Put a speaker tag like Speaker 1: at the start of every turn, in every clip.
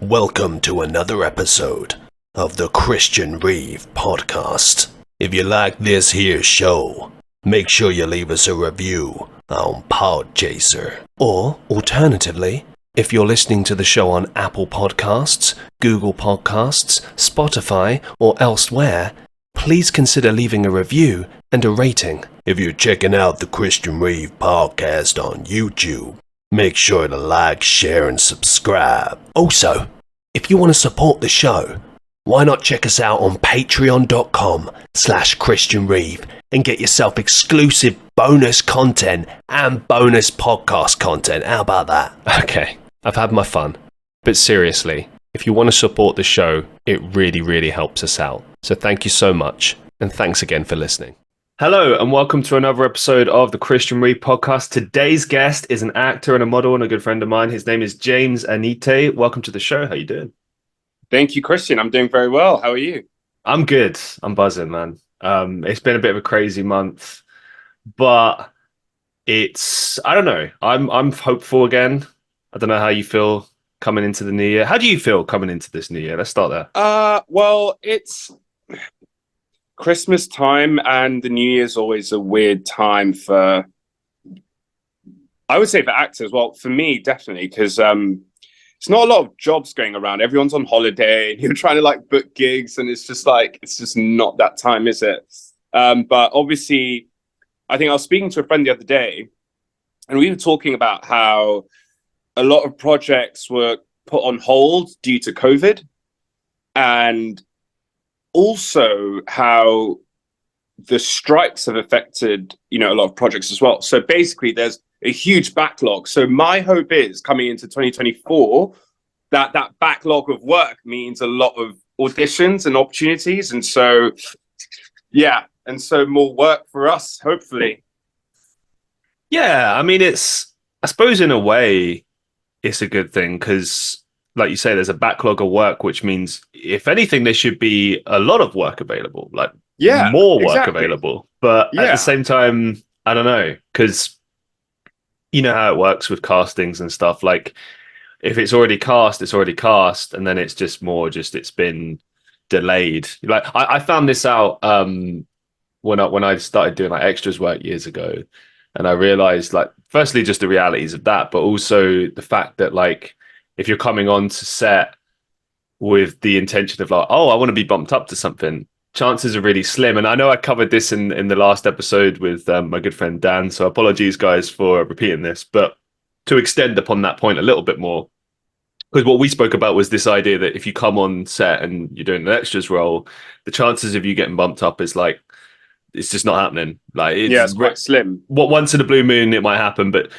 Speaker 1: Welcome to another episode of the Christian Reeve podcast. If you like this here show, make sure you leave us a review on Podchaser. Or, alternatively, if you're listening to the show on Apple Podcasts, Google Podcasts, Spotify, or elsewhere, please consider leaving a review and a rating. If you're checking out the Christian Reeve podcast on YouTube, make sure to like, share, and subscribe. Also, if you want to support the show, why not check us out on patreon.com/Christian Reeve and get yourself exclusive bonus content and bonus podcast content. How about that? Okay, I've had my fun. But seriously, if you want to support the show, it really, really helps us out. So thank you so much, and thanks again for listening. Hello, and welcome to another episode of the Christian Reeve podcast. Today's guest is an actor and a model and a good friend of mine. His name is James Anite. Welcome to the show. How you doing?
Speaker 2: Thank you, Christian. I'm doing very well. How are you?
Speaker 1: I'm good. I'm buzzing, man. It's been a bit of a crazy month, but I don't know. I'm hopeful again. I don't know how you feel coming into the new year. How do you feel coming into this new year? Let's start there.
Speaker 2: Well, it's Christmas time, and the New Year's always a weird time for, I would say, for actors. Well, for me, definitely, because it's not a lot of jobs going around. Everyone's on holiday, and you're trying to book gigs, and it's just not that time, is it? But obviously, I think I was speaking to a friend the other day, and we were talking about how a lot of projects were put on hold due to COVID, and also how the strikes have affected, a lot of projects as well. So basically there's a huge backlog. So my hope is coming into 2024, that backlog of work means a lot of auditions and opportunities. And so, more work for us, hopefully.
Speaker 1: Yeah, I mean, I suppose in a way, it's a good thing because, like you say, there's a backlog of work, which means, if anything, there should be a lot of work available, more work available. But at the same time, I don't know, because you know how it works with castings and stuff. Like, if it's already cast, it's already cast, and then it's just it's been delayed. Like, I found this out when I started doing extras work years ago, and I realized, firstly, just the realities of that, but also the fact that if you're coming on to set with the intention of I want to be bumped up to something, chances are really slim. And I know I covered this in the last episode with my good friend Dan, so apologies guys for repeating this, but to extend upon that point a little bit more, because what we spoke about was this idea that if you come on set and you're doing an extras role, the chances of you getting bumped up is it's just not happening.
Speaker 2: It's quite slim.
Speaker 1: Once in a blue moon it might happen, but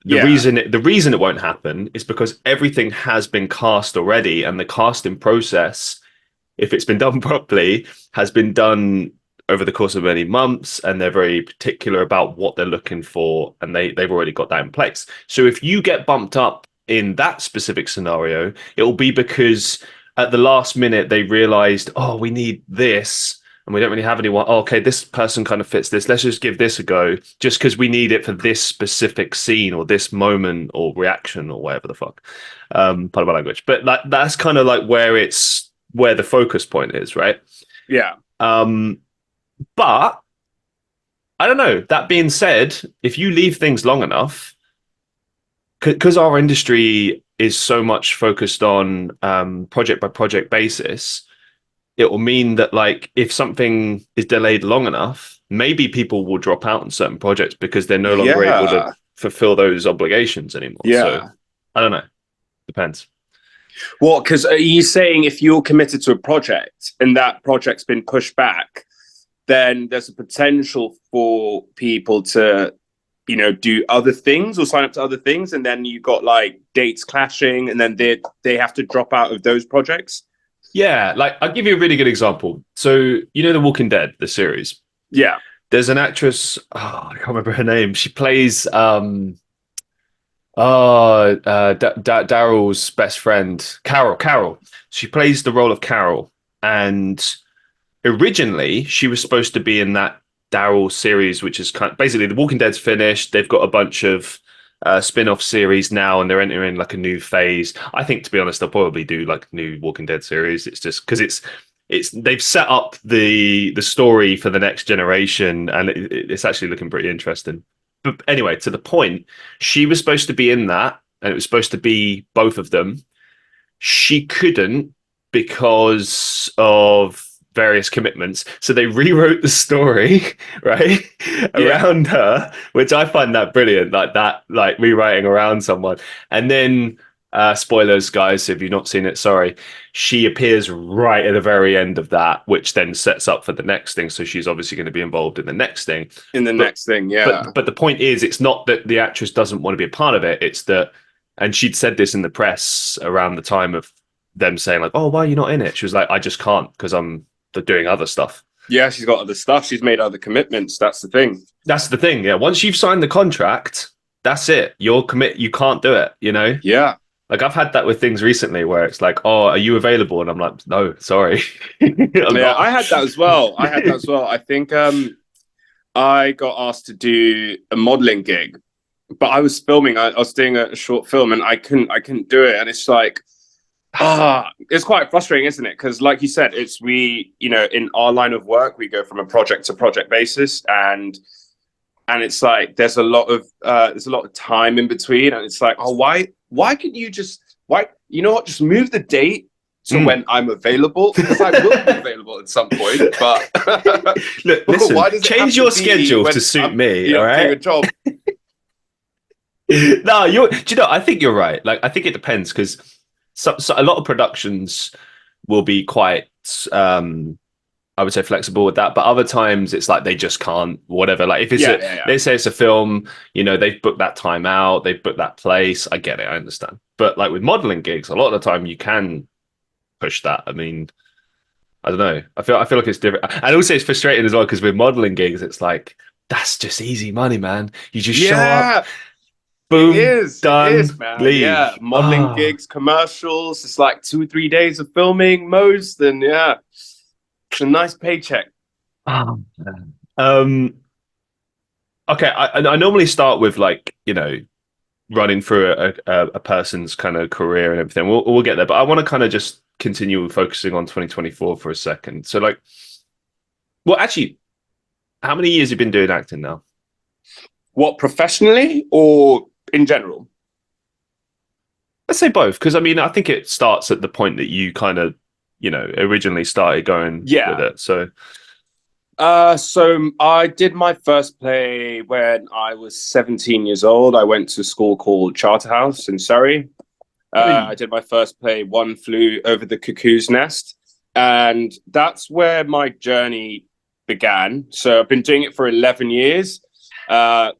Speaker 1: the reason it won't happen is because everything has been cast already, and the casting process, if it's been done properly, has been done over the course of many months, and they're very particular about what they're looking for, and they've already got that in place. So if you get bumped up in that specific scenario, it will be because at the last minute they realized, we need this, and we don't really have anyone. Okay, this person kind of fits this. Let's just give this a go, just because we need it for this specific scene or this moment or reaction or whatever the fuck. Part of my language, but that's kind of where the focus point is, right?
Speaker 2: Yeah.
Speaker 1: But I don't know. That being said, if you leave things long enough, because our industry is so much focused on project by project basis, it will mean that if something is delayed long enough, maybe people will drop out on certain projects because they're no longer able to fulfill those obligations anymore.
Speaker 2: Yeah.
Speaker 1: So I don't know. Depends.
Speaker 2: Well, because are you saying if you're committed to a project and that project's been pushed back, then there's a potential for people to, do other things or sign up to other things, and then you got dates clashing, and then they have to drop out of those projects?
Speaker 1: Yeah, I'll give you a really good example. So, The Walking Dead, the series.
Speaker 2: Yeah.
Speaker 1: There's an actress, I can't remember her name. She plays Daryl's best friend, Carol. She plays the role of Carol. And originally, she was supposed to be in that Daryl series, which is basically The Walking Dead's finished. They've got a bunch of spin-off series now, and they're entering like a new phase. I think, to be honest, they'll probably do like new Walking Dead series. It's just because it's they've set up the story for the next generation, and it's actually looking pretty interesting. But anyway, to the point, she was supposed to be in that, and it was supposed to be both of them. She couldn't because of various commitments. So they rewrote the story, right,
Speaker 2: Yeah.
Speaker 1: around her, which I find that brilliant, like that, like rewriting around someone. And then, spoilers, guys, if you've not seen it, sorry, she appears right at the very end of that, which then sets up for the next thing. So she's obviously going to be involved in the next thing.
Speaker 2: In the
Speaker 1: But
Speaker 2: next thing, yeah.
Speaker 1: but the point is, it's not that the actress doesn't want to be a part of it. It's that, and she'd said this in the press around the time of them saying like, "Oh, why are you not in it?" She was like, "I just can't because I'm doing other stuff."
Speaker 2: Yeah, she's got other stuff. She's made other commitments. That's the thing.
Speaker 1: That's the thing. Yeah, once you've signed the contract, that's it. You're commit. You can't do it. You know.
Speaker 2: Yeah.
Speaker 1: Like I've had that with things recently where it's like, "Oh, are you available?" And I'm like, "No, sorry, I'm
Speaker 2: Yeah,
Speaker 1: not."
Speaker 2: I had that as well. I had that as well. I think I got asked to do a modeling gig, but I was filming. I was doing a short film, and I couldn't do it. And it's like, it's quite frustrating, isn't it? Because, like you said, it's in our line of work, we go from a project to project basis, and it's like there's a lot of time in between, and it's like, oh, why can you just just move the date to when I'm available, because I will be available at some point. But
Speaker 1: Look, listen,
Speaker 2: why does it have
Speaker 1: change
Speaker 2: to
Speaker 1: your
Speaker 2: be
Speaker 1: schedule
Speaker 2: when
Speaker 1: to suit
Speaker 2: I'm,
Speaker 1: me. All
Speaker 2: doing a
Speaker 1: right.
Speaker 2: job?
Speaker 1: No, you're. Do you know? I think you're right. Like, I think it depends because so a lot of productions will be quite, I would say, flexible with that. But other times, it's like they just can't. Whatever. Like, if it's
Speaker 2: Yeah, yeah, yeah.
Speaker 1: they say it's a film, they've booked that time out, they've booked that place. I get it. I understand. But like with modeling gigs, a lot of the time you can push that. I mean, I don't know. I feel like it's different, and also it's frustrating as well because with modeling gigs, it's like that's just easy money, man. You just show up,
Speaker 2: Yeah, it
Speaker 1: boom,
Speaker 2: is. It is,
Speaker 1: done,
Speaker 2: man. Yeah,
Speaker 1: leave.
Speaker 2: modeling
Speaker 1: Ah,
Speaker 2: gigs, commercials. It's like 2 or 3 days of filming most, and yeah, it's a nice paycheck.
Speaker 1: oh, man. Okay. I normally start with like running through a person's kind of career and everything. We'll get there, but I want to kind of just continue focusing on 2024 for a second. So like, well, actually, how many years have you been doing acting now?
Speaker 2: What, professionally or in general?
Speaker 1: Let's say both, because I mean, I think it starts at the point that you kind of, originally started going with
Speaker 2: Yeah.
Speaker 1: it. So,
Speaker 2: So I did my first play when I was 17 years old. I went to a school called Charterhouse in Surrey. I
Speaker 1: hey,
Speaker 2: did my first play, One Flew Over the Cuckoo's Nest. And that's where my journey began. So I've been doing it for 11 years. Uh,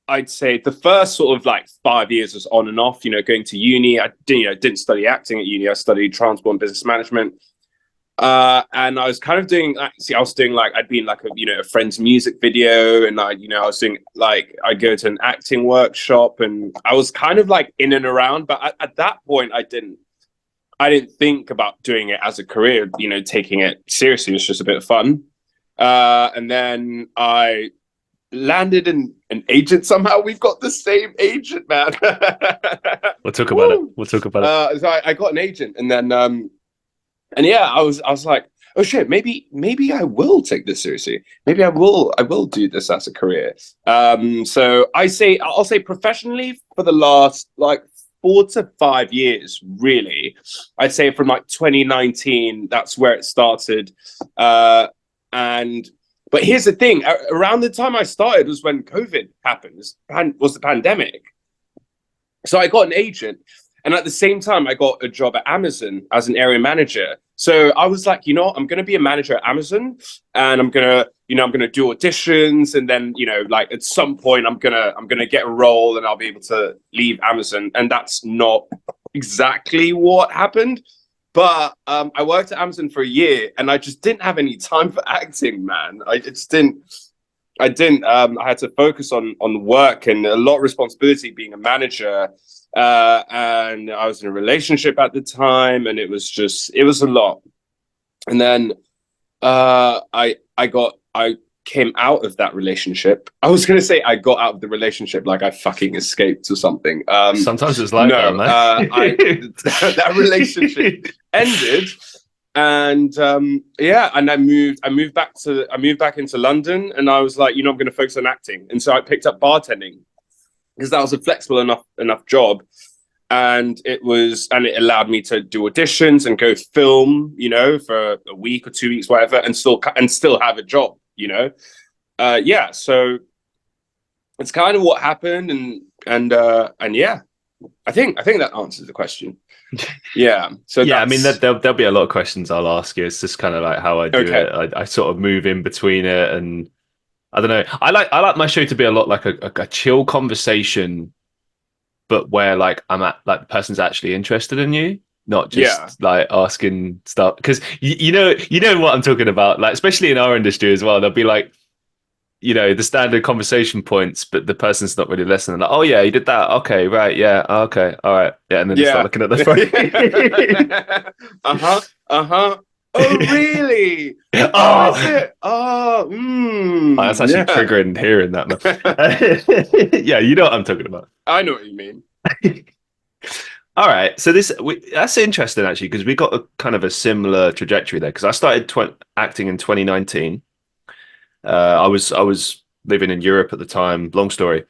Speaker 2: I'd say the first sort of like 5 years was on and off, going to uni. I didn't study acting at uni. I studied transport and business management. And I was kind of doing, I was doing like, I'd be in like a friend's music video, and I was doing like, I'd go to an acting workshop, and I was kind of like in and around, but at that point I didn't think about doing it as a career, taking it seriously. It was just a bit of fun. And then I landed in an agent somehow. We've got the same agent, man.
Speaker 1: we'll talk about it.
Speaker 2: Woo!
Speaker 1: We'll talk about it.
Speaker 2: So I got an agent, and then and yeah, I was like, oh shit, maybe I will take this seriously. Maybe I will do this as a career. So I'll say professionally for the last like 4 to 5 years, really. I'd say from like 2019, that's where it started. And but here's the thing: around the time I started was when COVID happened. Was the pandemic. So I got an agent, and at the same time, I got a job at Amazon as an area manager. So I was like, I'm going to be a manager at Amazon, and I'm gonna do auditions, and then like at some point, I'm gonna get a role, and I'll be able to leave Amazon. And that's not exactly what happened. But I worked at Amazon for a year, and I just didn't have any time for acting, man. I just didn't. I didn't. I had to focus on work and a lot of responsibility being a manager. And I was in a relationship at the time, and it was a lot. And then I came out of that relationship. I was going to say I got out of the relationship like I fucking escaped or something.
Speaker 1: Sometimes it's like that,
Speaker 2: No,
Speaker 1: man.
Speaker 2: I that relationship ended, and yeah, and I moved back into London, and I was like, you know, I'm going to focus on acting, and so I picked up bartending because that was a flexible enough job, and it allowed me to do auditions and go film, you know, for a week or 2 weeks, whatever, and still have a job, you know. Yeah, so it's kind of what happened, and yeah, I think that answers the question. Yeah, so
Speaker 1: Yeah, I mean,
Speaker 2: that's
Speaker 1: there'll be a lot of questions I'll ask you. It's just kind of like how I do
Speaker 2: okay.
Speaker 1: it. I sort of move in between it, and I don't know. I like my show to be a lot like a chill conversation, but where like I'm at, like the person's actually interested in you, not
Speaker 2: Yeah.
Speaker 1: just like asking stuff. Because you know what I'm talking about. Like especially in our industry as well, they'll be like, the standard conversation points, but the person's not really listening. Like, oh yeah, you did that. Okay, right, yeah, okay, all right, yeah, and then they start
Speaker 2: Yeah.
Speaker 1: looking at the phone.
Speaker 2: Uh-huh. Uh-huh. Oh, really? Oh, is
Speaker 1: Oh,
Speaker 2: it? Oh,
Speaker 1: that's actually
Speaker 2: yeah.
Speaker 1: triggering hearing that, man. Yeah, you know what I'm talking about.
Speaker 2: I know what you mean.
Speaker 1: All right, so that's interesting actually because we got a kind of a similar trajectory there. Because I started acting in 2019. I was living in Europe at the time. Long story,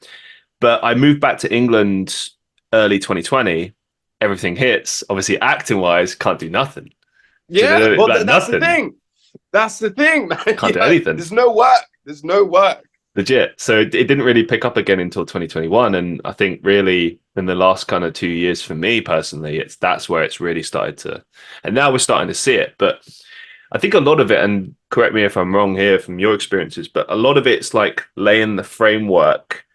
Speaker 1: but I moved back to England early 2020. Everything hits. Obviously, acting wise, can't do nothing. Do you
Speaker 2: Yeah,
Speaker 1: know
Speaker 2: well,
Speaker 1: like
Speaker 2: that's the
Speaker 1: nothing?
Speaker 2: thing. That's the thing, man.
Speaker 1: Can't do
Speaker 2: Yeah,
Speaker 1: anything.
Speaker 2: there's no work. There's no work.
Speaker 1: Legit. So it didn't really pick up again until 2021, and I think really in the last kind of 2 years for me personally, that's where it's really started to, and now we're starting to see it. But I think a lot of it, and correct me if I'm wrong here from your experiences, but a lot of it's like laying the framework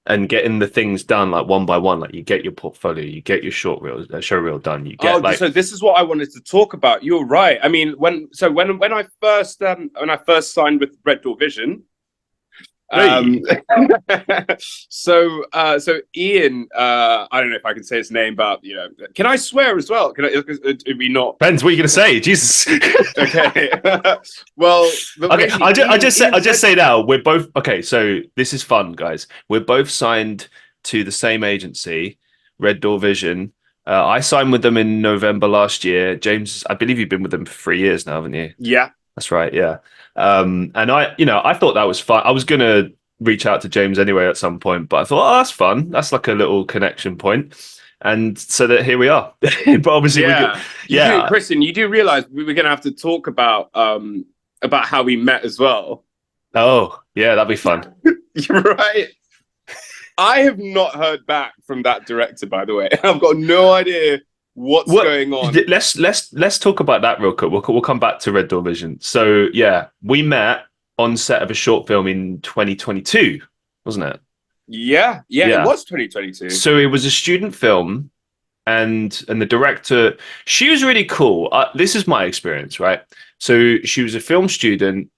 Speaker 1: and getting the things done like one by one. Like you get your portfolio, you get your short reel, show reel done. You get
Speaker 2: Oh,
Speaker 1: like,
Speaker 2: so this is what I wanted to talk about. You're right. I mean, when I first signed with Red Door Vision,
Speaker 1: hey,
Speaker 2: Um, so Ian, I don't know if I can say his name, but you know, can I swear as well? Can I? It'd be not
Speaker 1: depends what you're gonna say. Jesus.
Speaker 2: okay. Well, but
Speaker 1: Okay,
Speaker 2: basically,
Speaker 1: I
Speaker 2: Ian
Speaker 1: just
Speaker 2: said,
Speaker 1: say now we're both okay. So this is fun, guys. We're both signed to the same agency, Red Door Vision. I signed with them in November last year. James, I believe you've been with them for 3 years now, haven't you?
Speaker 2: yeah,
Speaker 1: That's right, yeah. And I thought that was fun. I was gonna reach out to James anyway at some point, but I thought, oh, that's fun. That's like a little connection point. And so that here we are. But obviously we could,
Speaker 2: yeah. You do,
Speaker 1: yeah.
Speaker 2: Kristen. You do realize we were going to have to talk about how we met as well.
Speaker 1: Oh, yeah, that'd be fun.
Speaker 2: You're right. I have not heard back from that director, by the way. I've got no idea what's
Speaker 1: What?
Speaker 2: going on.
Speaker 1: Let's talk about that real quick. We'll come back to Red Door Vision. So yeah, we met on set of a short film in 2022, wasn't it?
Speaker 2: Yeah, yeah, it
Speaker 1: Yeah.
Speaker 2: was 2022.
Speaker 1: So it was a student film, and the director, she was really cool. This is my experience, right? So she was a film student,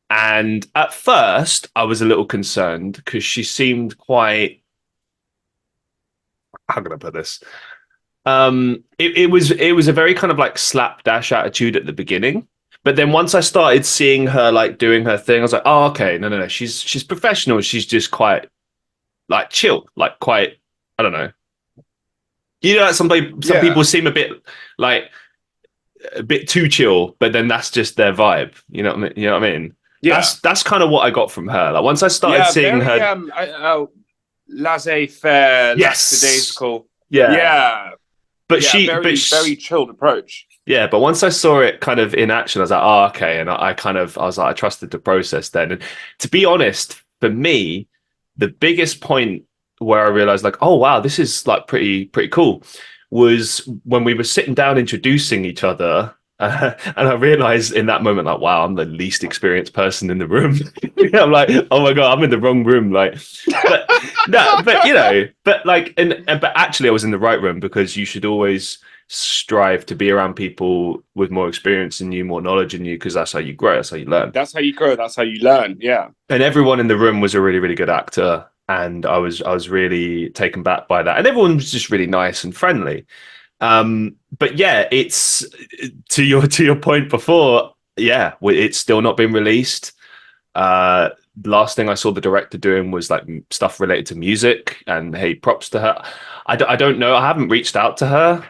Speaker 1: and at first I was a little concerned because she seemed quite. How can I put this? It was a very kind of like slapdash attitude at the beginning, but then once I started seeing her like doing her thing, I was like, oh, okay, no, no, no, she's professional. She's just quite like chill, like quite, I don't know. Like some
Speaker 2: Yeah,
Speaker 1: people seem like a bit too chill, but then that's just their vibe. You know what I mean? You know what I mean?
Speaker 2: yeah,
Speaker 1: That's kind of what I got from her. Like once I started
Speaker 2: yeah.
Speaker 1: seeing
Speaker 2: Very
Speaker 1: her,
Speaker 2: laissez-faire,
Speaker 1: yes,
Speaker 2: lackadaisical.
Speaker 1: yeah,
Speaker 2: Yeah,
Speaker 1: but
Speaker 2: yeah. Very chilled approach.
Speaker 1: yeah, but once I saw it kind of in action, I was like, oh, okay. And I was like, I trusted the process then. And to be honest, for me, the biggest point where I realized like, oh, wow, this is like pretty cool was when we were sitting down introducing each other. And I realized in that moment, like, wow, I'm the least experienced person in the room. I'm like, oh my God, I'm in the wrong room. Like, but no, but but like, but actually I was in the right room because you should always strive to be around people with more experience than you, more knowledge than you, because that's how you grow, that's how you learn.
Speaker 2: That's how you grow. That's how you learn. Yeah,
Speaker 1: And everyone in the room was a really, really good actor, and I was really taken back by that. And everyone was just really nice and friendly. But yeah, it's to your point before. Yeah, it's still not been released. Uh, last thing I saw the director doing was like stuff related to music, and hey, props to her. I don't know. I haven't reached out to her.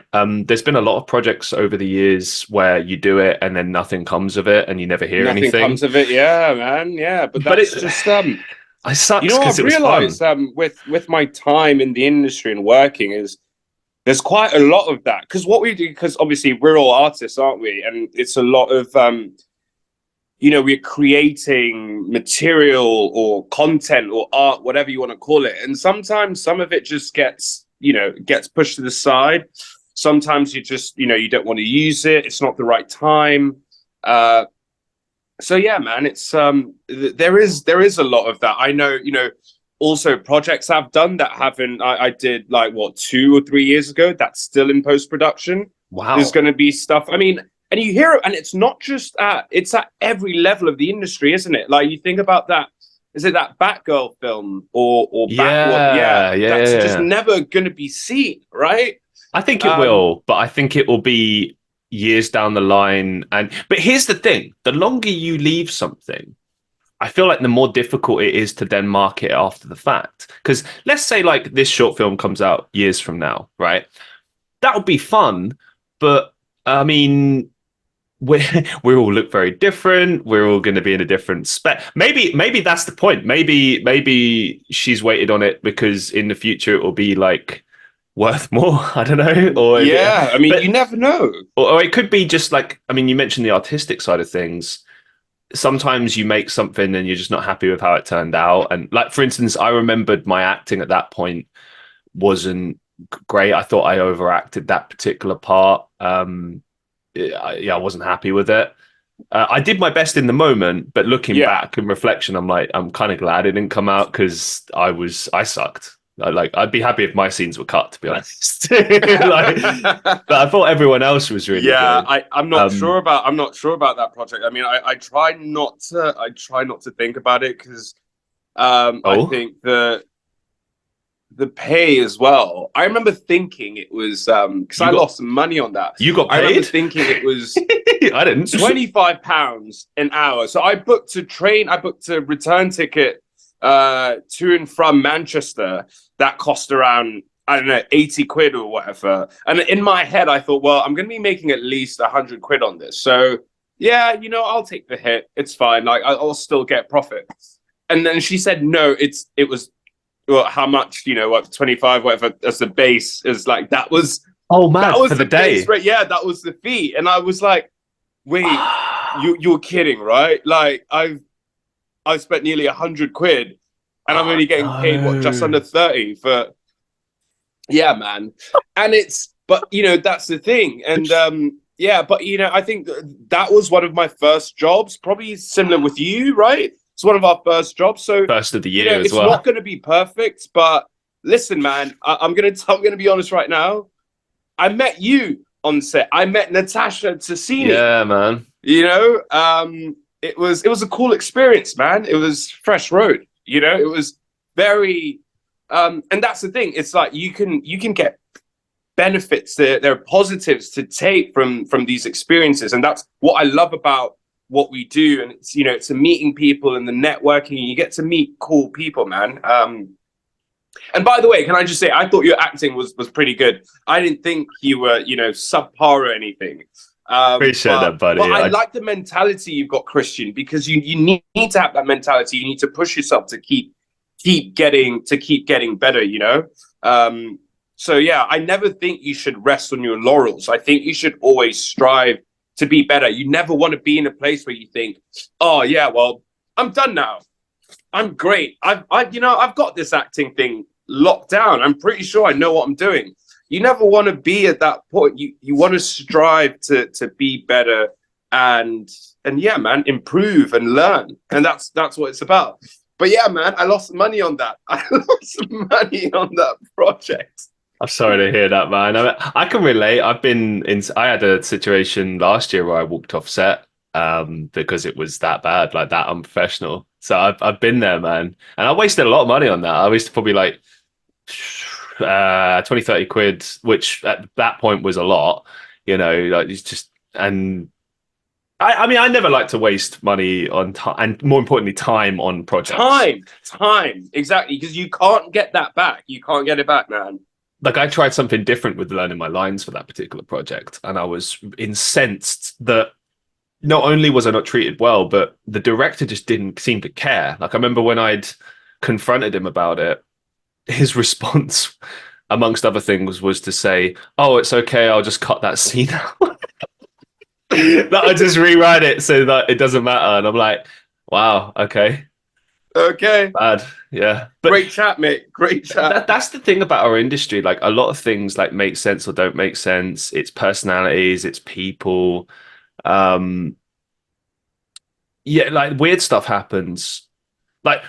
Speaker 1: There's been a lot of projects over the years where you do it and then nothing comes of it, and you never hear
Speaker 2: Nothing
Speaker 1: anything.
Speaker 2: comes of it. Yeah, man. Yeah, but
Speaker 1: But
Speaker 2: that's
Speaker 1: it,
Speaker 2: just
Speaker 1: it
Speaker 2: you
Speaker 1: sucks
Speaker 2: know what
Speaker 1: because
Speaker 2: I've
Speaker 1: it was fun.
Speaker 2: realized with my time in the industry and working is there's quite a lot of that because what we do, because obviously we're all artists, aren't we? And it's a lot of we're creating material or content or art, whatever you want to call it. And sometimes some of it just gets pushed to the side. Sometimes you just, you don't want to use it. It's not the right time. Uh, so yeah, man, it's there is a lot of that. I know, also projects I've done that haven't I did like what 2 or 3 years ago that's still in post-production. There's
Speaker 1: Wow.
Speaker 2: gonna be stuff. I mean, and you hear it, and it's not just it's at every level of the industry, isn't it? Like you think about that, is it that Batgirl film or Batwoman? Yeah,
Speaker 1: Yeah, yeah, yeah,
Speaker 2: that's just
Speaker 1: yeah.
Speaker 2: never gonna be seen, right?
Speaker 1: I think it
Speaker 2: Um,
Speaker 1: will, but I think it will be years down the line. And but here's the thing: the longer you leave something, I feel like the more difficult it is to then market it after the fact. Because let's say like this short film comes out years from now, right? That would be fun, but I mean, we we all look very different. We're all going to be in a different spec. Maybe that's the point. Maybe she's waited on it because in the future it will be like worth more. I don't know,
Speaker 2: yeah, I mean, you
Speaker 1: but
Speaker 2: never know.
Speaker 1: or it could be just like I mean, you mentioned the artistic side of things. Sometimes you make something and you're just not happy with how it turned out. And like for instance, I remembered my acting at that point wasn't great. I thought I overacted that particular part. Yeah, I wasn't happy with it. I did my best in the moment, but looking
Speaker 2: Yeah.
Speaker 1: back in reflection, I'm like, I'm kind of glad it didn't come out because I sucked. I'd be happy if my scenes were cut, to be honest. But I thought everyone else was really
Speaker 2: Yeah,
Speaker 1: good.
Speaker 2: I'm not
Speaker 1: Um,
Speaker 2: sure about that project. I mean, I try not to think about it because I
Speaker 1: oh,
Speaker 2: think the pay as well. I remember thinking it was because
Speaker 1: you
Speaker 2: I
Speaker 1: got
Speaker 2: lost some money on that.
Speaker 1: you got
Speaker 2: I remember
Speaker 1: paid?
Speaker 2: thinking it was
Speaker 1: I didn't.
Speaker 2: £25 an hour. So I booked a return ticket to and from Manchester that cost around, I don't know, 80 quid or whatever. And in my head, I thought, well, I'm going to be making at least 100 quid on this. So yeah, I'll take the hit. It's fine. Like I'll still get profit. And then she said, no, it was, well, how much, what, 25, whatever, as the base is like,
Speaker 1: Oh,
Speaker 2: that
Speaker 1: mad for
Speaker 2: was
Speaker 1: the
Speaker 2: the base
Speaker 1: day.
Speaker 2: rate. Yeah, that was the fee. And I was like, wait, you're kidding, right? Like I've spent nearly 100 quid, and I'm
Speaker 1: Oh
Speaker 2: only getting paid what just
Speaker 1: no.
Speaker 2: under 30 for. Yeah, man, and but that's the thing, and yeah, but I think that was one of my first jobs, probably similar with you, right? It's one of our first jobs, so
Speaker 1: First of the year as
Speaker 2: it's not
Speaker 1: well.
Speaker 2: going to be perfect, but listen, man, I'm gonna be honest right now. I met you on set. I met Natasha Tassini.
Speaker 1: Yeah, man.
Speaker 2: It was a cool experience, man. It was fresh road. It was very and that's the thing. It's like you can get benefits. There are positives to take from these experiences, and that's what I love about what we do. And it's a meeting people and the networking. You get to meet cool people, man. And by the way, can I just say, I thought your acting was pretty good. I didn't think you were, subpar or anything.
Speaker 1: Appreciate
Speaker 2: But
Speaker 1: that,
Speaker 2: but
Speaker 1: buddy.
Speaker 2: I like the mentality you've got, Christian, because you need to have that mentality. You need to push yourself to keep getting better. So yeah, I never think you should rest on your laurels. I think you should always strive to be better. You never want to be in a place where you think, oh yeah, well, I'm done now. I'm great. I've got this acting thing locked down. I'm pretty sure I know what I'm doing. You never want to be at that point. You want to strive to be better and yeah, man, improve and learn. And that's what it's about. But yeah, man, I lost money on that. I lost money on that project.
Speaker 1: I'm sorry to hear that, man. I can relate. I had a situation last year where I walked off set because it was that bad, like that unprofessional. So I've been there, man. And I wasted a lot of money on that. I wasted probably like 20, 30 quid, which at that point was a lot, like it's just, and I mean, I never like to waste money on time, and more importantly, time on projects.
Speaker 2: Time, exactly, because you can't get that back. You can't get it back, man.
Speaker 1: Like I tried something different with learning my lines for that particular project, and I was incensed that not only was I not treated well, but the director just didn't seem to care. Like I remember when I'd confronted him about it, his response, amongst other things, was to say, "Oh, it's okay. I'll just cut that scene out. That I just rewrite it so that it doesn't matter." And I'm like, "Wow, okay,
Speaker 2: Okay,
Speaker 1: bad, yeah." But
Speaker 2: great chat, mate. Great chat.
Speaker 1: that's the thing about our industry. Like a lot of things, like make sense or don't make sense. It's personalities, it's people. Um, yeah, like weird stuff happens. Like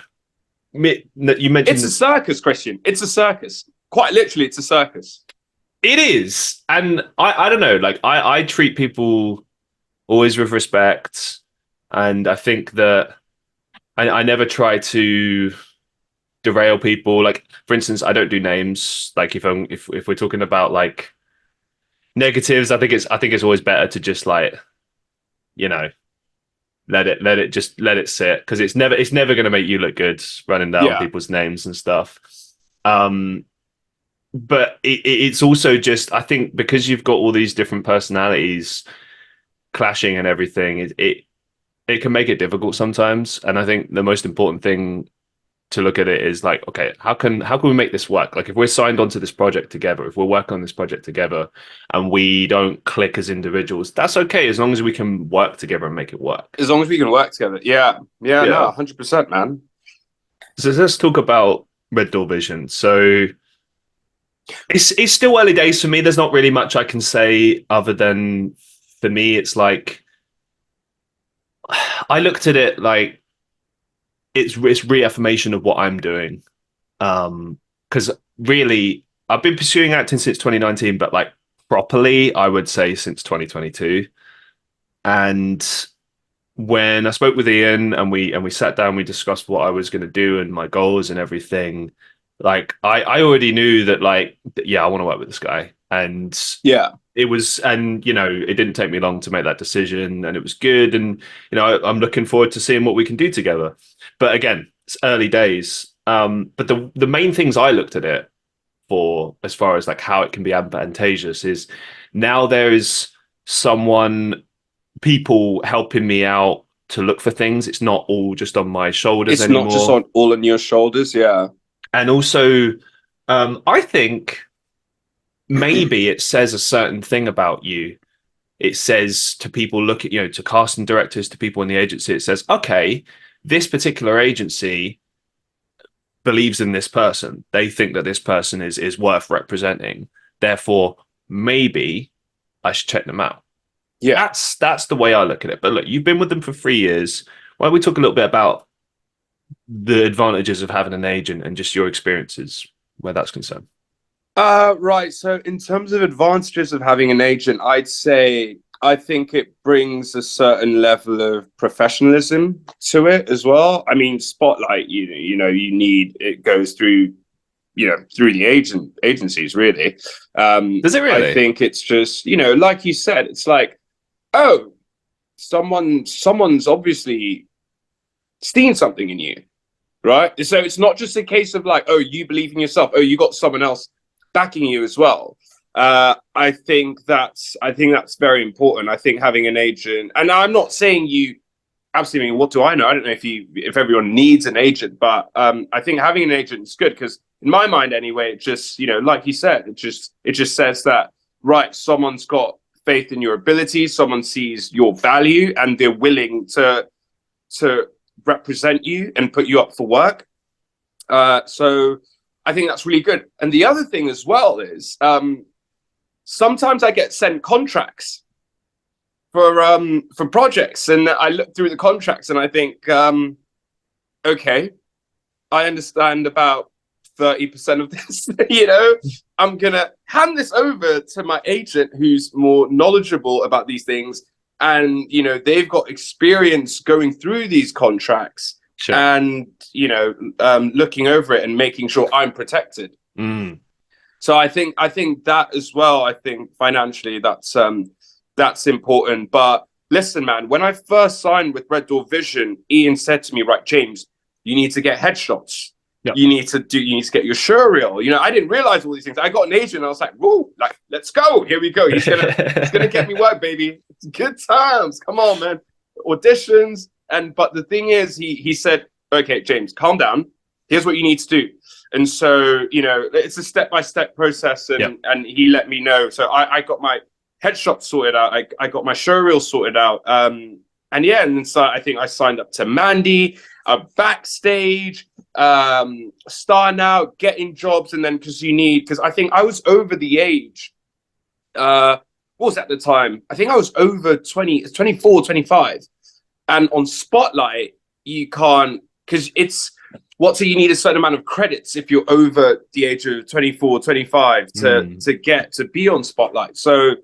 Speaker 1: you
Speaker 2: It's
Speaker 1: mentioned
Speaker 2: a
Speaker 1: that
Speaker 2: circus, Christian. It's a circus. Quite literally, it's a circus.
Speaker 1: it is, and I don't know. Like I treat people always with respect, and I think that I never try to derail people. Like for instance, I don't do names. Like if we're talking about like negatives, I think it's always better to just like you know let it sit because it's never going to make you look good running down
Speaker 2: Yeah.
Speaker 1: people's names and stuff. Um, but it's also just I think because you've got all these different personalities clashing and everything, it can make it difficult sometimes. And I think the most important thing to look at it is like, okay, how can we make this work? Like if we're signed onto this project together, if we're working on this project together and we don't click as individuals, that's okay as long as we can work together and make it work.
Speaker 2: As long as we can work together. Yeah. Yeah, no,
Speaker 1: Yeah.
Speaker 2: 100%, man.
Speaker 1: So let's talk about Red Door Vision. So it's still early days for me. There's not really much I can say other than for me, it's like I looked at it like it's reaffirmation of what I'm doing. Because really, I've been pursuing acting since 2019, but like properly, I would say since 2022. And when I spoke with Ian and we sat down, we discussed what I was going to do and my goals and everything. Like I already knew that like yeah, I want to work with this guy, and
Speaker 2: Yeah.
Speaker 1: it was and you know it didn't take me long to make that decision, and it was good, and you know I'm looking forward to seeing what we can do together. But again, it's early days. But the main things I looked at it for, as far as like how it can be advantageous, is now there is someone people helping me out to look for things. It's not all just on my shoulders
Speaker 2: It's not just
Speaker 1: anymore.
Speaker 2: on all on your shoulders. Yeah.
Speaker 1: And also, I think maybe it says a certain thing about you. It says to people, look at, you know, to casting directors, to people in the agency, it says, okay, this particular agency believes in this person. They think that this person is worth representing. Therefore, maybe I should check them out.
Speaker 2: Yeah.
Speaker 1: That's the way I look at it. But look, you've been with them for 3 years. Why don't we talk a little bit about the advantages of having an agent and just your experiences where that's concerned?
Speaker 2: Right. So, in terms of advantages of having an agent, I'd say I think it brings a certain level of professionalism to it as well. I mean, Spotlight, you need it goes through, through the agencies really.
Speaker 1: Does it
Speaker 2: I
Speaker 1: really?
Speaker 2: think it's just, like you said, it's like, oh, someone's obviously seen something in you, right? So it's not just a case of like, oh, you believe in yourself. Oh, you got someone else backing you as well. I think that's very important. I think having an agent, and I'm not saying you absolutely. What do I know? I don't know if everyone needs an agent, but I think having an agent is good because in my mind, anyway, it just like you said, it just says that right, someone's got faith in your abilities, someone sees your value, and they're willing to represent you and put you up for work. So I think that's really good. And the other thing as well is sometimes I get sent contracts for projects, and I look through the contracts and I think, okay, I understand about 30% of this. I'm gonna hand this over to my agent who's more knowledgeable about these things, and they've got experience going through these contracts
Speaker 1: Sure.
Speaker 2: and looking over it and making sure I'm protected.
Speaker 1: Mm.
Speaker 2: So I think that as well. I think financially that's important. But listen, man, when I first signed with Red Door Vision, Ian said to me, right, James, you need to get headshots.
Speaker 1: Yep.
Speaker 2: You need to get your showreel. I didn't realize all these things. I got an agent and I was like, woo, like, let's go. Here we go. He's gonna get me work, baby. It's good times. Come on, man. Auditions. But the thing is, he said, okay, James, calm down. Here's what you need to do. And so, it's a step-by-step process, and
Speaker 1: Yep.
Speaker 2: and he let me know. So I got my headshot sorted out. I got my showreel sorted out. And yeah, and so I think I signed up to Mandy, backstage, Star Now, getting jobs, and then because I think I was over the age. What was at the time? I think I was over 20, 24, 25. And on Spotlight, you can't, because so you need a certain amount of credits if you're over the age of 24, 25 to be on Spotlight. So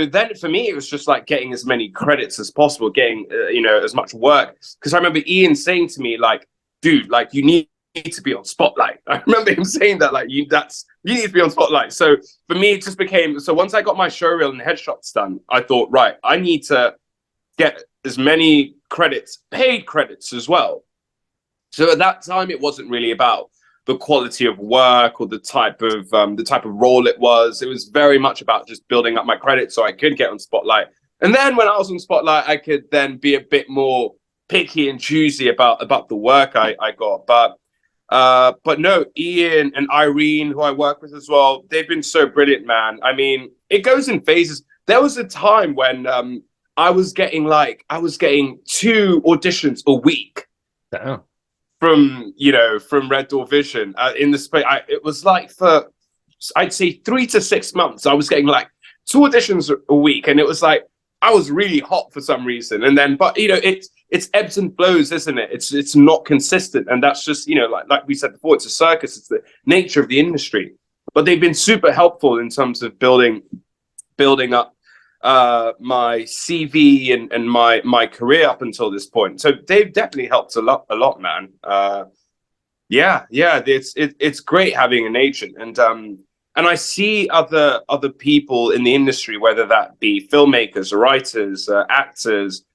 Speaker 2: then for me, it was just like getting as many credits as possible, getting, as much work. Because I remember Ian saying to me, like, dude, like, you need to be on Spotlight. I remember him saying that, like, you need to be on Spotlight. So for me, it just became, so once I got my showreel and headshots done, I thought, right, I need to get as many credits, paid credits as well. So at that time, it wasn't really about the quality of work or the type of role it was. It was very much about just building up my credits so I could get on Spotlight. And then when I was on Spotlight, I could then be a bit more picky and choosy about the work I got. But no, Ian and Irene, who I work with as well, they've been so brilliant, man. I mean, it goes in phases. There was a time when I was getting 2 auditions a week.
Speaker 1: Damn.
Speaker 2: From Red Door Vision in the space. It was like for, I'd say 3 to 6 months, I was getting like 2 auditions a week, and it was like I was really hot for some reason. And then, but it's ebbs and flows, isn't it? It's not consistent, and that's just like we said before, it's a circus. It's the nature of the industry. But they've been super helpful in terms of building up my CV and my career up until this point. So they've definitely helped a lot, man. Yeah, it's great having an agent, and I see other people in the industry, whether that be filmmakers, writers, actors,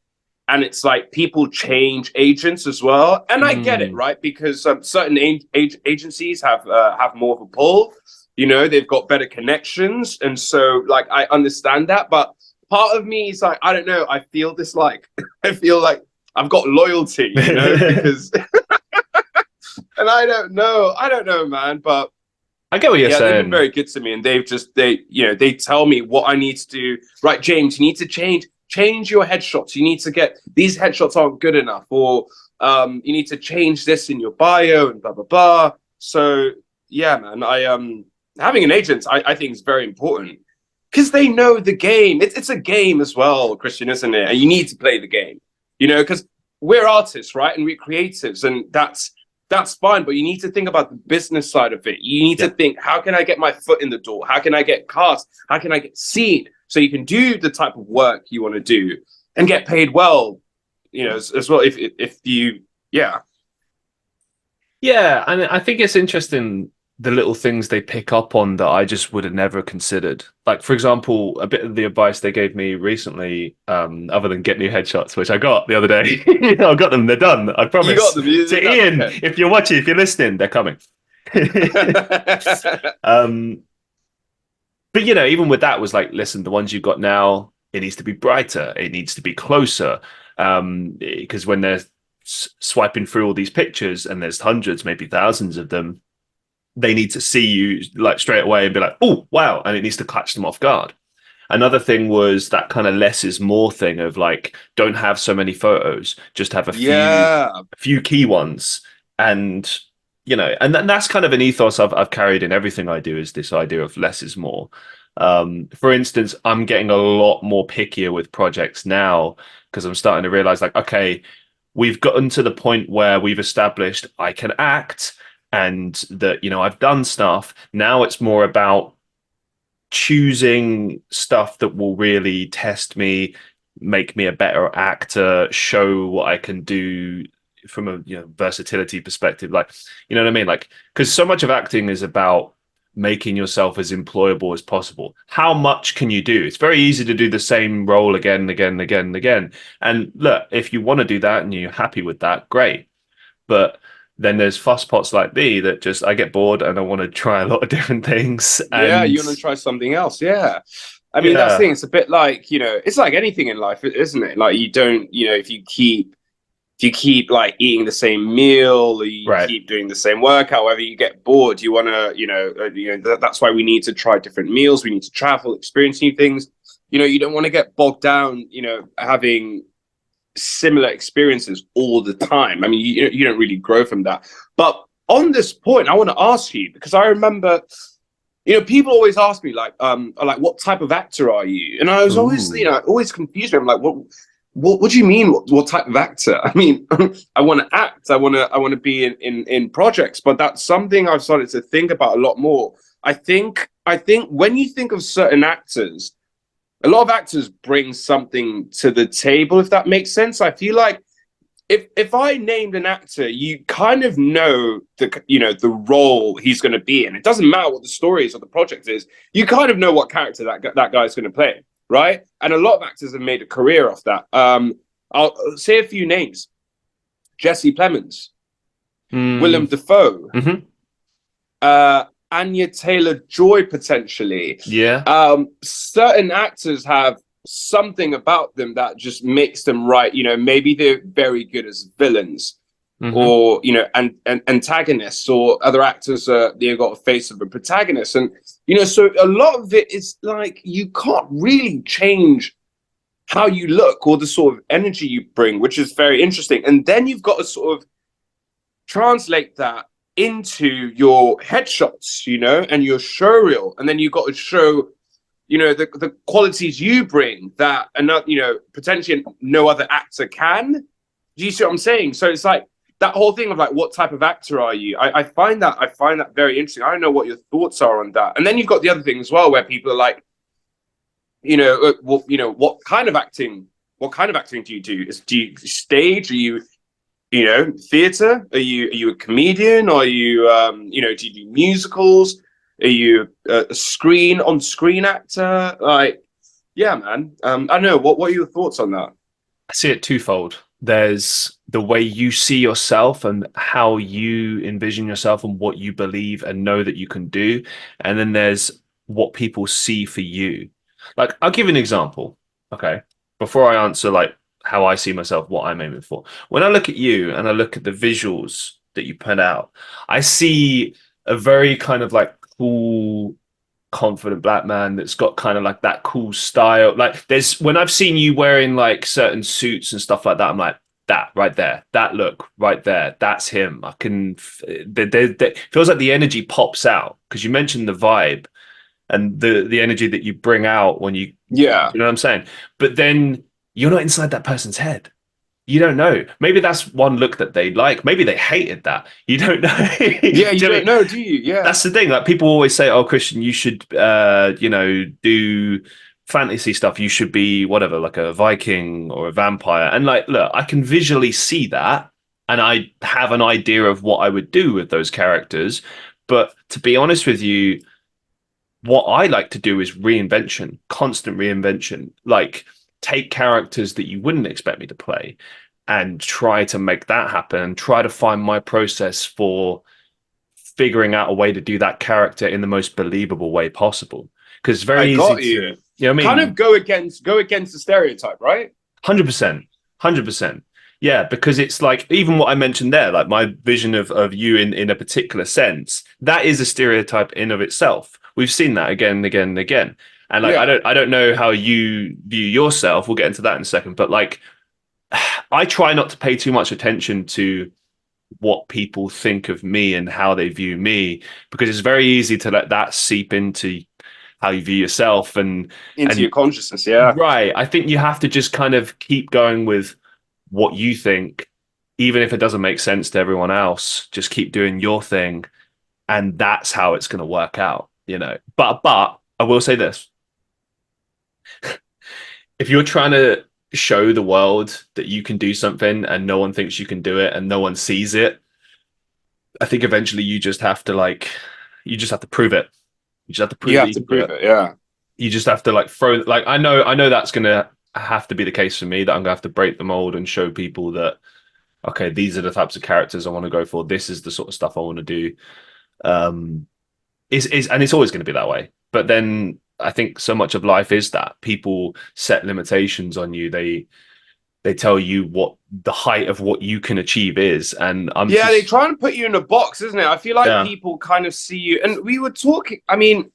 Speaker 2: and it's like people change agents as well. And I get it, right? Because certain agencies have more of a pull. They've got better connections, and so like I understand that, but part of me is like, I don't know. I feel like I've got loyalty, because, and I don't know, man. But
Speaker 1: I get what you're saying.
Speaker 2: They've been very good to me, and they tell me what I need to do. Right, James, you need to change your headshots. You need to get, these headshots aren't good enough, or you need to change this in your bio and blah blah blah. So yeah, man, having an agent, I think is very important. Because they know the game. It's a game as well, Christian, isn't it? And you need to play the game, because we're artists, right? And we're creatives, and that's fine. But you need to think about the business side of it. You need to think, how can I get my foot in the door? How can I get cast? How can I get seen? So you can do the type of work you want to do and get paid well, as well. If you, yeah.
Speaker 1: Yeah, and I think it's interesting, the little things they pick up on that I just would have never considered. Like, for example, a bit of the advice they gave me recently, other than get new headshots, which I got the other day. I got them. They're done. I promise.
Speaker 2: You got them.
Speaker 1: To Ian, okay. If you're watching, if you're listening, they're coming. But, even with that was like, listen, the ones you've got now, it needs to be brighter. It needs to be closer. Because when they're swiping through all these pictures and there's hundreds, maybe thousands of them, they need to see you like straight away and be like, oh, wow. And it needs to catch them off guard. Another thing was that kind of less is more thing of like, don't have so many photos, just have a few key ones. And, and that's kind of an ethos I've carried in everything I do, is this idea of less is more. For instance, I'm getting a lot more pickier with projects now because I'm starting to realize like, okay, we've gotten to the point where we've established I can act, and that, I've done stuff. Now it's more about choosing stuff that will really test me, make me a better actor, show what I can do from a versatility perspective. Like, you know what I mean? Like, because so much of acting is about making yourself as employable as possible. How much can you do? It's very easy to do the same role again and again and again and again. And look, if you want to do that and you're happy with that, great. But then there's fusspots like me that just I get bored and I want to try a lot of different things.
Speaker 2: Yeah,
Speaker 1: And
Speaker 2: you want to try something else. Yeah. I mean, that's the
Speaker 1: yeah,
Speaker 2: thing. It's a bit like, it's like anything in life, isn't it? Like you don't, if you keep like eating the same meal, or you
Speaker 1: right.
Speaker 2: keep doing the same workout, whether you get bored, you want to, that's why we need to try different meals. We need to travel, experience new things. You don't want to get bogged down, having similar experiences all the time. I mean, you don't really grow from that. But on this point, I want to ask you because I remember, people always ask me like what type of actor are you? And I was always,
Speaker 1: Ooh.
Speaker 2: always confused. I'm like, what do you mean? What type of actor? I mean, I want to act. I want to be in projects. But that's something I've started to think about a lot more. I think when you think of certain actors, a lot of actors bring something to the table. If that makes sense, I feel like if I named an actor, you kind of know the role he's going to be in. It doesn't matter what the story is or the project is. You kind of know what character that guy's going to play, right? And a lot of actors have made a career off that. I'll say a few names: Jesse Plemons, Willem
Speaker 1: Mm.
Speaker 2: Dafoe,
Speaker 1: Hmm.
Speaker 2: Anya Taylor-Joy, potentially.
Speaker 1: Yeah.
Speaker 2: Certain actors have something about them that just makes them right. Maybe they're very good as villains,
Speaker 1: Hmm.
Speaker 2: or and antagonists, or other actors. They've got a face of a protagonist, and so a lot of it is like you can't really change how you look or the sort of energy you bring, which is very interesting. And then you've got to sort of translate that into your headshots, and your showreel, and then you've got to show, the qualities you bring that another, potentially no other actor can. Do you see what I'm saying? So it's like that whole thing of like, what type of actor are you? I find that very interesting. I don't know what your thoughts are on that. And then you've got the other thing as well, where people are like, what kind of acting? What kind of acting do you do? Do you stage? Are you theater? Are you a comedian? Are you do you do musicals? Are you a screen on screen actor? Like, yeah, man. I don't know. What are your thoughts on that?
Speaker 1: I see it twofold. There's the way you see yourself and how you envision yourself and what you believe and know that you can do. And then there's what people see for you. Like, I'll give you an example. Okay. Before I answer, like, how I see myself, what I'm aiming for. When I look at you and I look at the visuals that you put out, I see a very kind of like cool, confident black man that's got kind of like that cool style. Like there's when I've seen you wearing like certain suits and stuff like that, I'm like, that right there, that look right there, that's him. I can feels like the energy pops out because you mentioned the vibe and the energy that you bring out when
Speaker 2: Yeah,
Speaker 1: you know what I'm saying. But then you're not inside that person's head. You don't know. Maybe that's one look that they like. Maybe they hated that. You don't know. Do you
Speaker 2: yeah. You
Speaker 1: know what I
Speaker 2: don't
Speaker 1: mean?
Speaker 2: know, do you? Yeah,
Speaker 1: That's the thing. Like people always say, "Oh, Christian, you should, do fantasy stuff. You should be whatever, like a Viking or a vampire." And like, look, I can visually see that, and I have an idea of what I would do with those characters. But to be honest with you, what I like to do is reinvention, constant reinvention. Like take characters that you wouldn't expect me to play, and try to make that happen, and try to find my process for figuring out a way to do that character in the most believable way possible. Because it's
Speaker 2: I
Speaker 1: very easy
Speaker 2: got
Speaker 1: to,
Speaker 2: you.
Speaker 1: you know what I
Speaker 2: Kind of
Speaker 1: mean?
Speaker 2: go against the stereotype, right?
Speaker 1: 100%. 100%. Yeah, because it's like even what I mentioned there, like my vision of you in a particular sense, that is a stereotype in of itself. We've seen that again and again and again. And like
Speaker 2: Yeah,
Speaker 1: I don't know how you view yourself. We'll get into that in a second. But like I try not to pay too much attention to what people think of me and how they view me because it's very easy to let that seep into how you view yourself
Speaker 2: into
Speaker 1: and
Speaker 2: your consciousness. Yeah,
Speaker 1: right. I think you have to just kind of keep going with what you think, even if it doesn't make sense to everyone else. Just keep doing your thing, and that's how it's going to work out, you know. But I will say this: if you're trying to show the world that you can do something and no one thinks you can do it and no one sees it, I think eventually you just have to prove it. You just have to
Speaker 2: You
Speaker 1: prove that
Speaker 2: have
Speaker 1: you
Speaker 2: to
Speaker 1: can do
Speaker 2: prove
Speaker 1: it.
Speaker 2: it. Yeah.
Speaker 1: You just have to like throw like I know that's gonna have to be the case for me that I'm gonna have to break the mold and show people that okay, these are the types of characters I want to go for. This is the sort of stuff I want to do. Um, is and it's always going to be that way. But then I think so much of life is that people set limitations on you. They tell you what the height of what you can achieve is, and I'm
Speaker 2: Yeah, they
Speaker 1: just
Speaker 2: try and put you in a box, isn't it? I feel like
Speaker 1: yeah.
Speaker 2: people kind of see you, and we were talking. I mean,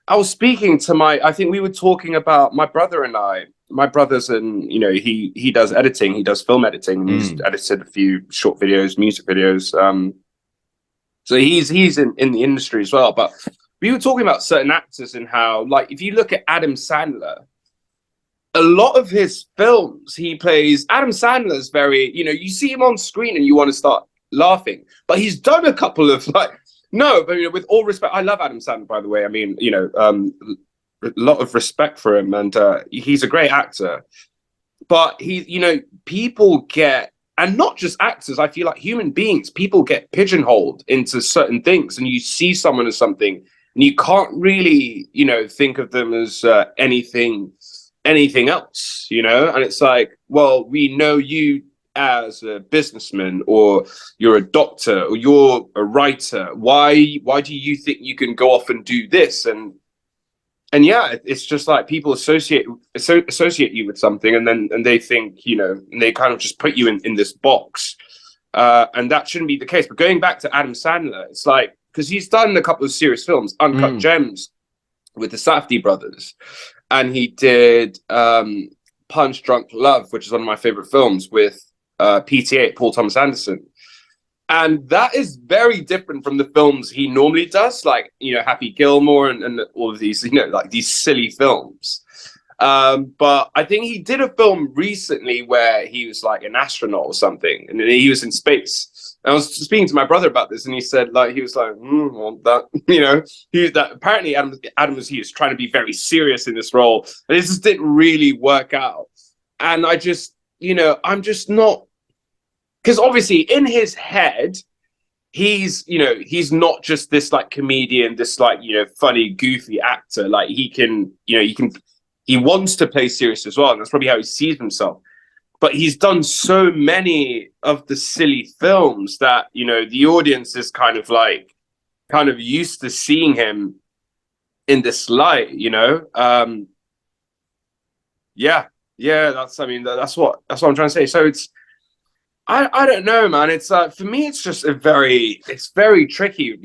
Speaker 2: I was speaking to I think we were talking about my brother and I. My brother's and he does editing. He does film editing, and he's
Speaker 1: Mm,
Speaker 2: edited a few short videos, music videos. So he's in the industry as well. But we were talking about certain actors and how, like, if you look at Adam Sandler, a lot of his films, he plays Adam Sandler's very, you see him on screen and you want to start laughing. But he's done a couple of like, no, but with all respect, I love Adam Sandler, by the way. I mean, a lot of respect for him, and he's a great actor. But people get, and not just actors, I feel like human beings, people get pigeonholed into certain things, and you see someone as something, and you can't really, think of them as anything else, and it's like, well, we know you as a businessman, or you're a doctor, or you're a writer. Why do you think you can go off and do this? And yeah, it's just like people associate you with something, and they think, and they kind of just put you in this box, and that shouldn't be the case. But going back to Adam Sandler, it's like, because he's done a couple of serious films, Uncut
Speaker 1: mm.
Speaker 2: Gems with the Safdie brothers, and he did Punch Drunk Love, which is one of my favorite films with PTA, Paul Thomas Anderson. And that is very different from the films he normally does, like, Happy Gilmore and all of these, like these silly films. But I think he did a film recently where he was like an astronaut or something, and he was in space. And I was speaking to my brother about this, and he said, like, he was like, well, that, that apparently Adam was trying to be very serious in this role, and it just didn't really work out. And I just, I'm just not, because obviously in his head, he's not just this like comedian, this like, funny, goofy actor. Like he wants to play serious as well, and that's probably how he sees himself. But he's done so many of the silly films that, the audience is kind of used to seeing him in this light, yeah, yeah, that's, I mean, that's what I'm trying to say. So it's, I don't know, man. It's for me, it's just it's very tricky,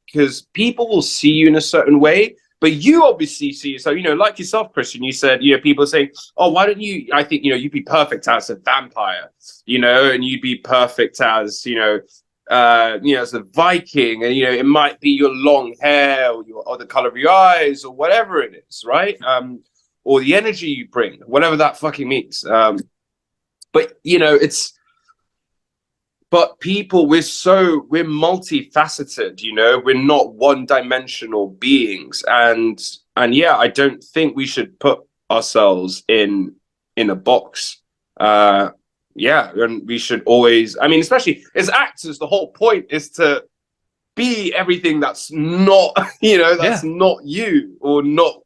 Speaker 2: because people will see you in a certain way, but you obviously see yourself, like yourself, Christian. You said, people are saying, oh, why don't you? I think, you'd be perfect as a vampire, and you'd be perfect as, as a Viking, and it might be your long hair, or the color of your eyes, or whatever it is, right? Or the energy you bring, whatever that fucking means. But it's. But people, we're multifaceted, we're not one-dimensional beings, and yeah, I don't think we should put ourselves in a box. Yeah, and we should always, I mean, especially as actors, the whole point is to be everything that's not, that's
Speaker 1: Yeah.
Speaker 2: not you, or not,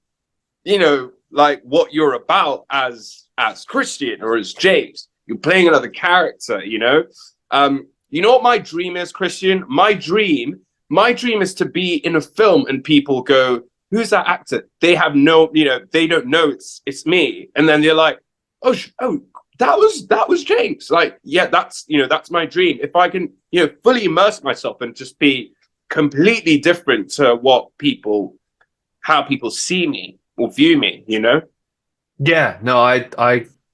Speaker 2: like what you're about as Christian or as James. You're playing another character, you know what my dream is, Christian? My dream is to be in a film and people go, "Who's that actor?" They have no, they don't know it's me, and then they're like, "Oh, that was James." Like, yeah, that's my dream. If I can, fully immerse myself and just be completely different to how people see me or view me.
Speaker 1: Yeah, no,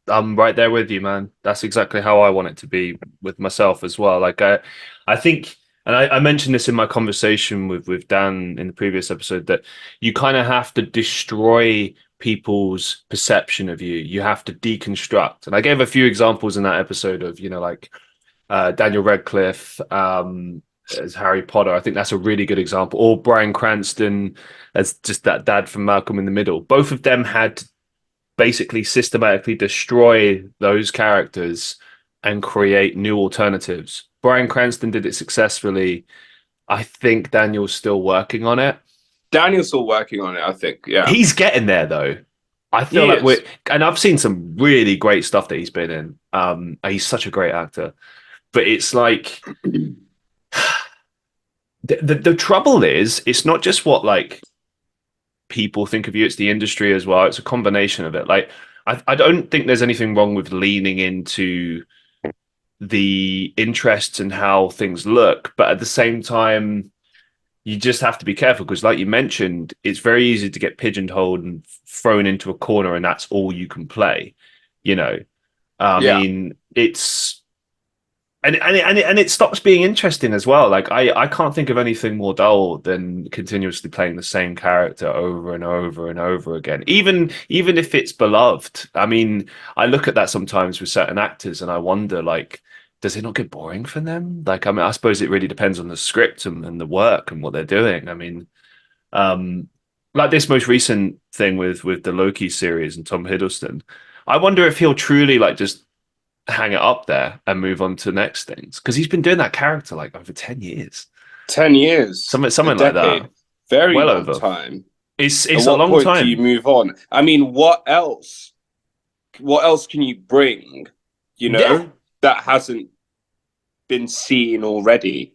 Speaker 1: I'm right there with you, man. That's exactly how I want it to be with myself as well. Like I think, and I mentioned this in my conversation with Dan in the previous episode, that you kind of have to destroy people's perception of you. You have to deconstruct. And I gave a few examples in that episode of, like Daniel Radcliffe, as Harry Potter. I think that's a really good example. Or Bryan Cranston as just that dad from Malcolm in the Middle. Both of them had basically systematically destroy those characters and create new alternatives. Bryan Cranston did it successfully. I think Daniel's still working on it.
Speaker 2: Daniel's still working on it, I think. Yeah,
Speaker 1: He's getting there though. I feel
Speaker 2: he
Speaker 1: like
Speaker 2: is.
Speaker 1: and I've seen some really great stuff that he's been in. He's such a great actor, but it's like the trouble is, it's not just what like people think of you; it's the industry as well. It's a combination of it. Like, I don't think there's anything wrong with leaning into the interests and how things look, but at the same time, you just have to be careful because, like you mentioned, it's very easy to get pigeonholed and thrown into a corner, and that's all you can play. You know, I
Speaker 2: Yeah,
Speaker 1: mean, it's and it stops being interesting as well. Like I can't think of anything more dull than continuously playing the same character over and over and over again. Even if it's beloved. I mean, I look at that sometimes with certain actors and I wonder like, does it not get boring for them? Like, I mean, I suppose it really depends on the script and the work and what they're doing. I mean, um, like this most recent thing with the Loki series and Tom Hiddleston. I wonder if he'll truly like just hang it up there and move on to next things because he's been doing that character like over 10 years,
Speaker 2: 10 years, a
Speaker 1: something like that.
Speaker 2: decade, very
Speaker 1: Well
Speaker 2: long
Speaker 1: over.
Speaker 2: time. At
Speaker 1: It's a
Speaker 2: what
Speaker 1: long
Speaker 2: point do you
Speaker 1: time.
Speaker 2: move on? I mean, what else? What else can you bring? You
Speaker 1: Yeah,
Speaker 2: know, that hasn't been seen already.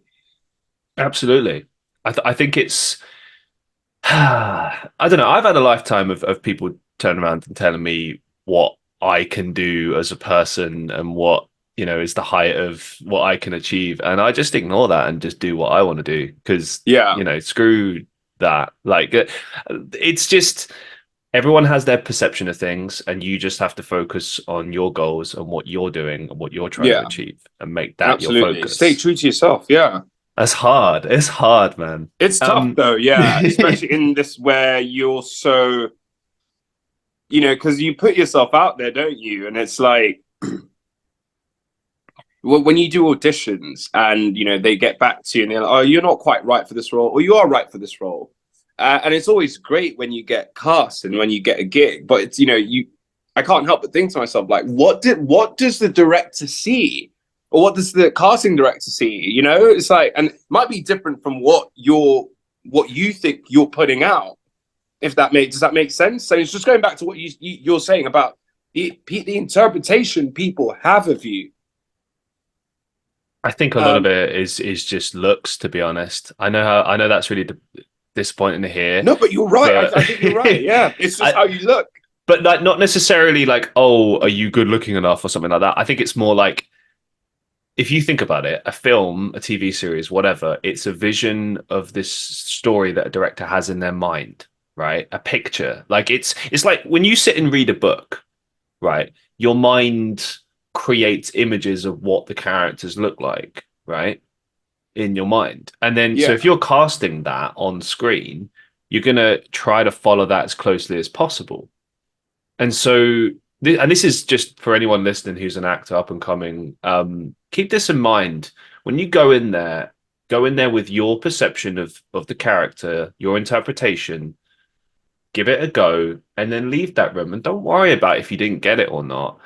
Speaker 1: absolutely. I think it's I don't know. I've had a lifetime of people turning around and telling me what I can do as a person and what, is the height of what I can achieve. And I just ignore that and just do what I want to do because,
Speaker 2: Yeah,
Speaker 1: screw that. Like, it's just everyone has their perception of things, and you just have to focus on your goals and what you're doing and what you're trying to
Speaker 2: yeah,
Speaker 1: achieve and make that your
Speaker 2: absolutely. Stay
Speaker 1: focus.
Speaker 2: true to yourself. Yeah.
Speaker 1: That's hard. It's hard, man.
Speaker 2: It's tough
Speaker 1: Um,
Speaker 2: though, yeah, especially in this where you're so, because you put yourself out there, don't you? And it's like, well, when you do auditions and they get back to you and they're like, "Oh, you're not quite right for this role," or "You are right for this role," and it's always great when you get cast and when you get a gig. But it's I can't help but think to myself like, what does the director see, or what does the casting director see? It's like, and it might be different from what you think you're putting out. If that makes Does that make sense? So it's just going back to what you're saying about the interpretation people have of you.
Speaker 1: I think a lot of
Speaker 2: Um,
Speaker 1: it is just looks, to be honest. I know that's really disappointing to hear,
Speaker 2: No, but you're right.
Speaker 1: but
Speaker 2: I think you're right. Yeah, it's just
Speaker 1: I,
Speaker 2: how you look.
Speaker 1: but like not necessarily like, oh, are you good looking enough or something like that. I think it's more like if you think about it, a film, a TV series, whatever, it's a vision of this story that a director has in their mind, right? A picture. Like it's like when you sit and read a book, right? Your mind creates images of what the characters look like, right? In your mind. And then so
Speaker 2: Yeah,
Speaker 1: if you're casting that on screen, you're going to try to follow that as closely as possible. And so, and this is just for anyone listening who's an actor up and coming. Keep this in mind when you go in there. Go in there with your perception of the character, your interpretation. Give it a go, and then leave that room. And don't worry about if you didn't get it or not.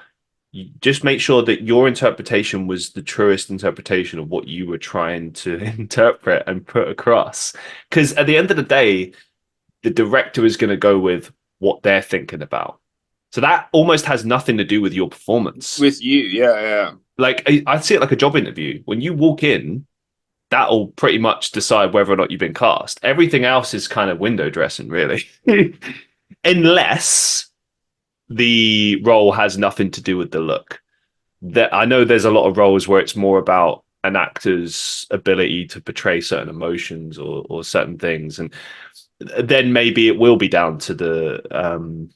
Speaker 1: You just make sure that your interpretation was the truest interpretation of what you were trying to interpret and put across. Because at the end of the day, the director is going to go with what they're thinking about. So that almost has nothing to do with your performance.
Speaker 2: with you. Yeah, yeah,
Speaker 1: Like I see it like a job interview. When you walk in, that'll pretty much decide whether or not you've been cast. Everything else is kind of window dressing, really. Unless the role has nothing to do with the look. That I know there's a lot of roles where it's more about an actor's ability to portray certain emotions or certain things, and then maybe it will be down to the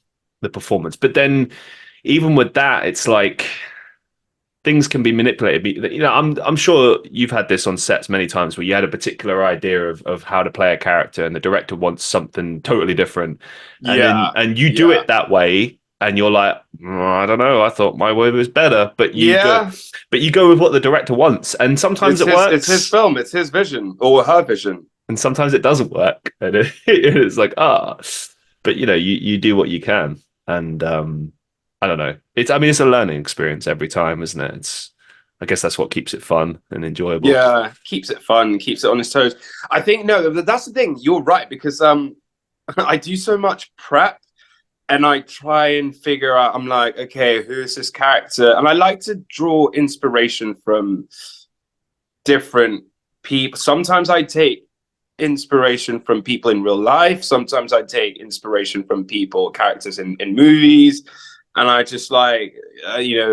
Speaker 1: performance. But then even with that, it's like things can be manipulated. I'm sure you've had this on sets many times where you had a particular idea of how to play a character, and the director wants something totally different, and then
Speaker 2: yeah,
Speaker 1: and you do
Speaker 2: yeah,
Speaker 1: it that way, and you're like, I don't know, I thought my way was better,
Speaker 2: yeah.
Speaker 1: but you go with what the director wants, and sometimes
Speaker 2: It's
Speaker 1: it
Speaker 2: his
Speaker 1: works,
Speaker 2: film. It's his vision or her vision.
Speaker 1: and sometimes it doesn't work, and it's like but you do what you can, and I don't know. I mean, it's a learning experience every time, isn't it? I guess that's what keeps it fun and enjoyable.
Speaker 2: Yeah, keeps it fun, keeps it on his toes. I think no, that's the thing. You're right because I do so much prep and I try and figure out. I'm like, okay, who is this character? And I like to draw inspiration from different people. Sometimes I take inspiration from people in real life. Sometimes I take inspiration from people, characters in movies, and I just like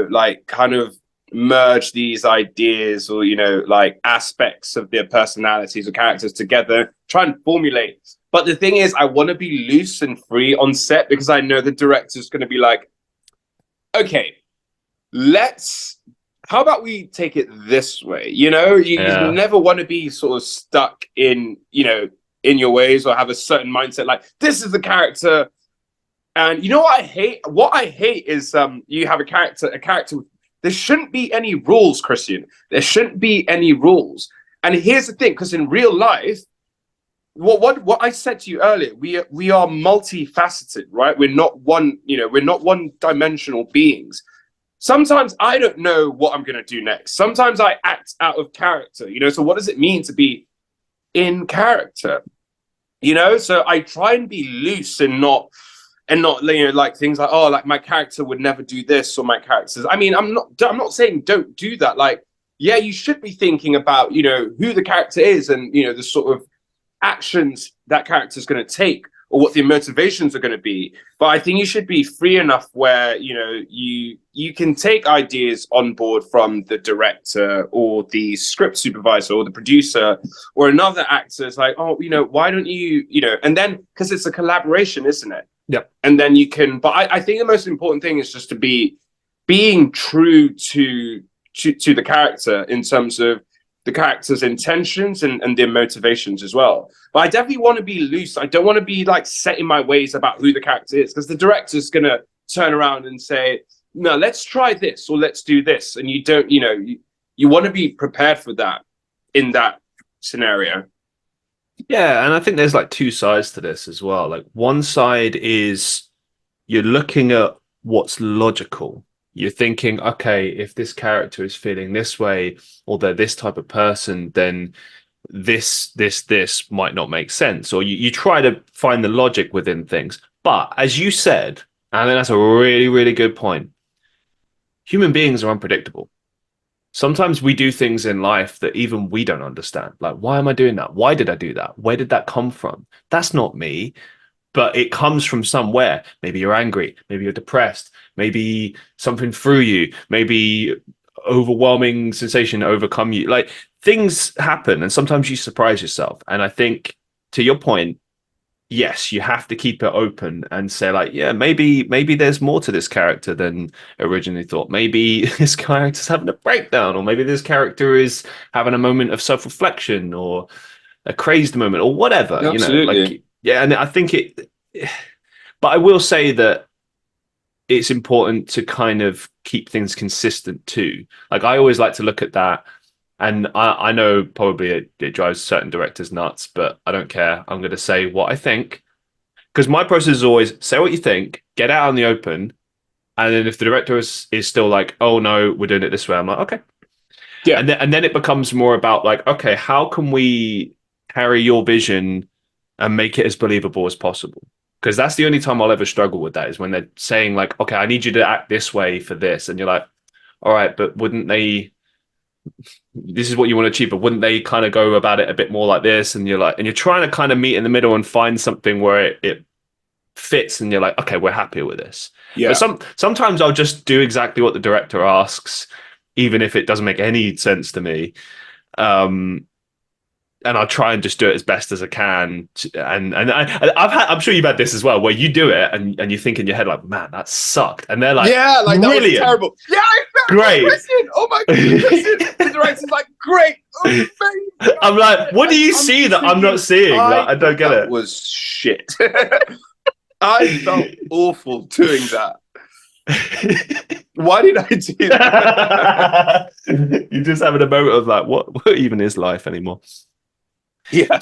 Speaker 2: like kind of merge these ideas or like aspects of their personalities or characters together, try and formulate. But the thing is, I want to be loose and free on set because I know the director's going to be like, okay, let's how about we take it this way? You
Speaker 1: Yeah.
Speaker 2: never want to be sort of stuck in your ways or have a certain mindset like this is the character. And what I hate? What I hate is you have a character. There shouldn't be any rules, Christian. There shouldn't be any rules. And here's the thing, because in real life, what I said to you earlier, we are multifaceted, right? We're not one dimensional beings. Sometimes I don't know what I'm going to do next. Sometimes I act out of character, so what does it mean to be in character? So I try and be loose and not like things like, oh, like my character would never do this, or my characters, I mean, I'm not saying don't do that. Like, yeah, you should be thinking about who the character is and the sort of actions that character is going to take or what the motivations are going to be. But I think you should be free enough where you can take ideas on board from the director or the script supervisor or the producer or another actor. It's like, oh, why don't and then because it's a collaboration, isn't it?
Speaker 1: Yep.
Speaker 2: And then you can. But I think the most important thing is just to being true to the character in terms of the character's intentions and their motivations as well. But I definitely want to be loose. I don't want to be like set in my ways about who the character is, because the director's going to turn around and say, no, let's try this or let's do this. And you don't, you want to be prepared for that in that scenario.
Speaker 1: Yeah, and I think there's like two sides to this as well. Like one side is you're looking at what's logical. You're thinking, okay, if this character is feeling this way or they're this type of person, then this might not make sense. Or you try to find the logic within things. But as you said, and that's a really, really good point, human beings are unpredictable. Sometimes we do things in life that even we don't understand. Like, why am I doing that? Why did I do that? Where did that come from? That's not me, but it comes from somewhere. Maybe you're angry. Maybe you're depressed. Maybe something threw you. Maybe overwhelming sensation overcome you. Like things happen, and sometimes you surprise yourself. And I think, to your point, yes, you have to keep it open and say like, yeah, maybe there's more to this character than originally thought. Maybe this character's having a breakdown, or maybe this character is having a moment of self-reflection or a crazed moment or whatever,
Speaker 2: Absolutely.
Speaker 1: like, yeah. And I think but I will say that it's important to kind of keep things consistent too. Like I always like to look at that. And I know probably it drives certain directors nuts, but I don't care. I'm going to say what I think, because my process is always say what you think, get out in the open. And then if the director is still like, oh no, we're doing it this way, I'm like, okay.
Speaker 2: Yeah.
Speaker 1: And then it becomes more about like, okay, how can we carry your vision and make it as believable as possible? Because that's the only time I'll ever struggle with that is when they're saying like, okay, I need you to act this way for this. And you're like, all right, but wouldn't they, this is what you want to achieve, but wouldn't they kind of go about it a bit more like this? And you're like, and you're trying to kind of meet in the middle and find something where it fits, and you're like, okay, we're happy with this.
Speaker 2: Yeah.
Speaker 1: But sometimes I'll just do exactly what the director asks, even if it doesn't make any sense to me. And I'll try and just do it as best as I can. I'm sure you've had this as well, where you do it and you think in your head like, man, that sucked, and they're like,
Speaker 2: yeah, like that was
Speaker 1: brilliant,
Speaker 2: terrible. Yeah, I know.
Speaker 1: great.
Speaker 2: Listen, oh my god, the director's like, great. Oh,
Speaker 1: I'm like, what do you see that I'm not seeing? Like, I don't get it.
Speaker 2: Was shit. I felt awful doing that. Why did I do that?
Speaker 1: You're just having a moment of like, what even is life anymore?
Speaker 2: Yeah.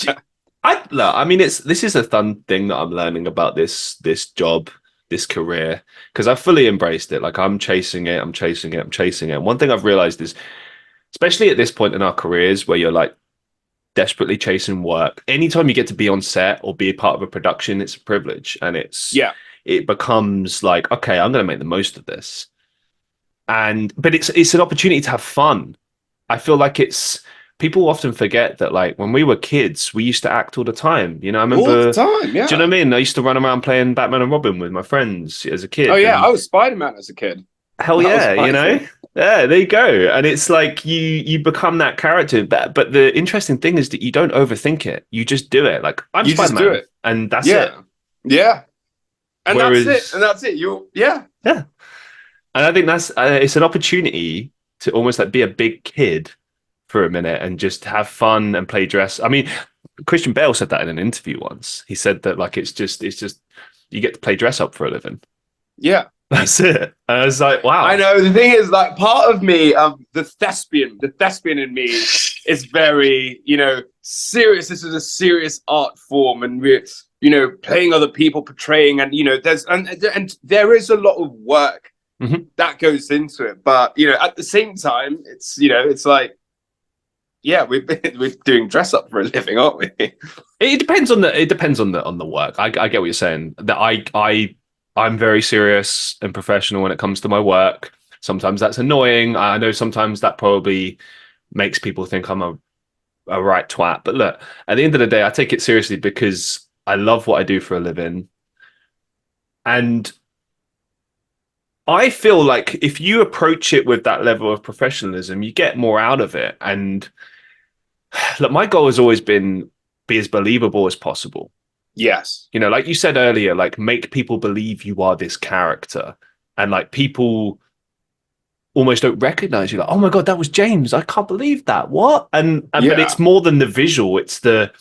Speaker 1: I mean, this is a fun thing that I'm learning about this job, this career, because I've fully embraced it. Like I'm chasing it. And one thing I've realized is especially at this point in our careers where you're like desperately chasing work. Anytime you get to be on set or be a part of a production, it's a privilege, and
Speaker 2: Yeah.
Speaker 1: it becomes like, okay, I'm going to make the most of this. And but it's an opportunity to have fun. I feel like it's people often forget that like when we were kids, we used to act all the time. I
Speaker 2: All the
Speaker 1: remember.
Speaker 2: time.
Speaker 1: Do you know
Speaker 2: Yeah.
Speaker 1: what I mean? I used to run around playing Batman and Robin with my friends as a
Speaker 2: Oh
Speaker 1: kid,
Speaker 2: yeah, I
Speaker 1: and
Speaker 2: was Spider-Man as a kid.
Speaker 1: hell
Speaker 2: That was
Speaker 1: yeah,
Speaker 2: my thing.
Speaker 1: yeah, there you go. And it's like you become that character. But the interesting thing is that you don't overthink it. You just do it. Like I'm
Speaker 2: You just do
Speaker 1: Spider-Man,
Speaker 2: it.
Speaker 1: and that's it.
Speaker 2: Yeah. Yeah. And that's it. And
Speaker 1: Whereas,
Speaker 2: that's it. You yeah.
Speaker 1: yeah, and I think that's it's an opportunity to almost like be a big kid for a minute and just have fun and play dress. I mean, Christian Bale said that in an interview once. He said that like it's just you get to play dress up for a living.
Speaker 2: Yeah.
Speaker 1: That's it. And I was like,
Speaker 2: I
Speaker 1: wow.
Speaker 2: know. The thing is, like, part of me, the thespian in me is very, serious. This is a serious art form, and we're, playing other people, portraying, and and there is a lot of work
Speaker 1: Mhm.
Speaker 2: that goes into it. But at the same time, it's like, yeah, we're doing dress up for a living, aren't we?
Speaker 1: It depends on the work. I get what you're saying. That I'm very serious and professional when it comes to my work. Sometimes that's annoying. I know sometimes that probably makes people think I'm a right twat. But look, at the end of the day, I take it seriously because I love what I do for a living. And I feel like if you approach it with that level of professionalism, you get more out of it. And look, my goal has always been be as believable as possible.
Speaker 2: Yes.
Speaker 1: Like you said earlier, like make people believe you are this character. And like people almost don't recognize you. Like, oh my God, that was James. I can't believe that. What? And but
Speaker 2: Yeah.
Speaker 1: it's more than the visual, it's the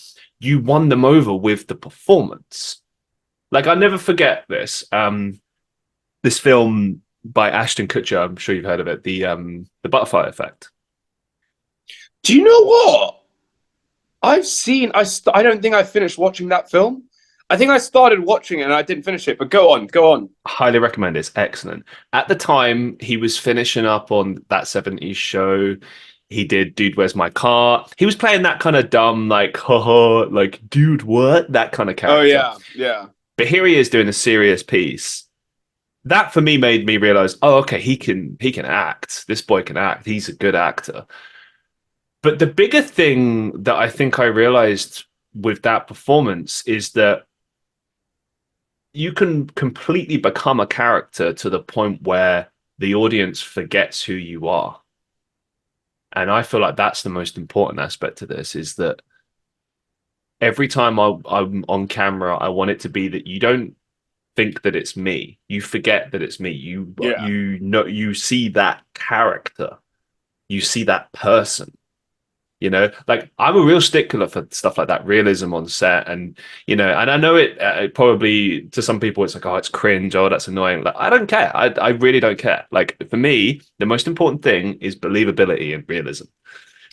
Speaker 1: you won them over with the performance. Like I never forget this. This film by Ashton Kutcher, I'm sure you've heard of it, the Butterfly Effect.
Speaker 2: Do you know what? I've seen. I don't think I finished watching that film. I think I started watching it and I didn't finish it. But go on, go on.
Speaker 1: Highly recommend it. It's excellent. At the time, he was finishing up on that 70s show. He did Dude, Where's My Car? He was playing that kind of dumb, like, haha, like, dude, what? That kind of
Speaker 2: Oh
Speaker 1: character.
Speaker 2: yeah, yeah,
Speaker 1: But here he is doing a serious piece. That for me made me realize, oh, okay, he can act. This boy can act. He's a good actor. But the bigger thing that I think I realized with that performance is that you can completely become a character to the point where the audience forgets who you are. And I feel like that's the most important aspect of this is that every time I'm on camera, I want it to be that you don't think that it's me. You forget that it's me. You
Speaker 2: yeah.
Speaker 1: you know you see that character. You see that person. Like I'm a real stickler for stuff like that, realism on set, and I know it probably to some people it's like, oh, it's cringe, oh, that's annoying. Like I don't care. I really don't care. Like for me, the most important thing is believability and realism.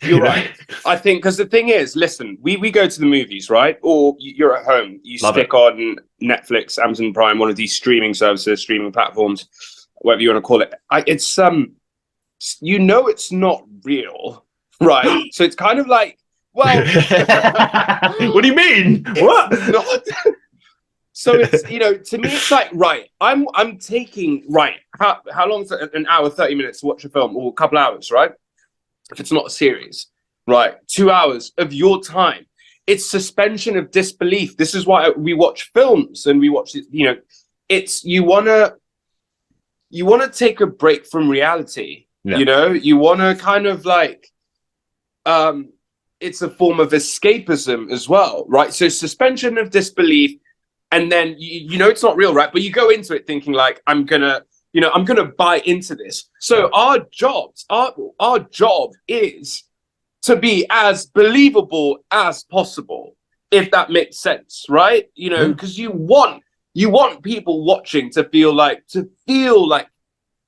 Speaker 2: You're
Speaker 1: you know,
Speaker 2: right. I think because the thing is, listen, we go to the movies, right? Or you're at home. You
Speaker 1: Love it.
Speaker 2: stick on Netflix, Amazon Prime, one of these streaming services, streaming platforms, whatever you want to call it. It's it's not real, right? So it's kind of like, well,
Speaker 1: What do you mean?
Speaker 2: it's
Speaker 1: What?
Speaker 2: not. So it's to me it's like right. I'm taking right. How long is it? An hour, 30 minutes to watch a film, or a couple hours, right? If it's not a series, right? 2 hours of your time. It's suspension of disbelief. This is why we watch films and we watch it. It's you wanna take a break from reality.
Speaker 1: Yeah.
Speaker 2: You wanna kind of like it's a form of escapism as well, right? So suspension of disbelief, and then it's not real, right? But you go into it thinking like I'm gonna buy into this. So our job is to be as believable as possible, if that makes sense, right?
Speaker 1: Yeah.
Speaker 2: Because you want people watching to feel like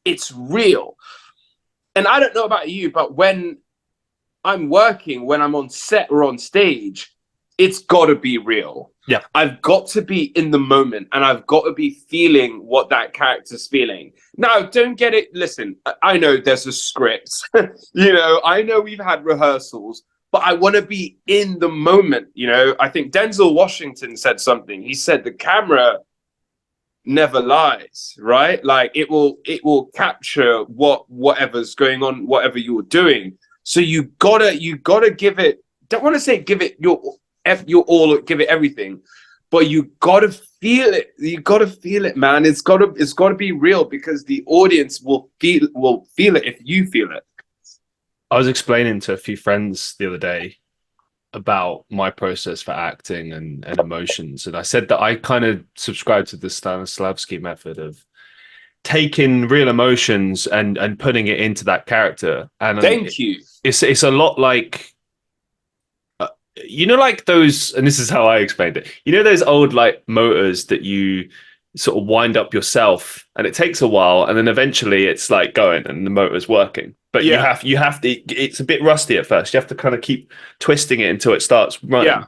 Speaker 2: it's real. And I don't know about you, but when I'm working, when I'm on set or on stage, it's got to be real.
Speaker 1: Yeah.
Speaker 2: I've got to be in the moment and I've got to be feeling what that character's feeling. Now, don't get it. Listen, I know there's a script. I know we've had rehearsals, but I want to be in the moment. I think Denzel Washington said something. He said the camera never lies, right? Like it will capture whatever's going on, whatever you're doing. So you gotta give it. Don't want to say give it your all, give it everything, but you gotta feel it. You gotta feel it, man. It's gotta be real because the audience will feel it if you feel it.
Speaker 1: I was explaining to a few friends the other day about my process for acting and emotions, and I said that I kind of subscribe to the Stanislavski method of taking real emotions and putting it into that character. And
Speaker 2: Thank you.
Speaker 1: It's a lot like like those, and this is how I explained it. Those old like motors that you sort of wind up yourself, and it takes a while, and then eventually it's like going, and the motor's working. But
Speaker 2: Yeah.
Speaker 1: you have to. It's a bit rusty at first. You have to kind of keep twisting it until it starts running.
Speaker 2: Yeah.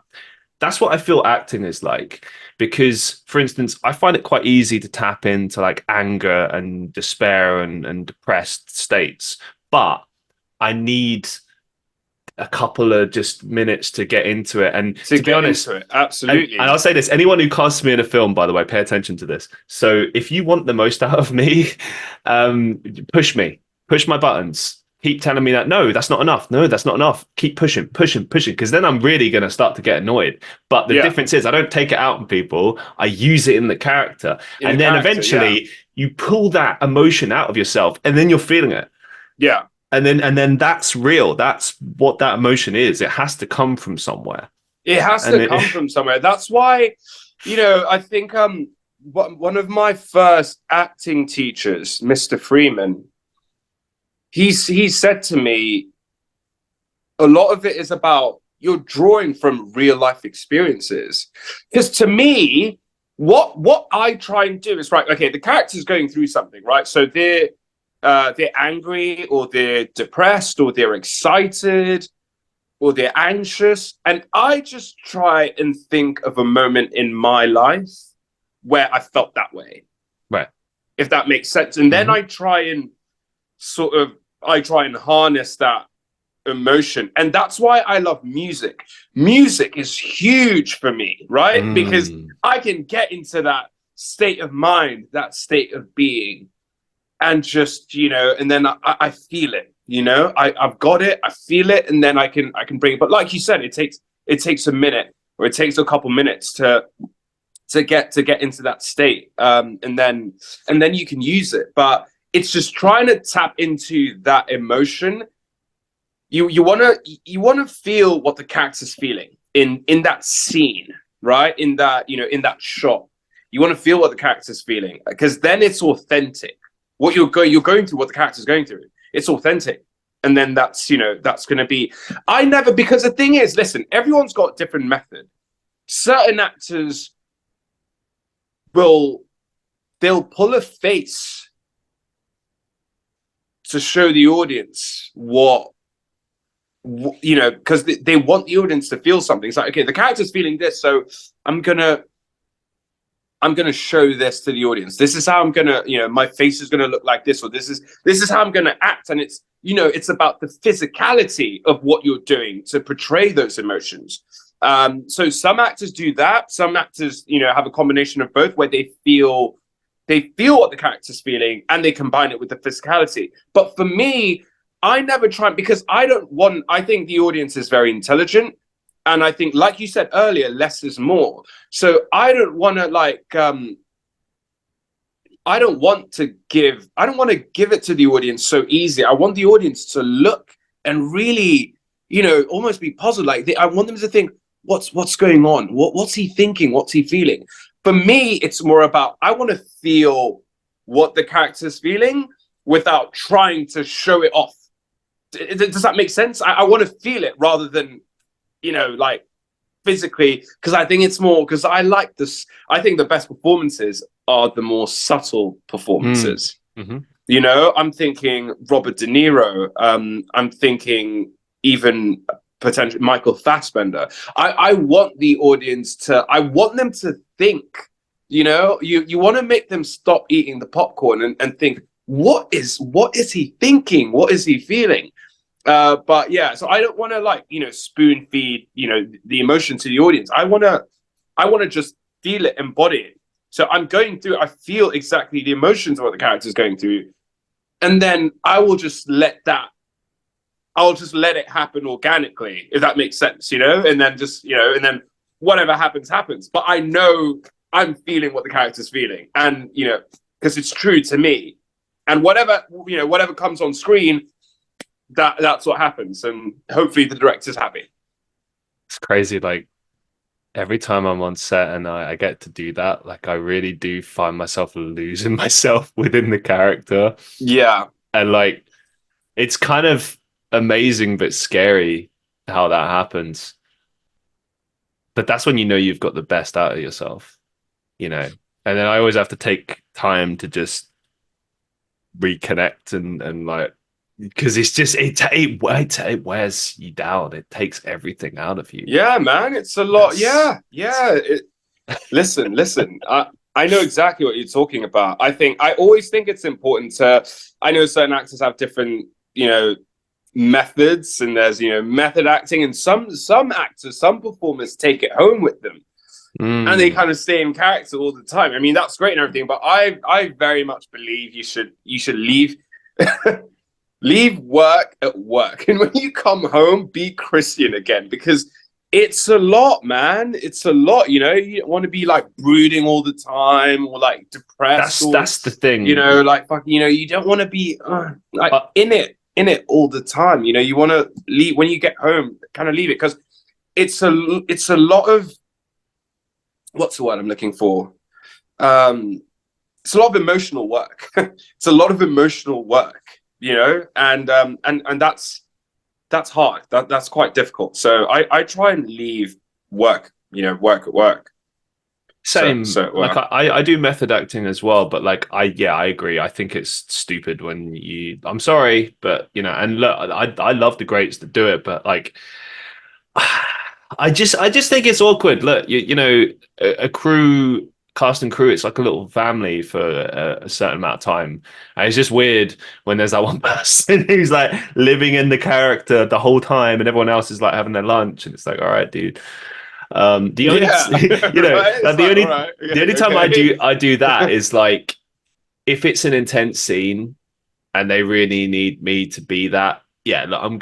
Speaker 1: That's what I feel acting is like. Because, for instance, I find it quite easy to tap into like anger and despair and depressed states, but I need a couple of just minutes to get into it. And to be honest,
Speaker 2: absolutely.
Speaker 1: And I'll say this: anyone who casts me in a film, by the way, pay attention to this. So if you want the most out of me, push my buttons. Keep telling me that no, that's not enough. No, that's not enough. Keep pushing, because then I'm really going to start to get annoyed. But the difference is I don't take it out on people. I use it in the character. And then eventually you pull that emotion out of yourself and then you're feeling it.
Speaker 2: Yeah.
Speaker 1: And then that's real. That's what that emotion is. It has to come from somewhere.
Speaker 2: It has to come from somewhere. That's why, I think one of my first acting teachers, Mr. Freeman, he said to me, a lot of it is about you're drawing from real life experiences. Because to me, what I try and do is, right, okay, the character's going through something, right? So they're angry or they're depressed or they're excited or they're anxious. And I just try and think of a moment in my life where I felt that way.
Speaker 1: Right.
Speaker 2: If that makes sense. And then I try and harness that emotion. And that's why I love music. Music is huge for me, right? Because I can get into that state of mind, that state of being, and just, and then I feel it, I've got it, I feel it, and then I can bring it. But like you said, it takes a minute, or it takes a couple minutes to get into that state. And then you can use it. But it's just trying to tap into that emotion. You want to feel what the character's feeling in that scene, right? In that, in that shot. You want to feel what the character's feeling, because then it's authentic. What you're going through, what the character's going through, it's authentic. And then that's going to be, because the thing is, listen, everyone's got different method. Certain actors they'll pull a face to show the audience because they want the audience to feel something. It's like, okay, the character's feeling this, so I'm gonna show this to the audience. This is how I'm gonna, my face is gonna look like this, or this is how I'm gonna act. And it's, it's about the physicality of what you're doing to portray those emotions. So some actors do that. Some actors, have a combination of both, where they feel what the character's feeling and they combine it with the physicality. But for me, I never try, because I think the audience is very intelligent. And I think, like you said earlier, less is more. So I don't want to I don't want to give it to the audience so easy. I want the audience to look and really, almost be puzzled. Like I want them to think, what's going on? What's he thinking? What's he feeling? For me, it's more about, I want to feel what the character's feeling without trying to show it off. Does that make sense? I want to feel it rather than, like physically, because I think it's more, because I like this. I think the best performances are the more subtle performances. I'm thinking Robert De Niro. I'm thinking even potentially Michael Fassbender. I want the audience to, I want them to think, you want to make them stop eating the popcorn and think, what is he thinking? What is he feeling? But yeah, so I don't want to like, spoon feed, the emotion to the audience. I want to just feel it, embody it. So I'm going through, I feel exactly the emotions of what the character's going through. And then I'll just let it happen organically, if that makes sense, and then and then whatever happens, happens. But I know I'm feeling what the character's feeling. And, because it's true to me. And whatever comes on screen, that's what happens. And hopefully the director's happy.
Speaker 1: It's crazy. Like every time I'm on set and I get to do that, like I really do find myself losing myself within the character.
Speaker 2: Yeah.
Speaker 1: And like it's kind of amazing but scary how that happens. But that's when you've got the. Out of yourself, And then I always have to take time to just reconnect and like because it's just it wears you down. It takes everything out of you.
Speaker 2: Yeah, man, it's a lot. Yeah, yeah. Listen. I know exactly what you're talking about. I always think it's important to. I know certain actors have different, methods, and there's method acting, and some actors, some performers take it home with them, and they kind of stay in character all the time. I mean, that's great and everything, but I very much believe you should leave. Leave work at work, and when you come home, be Christian again, because it's a lot, man. It's a lot. You don't want to be like brooding all the time or like depressed.
Speaker 1: That's the thing.
Speaker 2: Like fucking. You don't want to be in it all the time. You want to leave when you get home. Kind of leave it, because it's a lot of, what's the word I'm looking for? It's a lot of emotional work. It's a lot of emotional work. And that's hard. That's quite difficult. So I try and leave work, work at work.
Speaker 1: Same. Like I do method acting as well, but like I agree. I think it's stupid when I'm sorry, but and look, I love the greats that do it, but like I just think it's awkward. Look, a crew, cast and crew, it's like a little family for a certain amount of time. And it's just weird when there's that one person who's like living in the character the whole time and everyone else is like having their lunch and it's like, all right, dude. The only right? Like the only time I do that is like if it's an intense scene and they really need me to be that. Yeah, look, I'm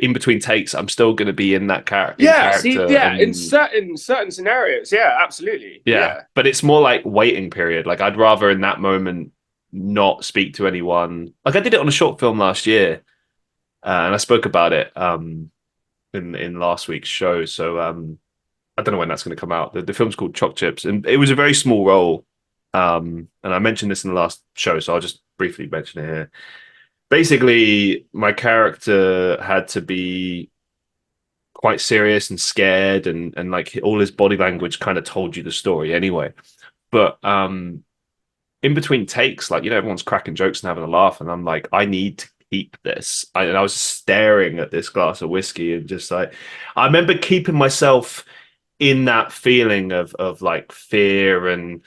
Speaker 1: in between takes. I'm still going to be in that character.
Speaker 2: Yeah, in certain scenarios, yeah, absolutely. Yeah,
Speaker 1: but it's more like waiting period. Like I'd rather in that moment not speak to anyone. Like I did it on a short film last year, and I spoke about it in last week's show. So I don't know when that's going to come out. The film's called Choc Chips, and it was a very small role. And I mentioned this in the last show, so I'll just briefly mention it here. Basically, my character had to be quite serious and scared, and like all his body language kind of told you the story anyway. But in between takes, like everyone's cracking jokes and having a laugh, and I'm like, I need to keep this. And I was staring at this glass of whiskey and just like, I remember keeping myself in that feeling of like fear and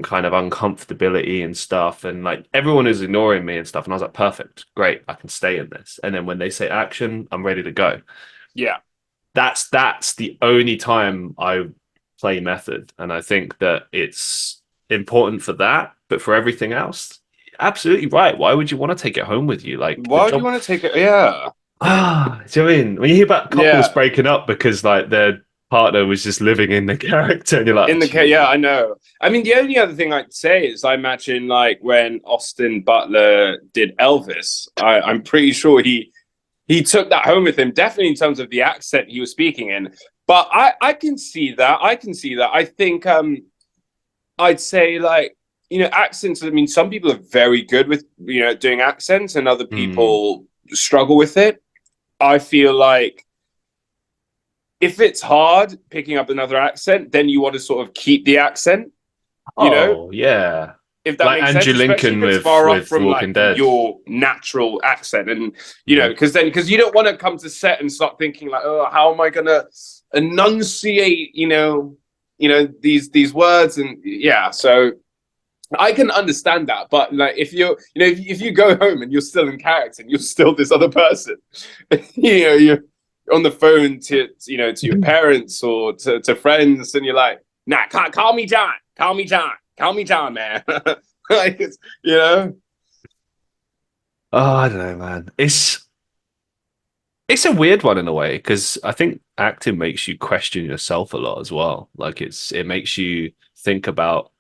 Speaker 1: kind of uncomfortability and stuff. And like everyone is ignoring me and stuff. And I was like, perfect, great, I can stay in this. And then when they say action, I'm ready to go.
Speaker 2: Yeah.
Speaker 1: That's the only time I play method. And I think that it's important for that. But for everything else, absolutely right. Why would you want to take it home with you? Like,
Speaker 2: why would you want to take it? Yeah.
Speaker 1: Do you know what I mean? When you hear about couples breaking up because like their partner was just living in the character and you're like
Speaker 2: yeah, I know. I mean, the only other thing I'd say is I imagine like when Austin Butler did Elvis, I'm pretty sure he took that home with him, definitely in terms of the accent he was speaking in. But I can see that. I think I'd say like, accents, I mean, some people are very good with, doing accents and other people struggle with it. I feel like if it's hard picking up another accent, then you want to sort of keep the accent,
Speaker 1: Oh, yeah.
Speaker 2: if that
Speaker 1: Like
Speaker 2: makes
Speaker 1: Andrew
Speaker 2: sense, especially
Speaker 1: Lincoln
Speaker 2: if it's far off
Speaker 1: with
Speaker 2: from
Speaker 1: Walking
Speaker 2: like
Speaker 1: Dead.
Speaker 2: your natural accent. And
Speaker 1: Mhm.
Speaker 2: because you don't want to come to set and start thinking like, oh, how am I gonna enunciate, these words, and yeah. So I can understand that, but like if if you go home and you're still in character and you're still this other person, you're on the phone to your parents or to friends, and you're like, nah, call me John, call me John, man. Like it's.
Speaker 1: Oh, I don't know, man. It's a weird one in a way because I think acting makes you question yourself a lot as well. Like it makes you think about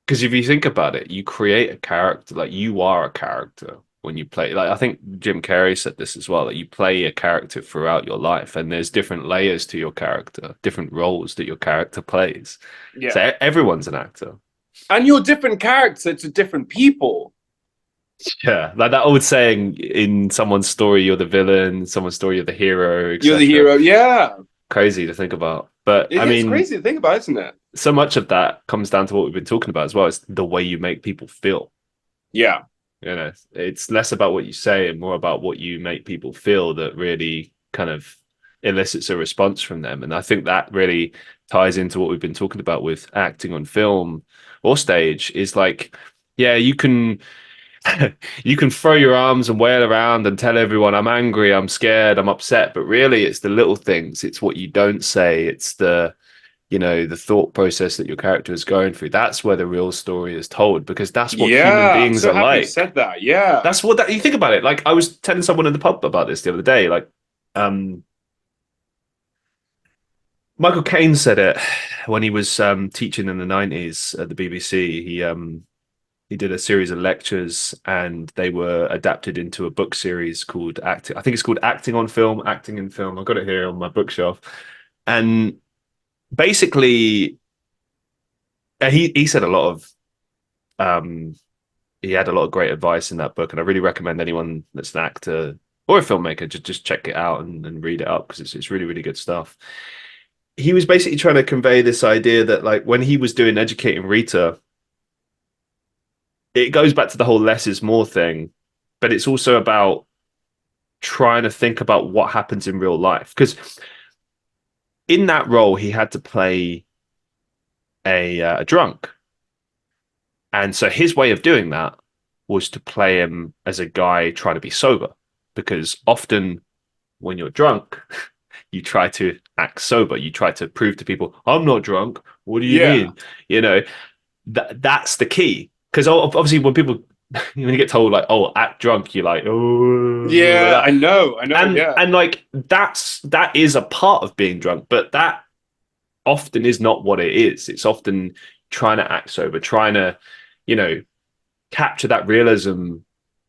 Speaker 1: because if you think about it, you create a character, like you are a character when you play. Like I think Jim Carrey said this as well, that you play a character throughout your life, and there's different layers to your character, different roles that your character plays.
Speaker 2: Yeah,
Speaker 1: So everyone's an actor.
Speaker 2: and you're a different character to different people.
Speaker 1: Yeah, like that old saying, in someone's story you're the villain, someone's story you're the hero,
Speaker 2: You're the
Speaker 1: etc.
Speaker 2: hero. Yeah,
Speaker 1: Crazy to think about. But I
Speaker 2: it's
Speaker 1: mean,
Speaker 2: crazy to think about, isn't it?
Speaker 1: so much of that comes down to what we've been talking about as well. It's the way you make people feel.
Speaker 2: Yeah,
Speaker 1: It's less about what you say and more about what you make people feel that really kind of elicits a response from them. And I think that really ties into what we've been talking about with acting on film or stage is like, yeah, you can you can throw your arms and wail around and tell everyone I'm angry, I'm scared, I'm upset, but really it's the little things. It's what you don't say. It's the thought process that your character is going through. That's where the real story is told because that's what human
Speaker 2: yeah. I'm
Speaker 1: beings
Speaker 2: so
Speaker 1: are
Speaker 2: happy you
Speaker 1: like.
Speaker 2: said that. Yeah,
Speaker 1: That's what that you think about it. Like I was telling someone in the pub about this the other day. Like, um, Michael Caine said it when he was teaching in the 90s at the BBC. He did a series of lectures and they were adapted into a book series called Acting. I think it's called Acting on Film, Acting in Film. I've got it here on my bookshelf. And basically, he said a lot of he had a lot of great advice in that book, and I really recommend anyone that's an actor or a filmmaker just check it out and read it up because it's really really good stuff. He was basically trying to convey this idea that like when he was doing educating Rita, it goes back to the whole less is more thing, but it's also about trying to think about what happens in real life because in that role he had to play a drunk, and so his way of doing that was to play him as a guy trying to be sober because often when you're drunk, you try to act sober. You try to prove to people, I'm not drunk. What do you
Speaker 2: yeah,
Speaker 1: mean? You know, that's the key. Because obviously, when people, when you get told, like, oh, act drunk, you're like, oh, like
Speaker 2: yeah.
Speaker 1: that.
Speaker 2: I know.
Speaker 1: And,
Speaker 2: Yeah.
Speaker 1: and like, that is a part of being drunk, but that often is not what it is. It's often trying to act sober, trying to, you know, capture that realism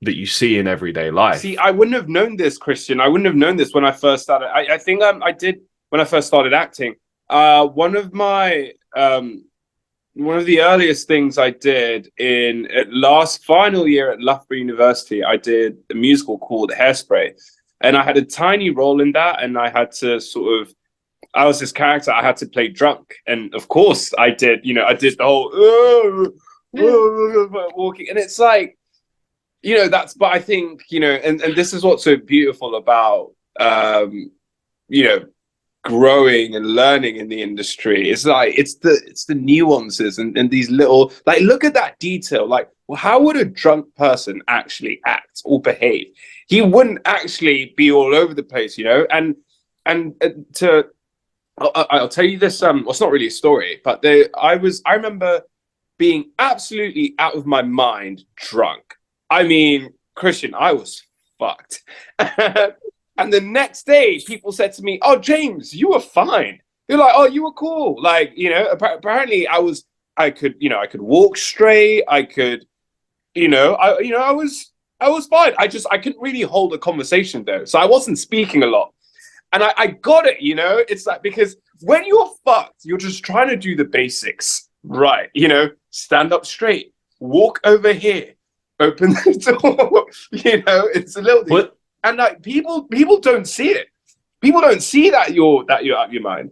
Speaker 1: that you see in everyday
Speaker 2: See,
Speaker 1: life.
Speaker 2: I wouldn't have known this, Christian. I wouldn't have known this when I first started. I think I did when I first started acting. One of my one of the earliest things I did in at last final year at Loughborough University, I did a musical called Hairspray, and I had a tiny role in that, and I had to sort of. I was this character. I had to play drunk, and of course, I did. I did the whole walking, and it's like that's. But I think and this is what's so beautiful about you know growing and learning in the industry. It's like it's the nuances and these little like look at that detail. Like, well, how would a drunk person actually act or behave? He wouldn't actually be all over the place, and to I'll tell you this. Well, it's not really a story, but I remember being absolutely out of my mind drunk. I mean, Christian, I was fucked. And the next day, people said to me, "Oh, James, you were fine." They're like, "Oh, you were cool." Like, apparently I could walk straight. I could, I was fine. I couldn't really hold a conversation though, so I wasn't speaking a lot. And I got it. It's like because when you're fucked, you're just trying to do the basics, right? Stand up straight, walk over here, open the door. It's a little thing.
Speaker 1: What
Speaker 2: And like people don't see it. People don't see that you're out of your mind.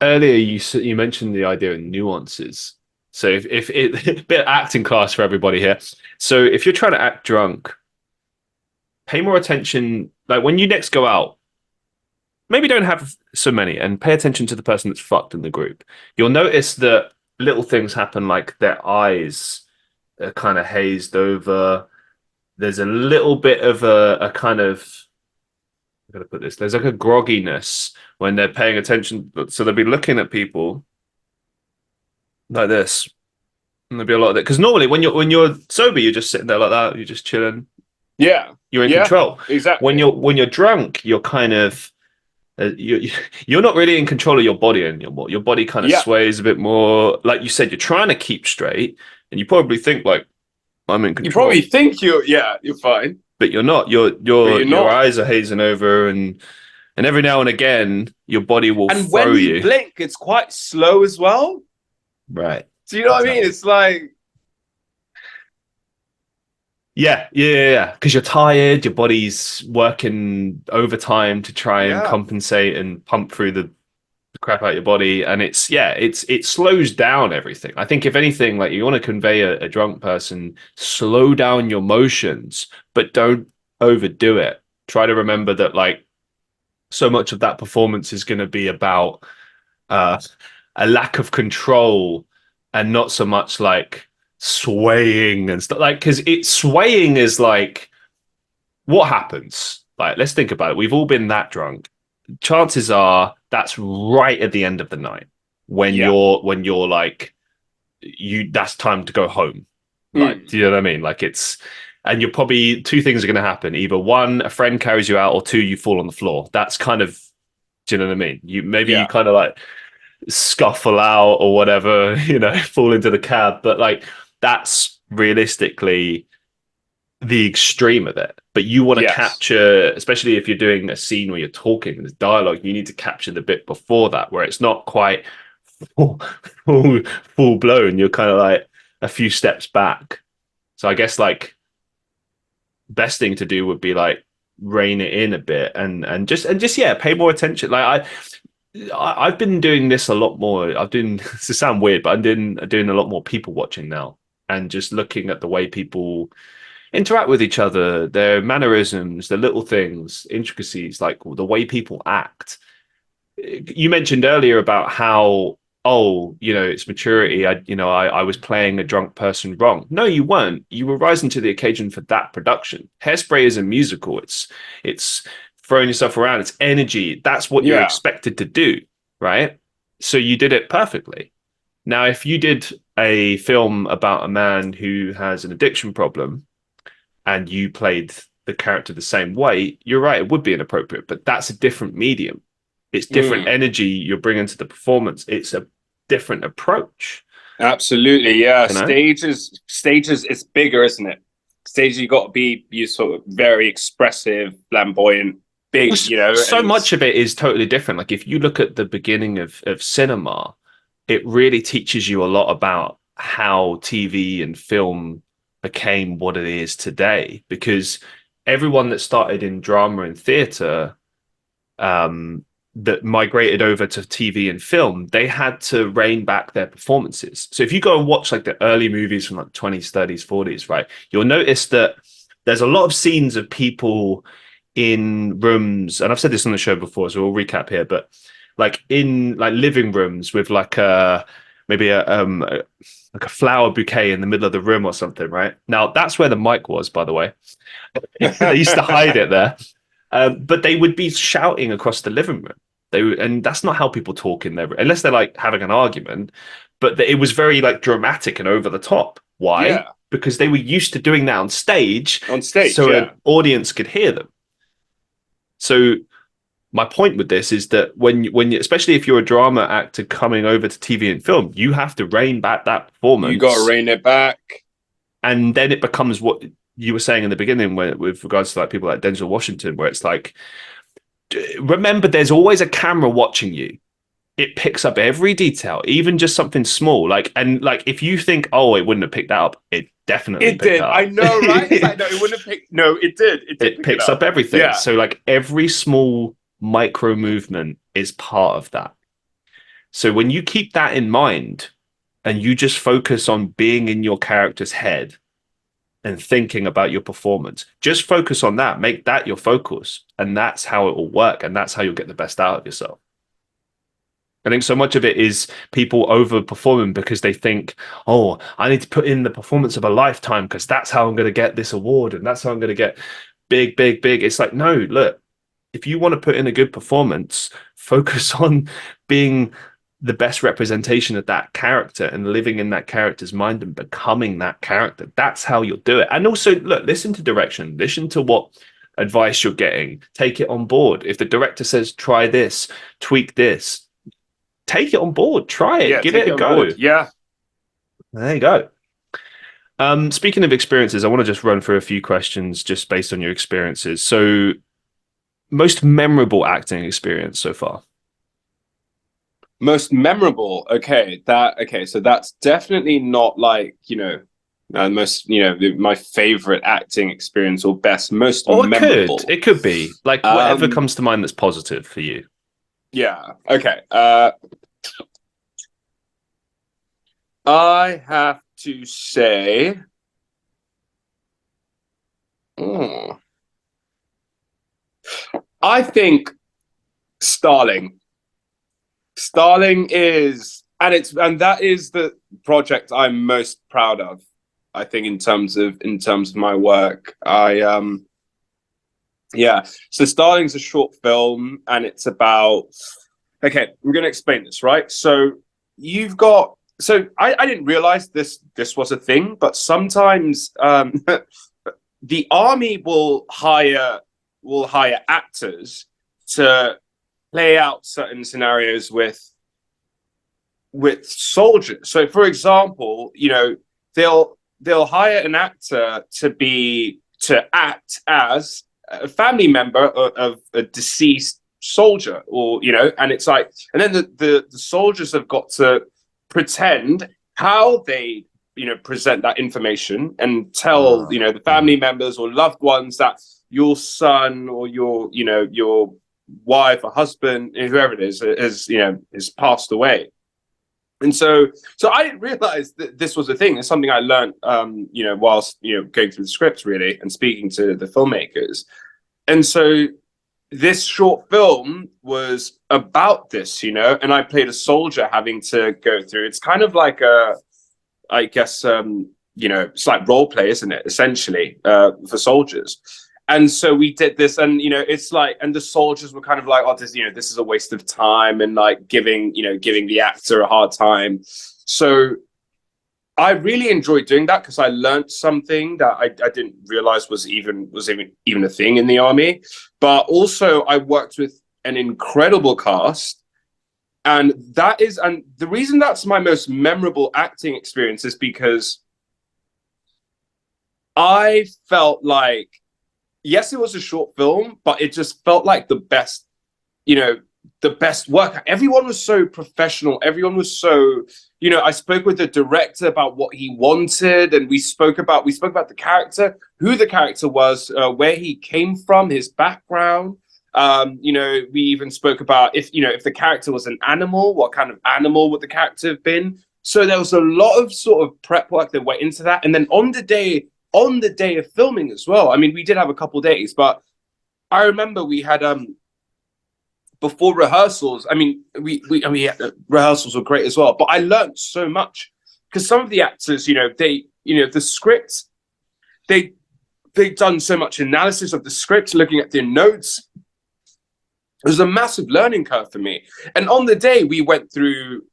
Speaker 1: earlier you mentioned the idea of nuances. So if it bit of acting class for everybody here. So if you're trying to act drunk, pay more attention. Like when you next go out, maybe don't have so many and pay attention to the person that's fucked in the group. You'll notice that little things happen, like their eyes are kind of hazed over. There's a little bit of a kind of, I'm gonna put this. There's like a grogginess when they're paying attention. So they'll be looking at people like this, and there'll be a lot of it. Because normally when you're sober, you're just sitting there like that. You're just chilling.
Speaker 2: Yeah,
Speaker 1: You're in
Speaker 2: yeah,
Speaker 1: control. When
Speaker 2: exactly.
Speaker 1: you're drunk, you're kind of you're not really in control of your body anymore. Your body kind of
Speaker 2: Yeah,
Speaker 1: sways a bit more. Like you said, you're trying to keep straight, and you probably think like I'm in
Speaker 2: you probably
Speaker 1: control,
Speaker 2: think you're fine,
Speaker 1: but you're not. Your
Speaker 2: but
Speaker 1: your
Speaker 2: you're
Speaker 1: your
Speaker 2: not.
Speaker 1: eyes are hazing over, and every now and again, your body will
Speaker 2: And
Speaker 1: throw
Speaker 2: when you
Speaker 1: you.
Speaker 2: blink, it's quite slow as well.
Speaker 1: Right.
Speaker 2: Do you know what I mean?
Speaker 1: Exactly.
Speaker 2: It's like,
Speaker 1: Yeah. Because you're tired, your body's working overtime to try and
Speaker 2: yeah,
Speaker 1: compensate and pump through the crap out of your body, and it slows down everything. I think if anything, like you want to convey a drunk person, slow down your motions, but don't overdo it. Try to remember that like so much of that performance is going to be about uh, a lack of control and not so much like swaying and stuff. Like because it swaying is like what happens. Like let's think about it. We've all been that drunk. Chances are that's right at the end of the night when
Speaker 2: yeah.
Speaker 1: you're like you that's time to go home. Like,
Speaker 2: Mm,
Speaker 1: do you know what I mean? Like it's and you're probably two things are going to happen. Either one, a friend carries you out, or two, you fall on the floor. That's kind of, do you know what I mean? You
Speaker 2: yeah,
Speaker 1: kind of like scuffle out or whatever, fall into the cab. But like that's realistically the extreme of it. But you want to
Speaker 2: yes,
Speaker 1: capture, especially if you're doing a scene where you're talking and there's dialogue, you need to capture the bit before that where it's not quite full, full, full blown. You're kind of like a few steps back. So I guess like best thing to do would be like rein it in a bit and just yeah, pay more attention. Like I've been doing this a lot more. I've doing to sound weird, but I'm doing a lot more people watching now and just looking at the way people interact with each other, their mannerisms, the little things, intricacies, like the way people act. You mentioned earlier about how, oh, it's maturity. I was playing a drunk person wrong. No, you weren't. You were rising to the occasion for that production. Hairspray is a musical. It's throwing yourself around. It's energy. That's what you're
Speaker 2: yeah.
Speaker 1: expected to do, right? So you did it perfectly. Now, if you did a film about a man who has an addiction problem and you played the character the same way, you're right, it would be inappropriate, but that's a different medium. It's different
Speaker 2: Mm,
Speaker 1: energy you're bringing to the performance. It's a different approach,
Speaker 2: absolutely, yeah.
Speaker 1: you know?
Speaker 2: Stages, it's bigger, isn't it? Stages, you got to be you sort of very expressive, flamboyant, big,
Speaker 1: So
Speaker 2: and
Speaker 1: much of it is totally different. Like if you look at the beginning of cinema, it really teaches you a lot about how TV and film became what it is today. Because everyone that started in drama and theatre um, that migrated over to TV and film, they had to rein back their performances. So if you go and watch like the early movies from like 20s, 30s, 40s, right, you'll notice that there's a lot of scenes of people in rooms, and I've said this on the show before, so we'll recap here, but like in like living rooms with like a maybe like a flower bouquet in the middle of the room or something, right? Now that's where the mic was, by the way. They used to hide it there. But they would be shouting across the living room. And that's not how people talk in there, unless they're like having an argument. But it was very like dramatic and over the top. Why?
Speaker 2: yeah,
Speaker 1: Because they were used to doing that on stage,
Speaker 2: on stage,
Speaker 1: so an
Speaker 2: yeah.
Speaker 1: audience could hear them. So my point with this is that when you, especially if you're a drama actor coming over to TV and film, you have to rein back that
Speaker 2: You got to
Speaker 1: performance,
Speaker 2: rein it back.
Speaker 1: and then it becomes what you were saying in the beginning, with regards to like people like Denzel Washington, where it's like remember there's always a camera watching you. It picks up every detail, even just something small, like if you think, oh, it wouldn't have picked that up, it definitely
Speaker 2: It
Speaker 1: picked
Speaker 2: did.
Speaker 1: that
Speaker 2: I
Speaker 1: up.
Speaker 2: know, right? It's like no, it wouldn't have picked. No, it did. It did
Speaker 1: It
Speaker 2: pick it
Speaker 1: picks up
Speaker 2: up.
Speaker 1: everything,
Speaker 2: Yeah,
Speaker 1: so like every small micro movement is part of that. So when you keep that in mind, and you just focus on being in your character's head and thinking about your performance. Just focus on that. Make that your focus. And that's how it will work. And that's how you'll get the best out of yourself. I think so much of it is people overperforming because they think, oh, I need to put in the performance of a lifetime because that's how I'm going to get this award and that's how I'm going to get big, big, big. It's like, no, look, if you want to put in a good performance, focus on being the best representation of that character and living in that character's mind and becoming that character. That's how you'll do it. And also, look, listen to direction, listen to what advice you're getting, take it on board. If the director says, try this, tweak this, take it on board, try it,
Speaker 2: Yeah,
Speaker 1: give
Speaker 2: take
Speaker 1: it
Speaker 2: it
Speaker 1: a
Speaker 2: on
Speaker 1: go.
Speaker 2: board. Yeah.
Speaker 1: There you go. Speaking of experiences, I want to just run through a few questions just based on your experiences. So, most memorable acting experience so far?
Speaker 2: Most memorable. Okay, so that's definitely not like, most, my favorite acting experience or best, most
Speaker 1: Or
Speaker 2: memorable.
Speaker 1: it could be like whatever
Speaker 2: Um,
Speaker 1: comes to mind that's positive for you.
Speaker 2: yeah. Okay. I have to say, hmm, I think Starling. Starling is, and that is the project I'm most proud of. I think in terms of my work, yeah. So Starling's a short film, and it's about. Okay, I'm going to explain this, right? So you've got. So I didn't realize this was a thing, but sometimes the army will hire actors to play out certain scenarios with soldiers. So, for example, they'll hire an actor to act as a family member of a deceased soldier, or and it's like, and then the soldiers have got to pretend how they present that information and tell the family members or loved ones that your son or your wife or husband, whoever it is passed away. And so I didn't realize that this was a thing. It's something I learned, whilst going through the scripts really and speaking to the filmmakers. And so this short film was about this, and I played a soldier having to go through. It's kind of like I guess, it's like role play, isn't it? Essentially, for soldiers. And so we did this, and it's like, and the soldiers were kind of like, oh, this is a waste of time, and like giving the actor a hard time. So I really enjoyed doing that because I learned something that I didn't realize was even a thing in the army. But also, I worked with an incredible cast, and the reason that's my most memorable acting experience is because I felt like, yes, it was a short film, but it just felt like the best work. Everyone was so professional. Everyone was so, I spoke with the director about what he wanted, and we spoke about the character, who the character was, where he came from, his background. We even spoke about if the character was an animal, what kind of animal would the character have been. So there was a lot of sort of prep work that went into that, and then on the day of filming as well. I mean, we did have a couple days, but I remember we had before rehearsals. I mean, rehearsals were great as well. But I learned so much because some of the actors, the script, they've done so much analysis of the script, looking at their notes. It was a massive learning curve for me. And on the day, we went through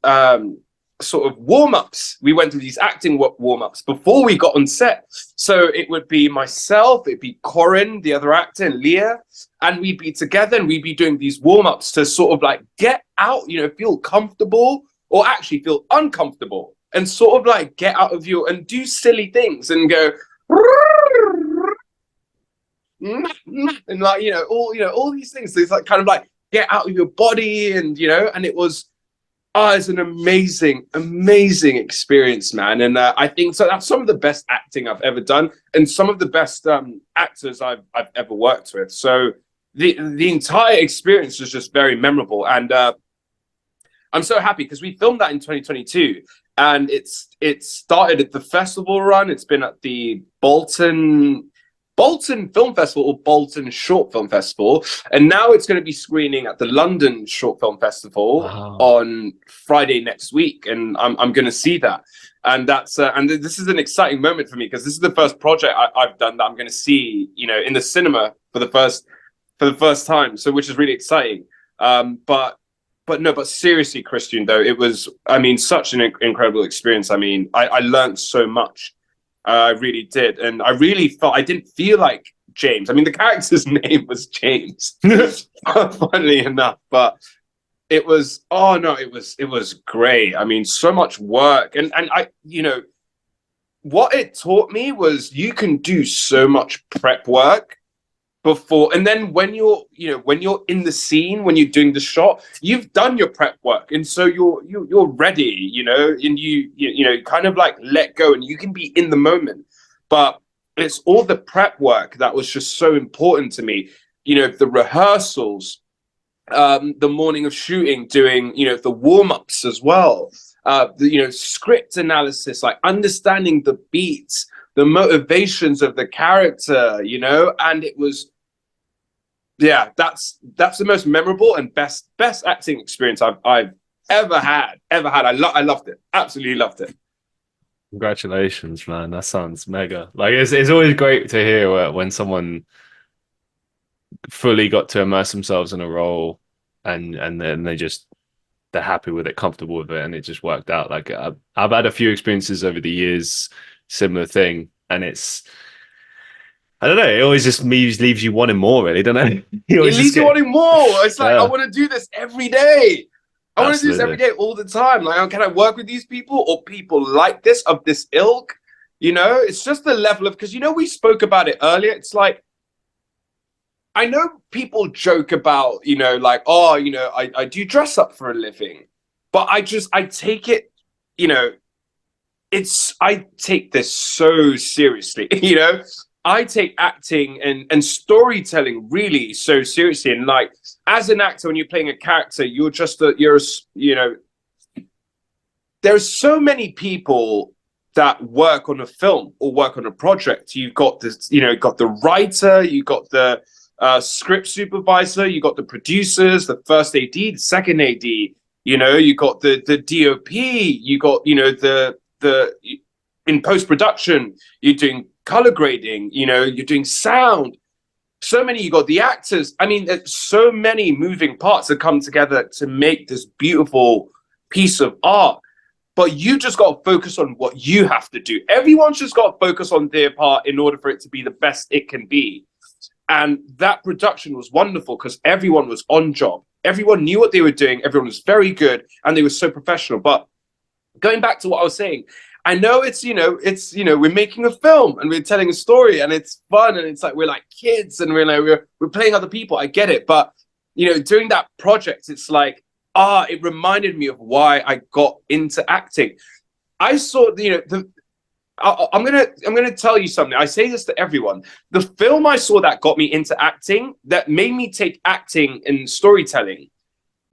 Speaker 2: sort of warm-ups. We went through these acting warm-ups before we got on set. So it would be myself, it'd be Corin, the other actor, and Leah, and we'd be together and we'd be doing these warm-ups to sort of like get out, feel comfortable or actually feel uncomfortable, and sort of like get out of and do silly things and go and like all these things. So it's like kind of like get out of your body, and and it was it's an amazing experience, man. And I think so that's some of the best acting I've ever done, and some of the best actors I've ever worked with. So the entire experience was just very memorable, and I'm so happy because we filmed that in 2022, and it started at the festival run. It's been at the Bolton Film Festival or Bolton Short Film Festival, and now it's going to be screening at the London Short Film Festival
Speaker 1: Wow.
Speaker 2: on Friday next week, and I'm going to see that. And that's and this is an exciting moment for me because this is the first project I've done that I'm going to see, in the cinema for the first time. So, which is really exciting. But seriously, Christian, though, it was, I mean, such an incredible experience. I mean, I learned so much. I really did. And I really felt, I didn't feel like James. I mean, the character's name was James, funnily enough. But it was, oh no, it was great. I mean, so much work. And I, what it taught me was you can do so much prep work before, and then when you're in the scene, when you're doing the shot, you've done your prep work, and so you're ready, and you kind of like let go and you can be in the moment. But it's all the prep work that was just so important to me, the rehearsals, the morning of shooting, doing the warm-ups as well, the script analysis, like understanding the beats, the motivations of the character, and it was, yeah, that's the most memorable and best acting experience I've ever had. I loved it, absolutely loved it.
Speaker 1: Congratulations, man. That sounds mega. Like it's always great to hear when someone fully got to immerse themselves in a role and then they're happy with it, comfortable with it, and it just worked out. Like I've had a few experiences over the years, similar thing, and it's, I don't know, it always just leaves you wanting more, really, don't it? You
Speaker 2: It
Speaker 1: always just
Speaker 2: leaves you
Speaker 1: get,
Speaker 2: wanting more. It's like, I
Speaker 1: yeah,
Speaker 2: want to do this every day. I want to do this every
Speaker 1: absolutely.
Speaker 2: day, all the time. Like, can I work with these people or people like this, of this ilk? It's just the level of, because we spoke about it earlier. It's like, I know people joke about, like, oh, I do dress up for a living, but I take it, I take this so seriously, I take acting and storytelling really so seriously. And like, as an actor, when you're playing a character, there's so many people that work on a film or work on a project. You've got this, got the writer, you got the script supervisor, you got the producers, the first AD, the second AD, you got the DOP, you got, the in post-production, you're doing color grading, you're doing sound. So many, you got the actors. I mean, there's so many moving parts that come together to make this beautiful piece of art. But you just got to focus on what you have to do. Everyone's just got to focus on their part in order for it to be the best it can be. And that production was wonderful because everyone was on job. Everyone knew what they were doing. Everyone was very good, and they were so professional. But going back to what I was saying, I know it's we're making a film and we're telling a story and it's fun and it's like we're like kids and we're playing other people. I get it, but during that project, it's like it reminded me of why I got into acting. I saw I'm gonna tell you something. I say this to everyone. The film I saw that got me into acting, that made me take acting and storytelling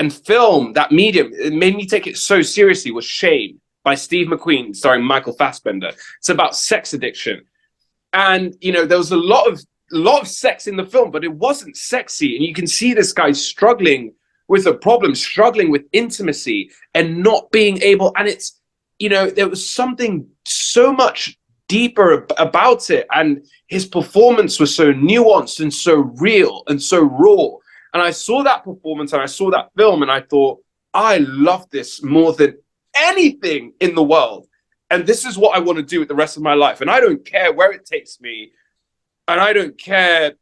Speaker 2: and film, that medium, it made me take it so seriously, was Shame by Steve McQueen, starring Michael Fassbender. It's about sex addiction, and there was a lot of sex in the film, but it wasn't sexy. And you can see this guy struggling with a problem, struggling with intimacy, and not being able. And it's there was something so much deeper about it, and his performance was so nuanced and so real and so raw. And I saw that performance and I saw that film, and I thought, I love this more than anything in the world. And this is what I want to do with the rest of my life. And I don't care where it takes me. And I don't care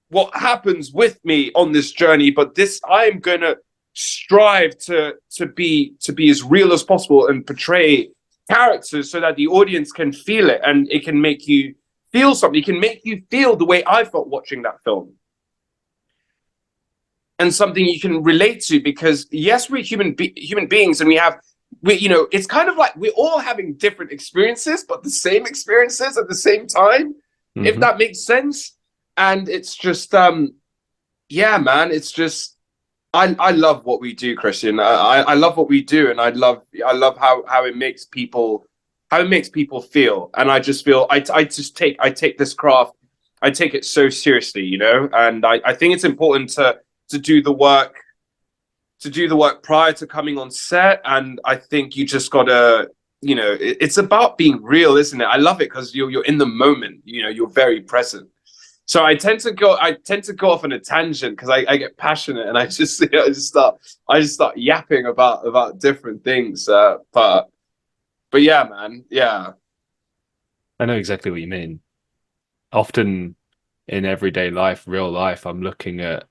Speaker 2: what happens with me on this journey. But I'm going to strive to be as real as possible and portray characters so that the audience can feel it and it can make you feel something. It can make you feel the way I felt watching that film. And something you can relate to, because yes, we're human beings, and it's kind of like we're all having different experiences, but the same experiences at the same time, if
Speaker 1: Mm-hmm.
Speaker 2: that makes sense. And it's just, yeah, man, it's just, I love what we do, Christian. I love what we do, and I love how it makes people feel. And I just feel I take this craft, I take it so seriously, you know. And I think it's important to do the work prior to coming on set. And I think you just gotta, it's about being real, isn't it? I love it because you're in the moment. You're very present. So I tend to go off on a tangent because I get passionate and I just start yapping about different things. But yeah, man, yeah,
Speaker 1: I know exactly what you mean. Often in everyday life, real life, I'm looking at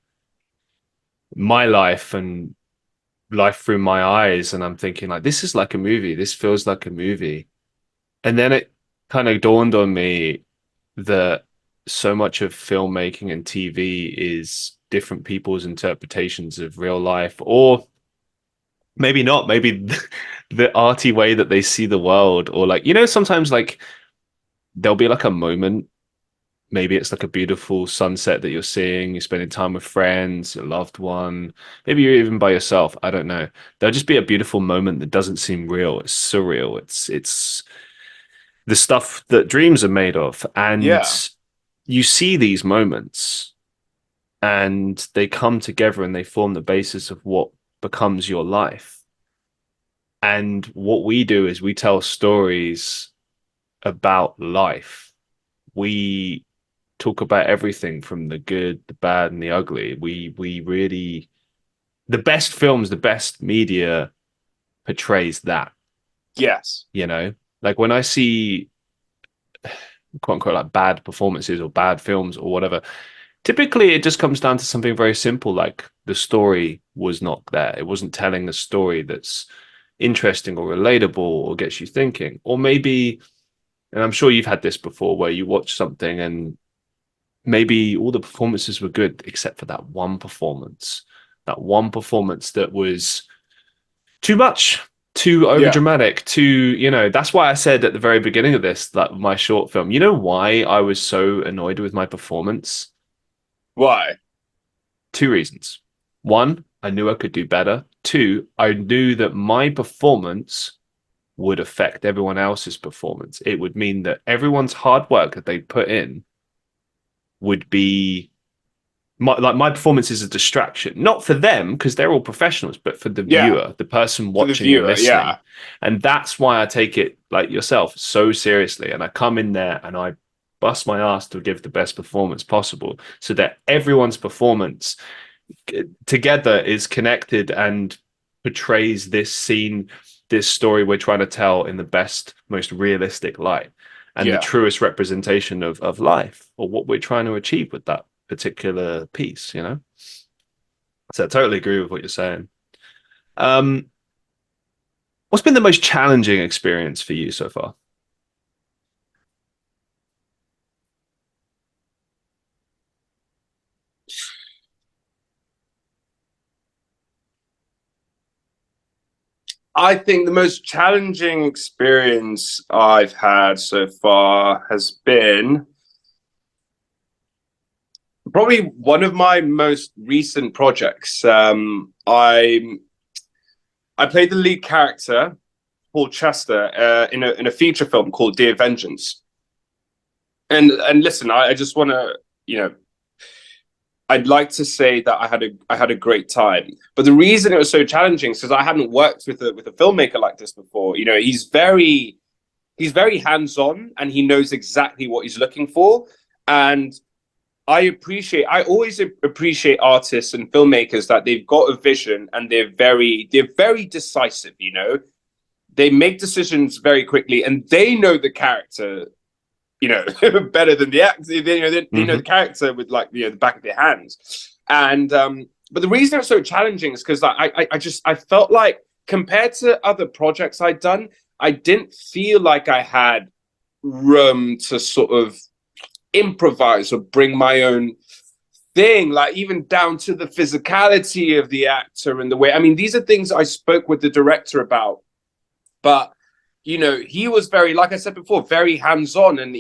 Speaker 1: my life and life through my eyes, and I'm thinking like, this is like a movie. This feels like a movie. And then it kind of dawned on me that so much of filmmaking and TV is different people's interpretations of real life, or maybe not, maybe the arty way that they see the world, or like, sometimes like there'll be like a moment. Maybe it's like a beautiful sunset that you're seeing, you're spending time with friends, a loved one, maybe you're even by yourself. I don't know. There'll just be a beautiful moment that doesn't seem real. It's surreal. It's the stuff that dreams are made of. And
Speaker 2: yeah,
Speaker 1: you see these moments and they come together and they form the basis of what becomes your life. And what we do is we tell stories about life. We talk about everything from the good, the bad, and the ugly. We really, the best films, the best media portrays that,
Speaker 2: yes,
Speaker 1: you know? Like when I see quote unquote like bad performances or bad films or whatever, typically it just comes down to something very simple, like the story was not there. It wasn't telling a story that's interesting or relatable or gets you thinking. Or maybe, and I'm sure you've had this before, where you watch something and maybe all the performances were good except for that one performance that was too much, too over
Speaker 2: yeah.
Speaker 1: dramatic, too, that's why I said at the very beginning of this, that my short film, you know why I was so annoyed with my performance?
Speaker 2: Why?
Speaker 1: Two reasons. One, I knew I could do better. Two, I knew that my performance would affect everyone else's performance. It would mean that everyone's hard work that they put in would be my performance is a distraction, not for them because they're all professionals, but for the
Speaker 2: Yeah,
Speaker 1: viewer, the person
Speaker 2: for the
Speaker 1: watching and
Speaker 2: viewer.
Speaker 1: listening.
Speaker 2: Yeah,
Speaker 1: And that's why I take it like yourself so seriously. And I come in there and I bust my ass to give the best performance possible so that everyone's performance together is connected and portrays this scene, this story we're trying to tell in the best, most realistic light and the
Speaker 2: yeah.
Speaker 1: truest representation of life or what we're trying to achieve with that particular piece. So I totally agree with what you're saying. Um, what's been the most challenging experience for you so far?
Speaker 2: I think the most challenging experience I've had so far has been probably one of my most recent projects. I played the lead character, Paul Chester, in a feature film called Dear Vengeance. And listen, I just want to, you know, I'd like to say that I had a great time. But the reason it was so challenging is because I hadn't worked with a filmmaker like this before. He's very hands on and he knows exactly what he's looking for. And I always appreciate artists and filmmakers that they've got a vision and they're very decisive. They make decisions very quickly and they know the character, better than the actor. They know the
Speaker 1: Mm-hmm.
Speaker 2: character with like the back of their hands. And but the reason it's so challenging is because I felt like compared to other projects I'd done, I didn't feel like I had room to sort of improvise or bring my own thing, like even down to the physicality of the actor and the way. I mean, these are things I spoke with the director about, but he was very, like I said before, very hands on, and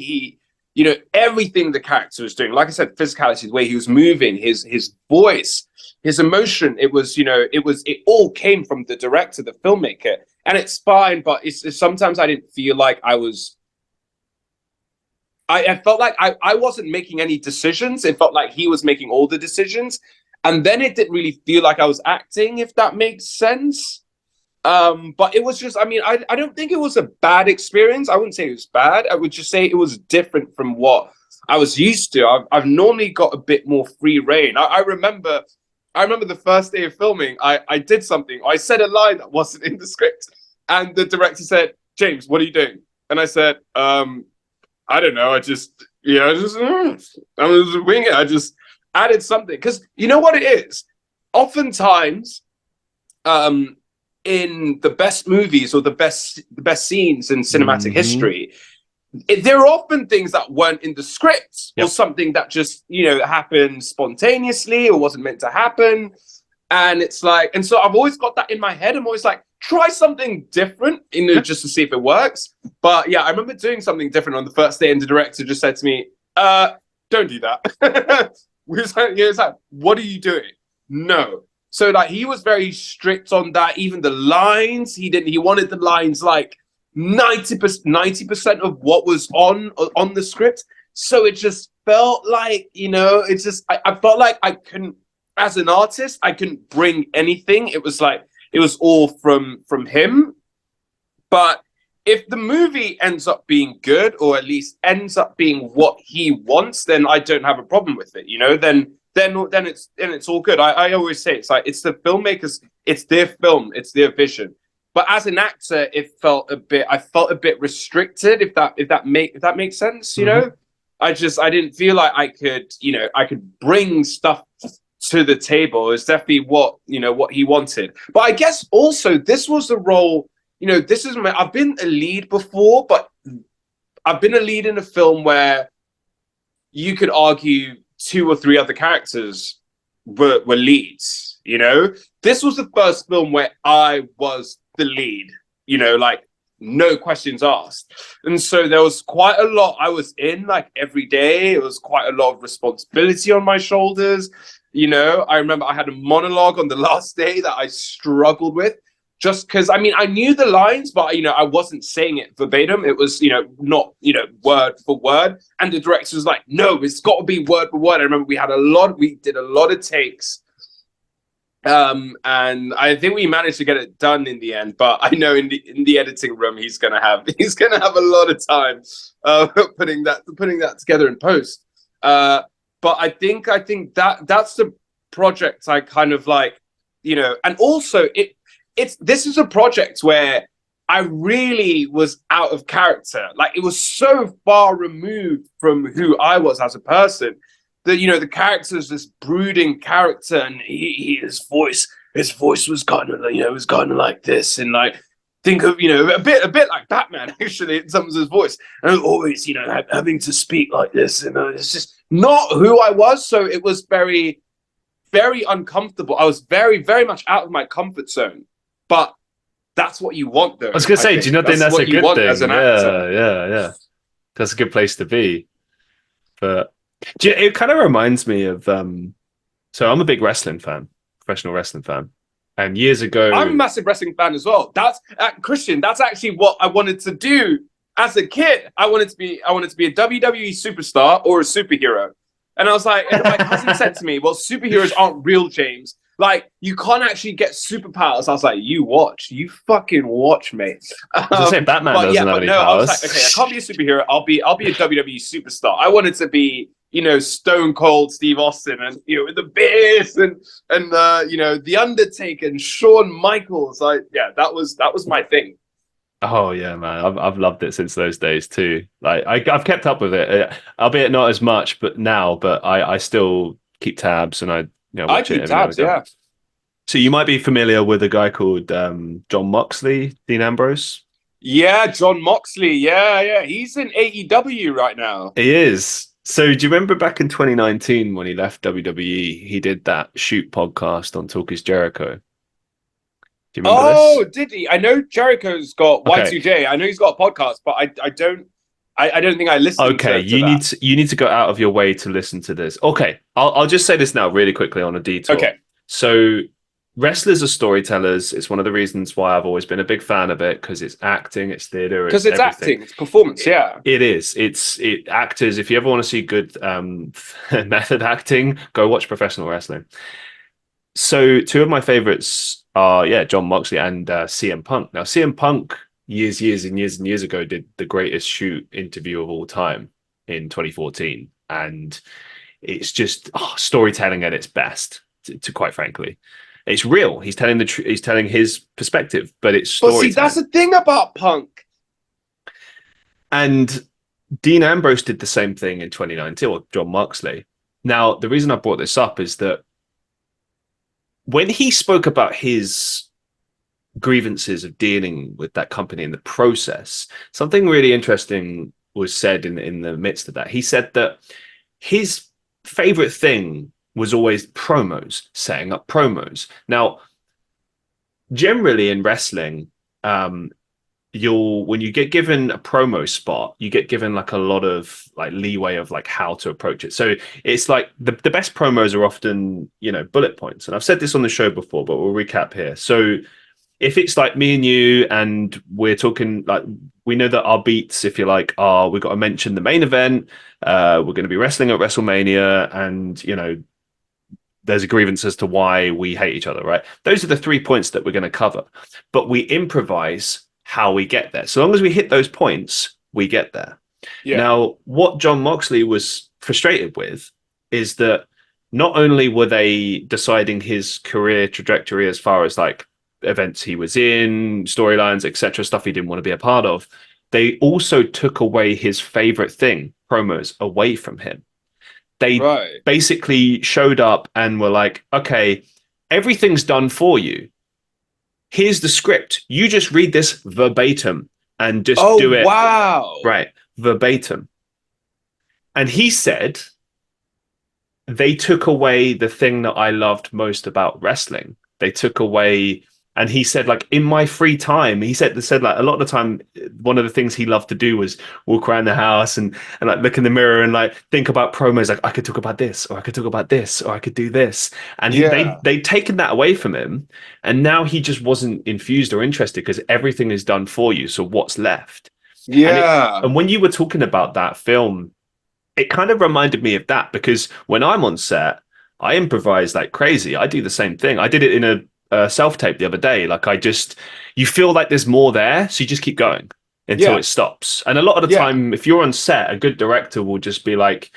Speaker 2: everything the character was doing. Like I said, physicality, the way he was moving, his voice, his emotion. It all came from the director, the filmmaker, and it's fine. But it's sometimes I didn't feel like I felt like I wasn't making any decisions. It felt like he was making all the decisions. And then it didn't really feel like I was acting, if that makes sense. But it was just, I don't think it was a bad experience. I wouldn't say it was bad. I would just say it was different from what I was used to. I've normally got a bit more free reign. I remember the first day of filming, I did something. I said a line that wasn't in the script. And the director said, James, what are you doing? And I said, I don't know. I'm just wing it. I just added something. Because you know what it is? Oftentimes, in the best movies or the best scenes in cinematic history, there are often things that weren't in the script or something that just happened spontaneously or wasn't meant to happen. And it's like, and so I've always got that in my head. I'm always like, try something different, just to see if it works. But yeah, I remember doing something different on the first day, and the director just said to me, don't do that. He was like, what are you doing? No. So like he was very strict on that. Even the lines, he wanted the lines like 90% of what was on the script. So it just felt like, I felt like I couldn't, as an artist, I couldn't bring anything. It was like, it was all from him. But if the movie ends up being good, or at least ends up being what he wants, then I don't have a problem with it. Then it's all good. I always say it's the filmmakers, it's their film, it's their vision. But as an actor, I felt a bit restricted, if that makes sense. I didn't feel like I could bring stuff to the table. It's definitely what he wanted. But I guess also this was the role. I've been a lead before, but I've been a lead in a film where you could argue 2 or 3 other characters were leads. This was the first film where I was the lead. Like no questions asked. And so there was quite a lot I was in, like every day. It was quite a lot of responsibility on my shoulders. I remember I had a monologue on the last day that I struggled with, just because, I knew the lines, but, I wasn't saying it verbatim. It was, not, word for word. And the director was like, no, it's got to be word for word. I remember we did a lot of takes. And I think we managed to get it done in the end, but I know in the editing room, he's going to have a lot of time, putting that together in post. But I think that's the project I kind of like, and also this is a project where I really was out of character. Like it was so far removed from who I was as a person that, the character is this brooding character, and his voice was kind of, it was kind of like this, and like, think of, a bit like Batman, actually, in terms of his voice, and always, having to speak like this, and it's just not who I was. So it was very, very uncomfortable. I was very, very much out of my comfort zone. But that's what you want, though.
Speaker 1: I was going to say, do you not think that's a good thing?
Speaker 2: As an actor?
Speaker 1: Yeah. That's a good place to be. But it kind of reminds me of, so I'm a big wrestling fan, professional wrestling fan. And years ago,
Speaker 2: I'm a massive wrestling fan as well. That's Christian. That's actually what I wanted to do as a kid. I wanted to be a WWE superstar or a superhero. And I was like, and my cousin said to me, well, superheroes aren't real, James. Like, you can't actually get superpowers. I was like, you fucking watch, mate.
Speaker 1: I was going to say, Batman doesn't have any powers.
Speaker 2: I was like, okay, I can't be a superhero. I'll be a WWE superstar. I wanted to be, Stone Cold Steve Austin, and with the beard, and the Undertaker and Shawn Michaels. That was my thing.
Speaker 1: Oh yeah, man, I've loved it since those days too. Like I've kept up with it, albeit not as much, but I still keep tabs, and watch
Speaker 2: I keep tabs, yeah.
Speaker 1: So you might be familiar with a guy called John Moxley, Dean Ambrose.
Speaker 2: Yeah, John Moxley. Yeah. He's in AEW right now.
Speaker 1: He is. So do you remember back in 2019 when he left WWE, he did that Shoot podcast on Talk Is Jericho? Do you remember this?
Speaker 2: Did he? I know Jericho's got Y2J. I know he's got a podcast, but I don't I don't think I listened
Speaker 1: Okay,
Speaker 2: to that.
Speaker 1: you need to go out of your way to listen to this. Okay, I'll just say this now really quickly on a detour.
Speaker 2: Okay,
Speaker 1: So wrestlers are storytellers. It's one of the reasons why I've always been a big fan of it because it's acting, it's theater,
Speaker 2: because
Speaker 1: it's
Speaker 2: it's
Speaker 1: everything.
Speaker 2: acting, it's performance. Yeah.
Speaker 1: It is. It actors. If you ever want to see good method acting, go watch professional wrestling. So two of my favorites are John Moxley and CM Punk. Now CM Punk years ago did the greatest shoot interview of all time in 2014, and it's just storytelling at its best. To quite frankly, it's real. He's telling he's telling his perspective, but it's
Speaker 2: But see, that's
Speaker 1: storytelling.
Speaker 2: the thing about Punk.
Speaker 1: And Dean Ambrose did the same thing in 2019, or John Moxley. Now, the reason I brought this up is that when he spoke about his grievances of dealing with that company in the process, something really interesting was said in the midst of that. He said that his favorite thing was always promos, setting up promos. Now, generally in wrestling, you'll when you get given a promo spot, you get given like a lot of like leeway of like how to approach it. So it's like the best promos are often, bullet points. And I've said this on the show before, but we'll recap here. So if it's like me and you and we're talking like we know that our beats, if you like, are we've got to mention the main event, we're going to be wrestling at WrestleMania, and there's a grievance as to why we hate each other, right? Those are the 3 points that we're going to cover, but we improvise how we get there. So long as we hit those points, we get there.
Speaker 2: Yeah.
Speaker 1: Now, what John Moxley was frustrated with is that not only were they deciding his career trajectory as far as like events he was in, storylines, etc., stuff he didn't want to be a part of, they also took away his favorite thing, promos, away from him. They
Speaker 2: Right.
Speaker 1: basically showed up and were like, okay, everything's done for you. Here's the script. You just read this verbatim and just
Speaker 2: Oh
Speaker 1: do it
Speaker 2: wow.
Speaker 1: right, verbatim. And he said they took away the thing that I loved most about wrestling. They took away, and he said, like, in my free time, he said like a lot of the time, one of the things he loved to do was walk around the house and like look in the mirror and like think about promos, like I could talk about this, or I could talk about this, or I could do this. And
Speaker 2: Yeah.
Speaker 1: they'd taken that away from him, and now he just wasn't infused or interested because everything is done for you. So what's left?
Speaker 2: Yeah.
Speaker 1: And when you were talking about that film, it kind of reminded me of that because when I'm on set, I improvise like crazy. I do the same thing. I did it in a self tape the other day. Like you feel like there's more there, so you just keep going until
Speaker 2: Yeah.
Speaker 1: it stops. And a lot of the
Speaker 2: Yeah.
Speaker 1: time, if you're on set, a good director will just be like,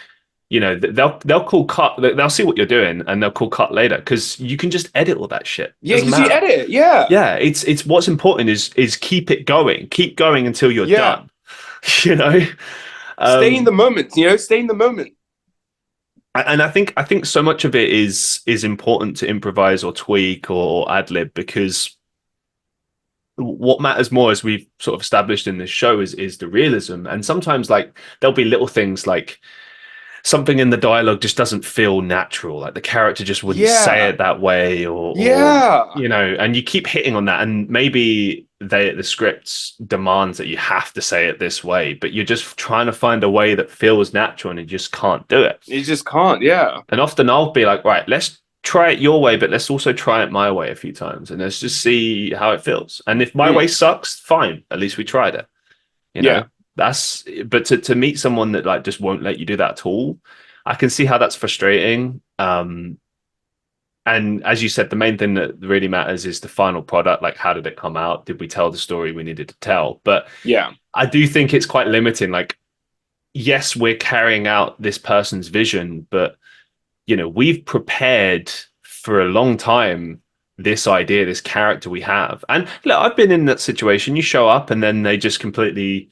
Speaker 1: they'll call cut. They'll see what you're doing and they'll call cut later because you can just edit all that shit.
Speaker 2: Yeah,
Speaker 1: Doesn't
Speaker 2: because you
Speaker 1: matter.
Speaker 2: edit it. Yeah.
Speaker 1: Yeah, it's what's important is keep going until you're
Speaker 2: Yeah.
Speaker 1: done. You know.
Speaker 2: Stay in
Speaker 1: Um,
Speaker 2: the moment, stay in the moment.
Speaker 1: and I think so much of it is important to improvise or tweak or ad lib because what matters more, as we've sort of established in this show, is the realism. And sometimes like there'll be little things like something in the dialogue just doesn't feel natural, like the character just wouldn't say
Speaker 2: Yeah.
Speaker 1: it that way, or
Speaker 2: Yeah.
Speaker 1: and you keep hitting on that, and maybe the script demands that you have to say it this way, but you're just trying to find a way that feels natural and you just can't do it.
Speaker 2: You just can't. Yeah.
Speaker 1: And often I'll be like, right, let's try it your way, but let's also try it my way a few times and let's just see how it feels. And if my way
Speaker 2: Mm.
Speaker 1: sucks, fine, at least we tried it. You know,
Speaker 2: Yeah.
Speaker 1: but to meet someone that like just won't let you do that at all, I can see how that's frustrating. And as you said, the main thing that really matters is the final product. Like, how did it come out? Did we tell the story we needed to tell? But
Speaker 2: Yeah.
Speaker 1: I do think it's quite limiting. Like, yes, we're carrying out this person's vision, but we've prepared for a long time this idea, this character we have. And look, I've been in that situation. You show up and then they just completely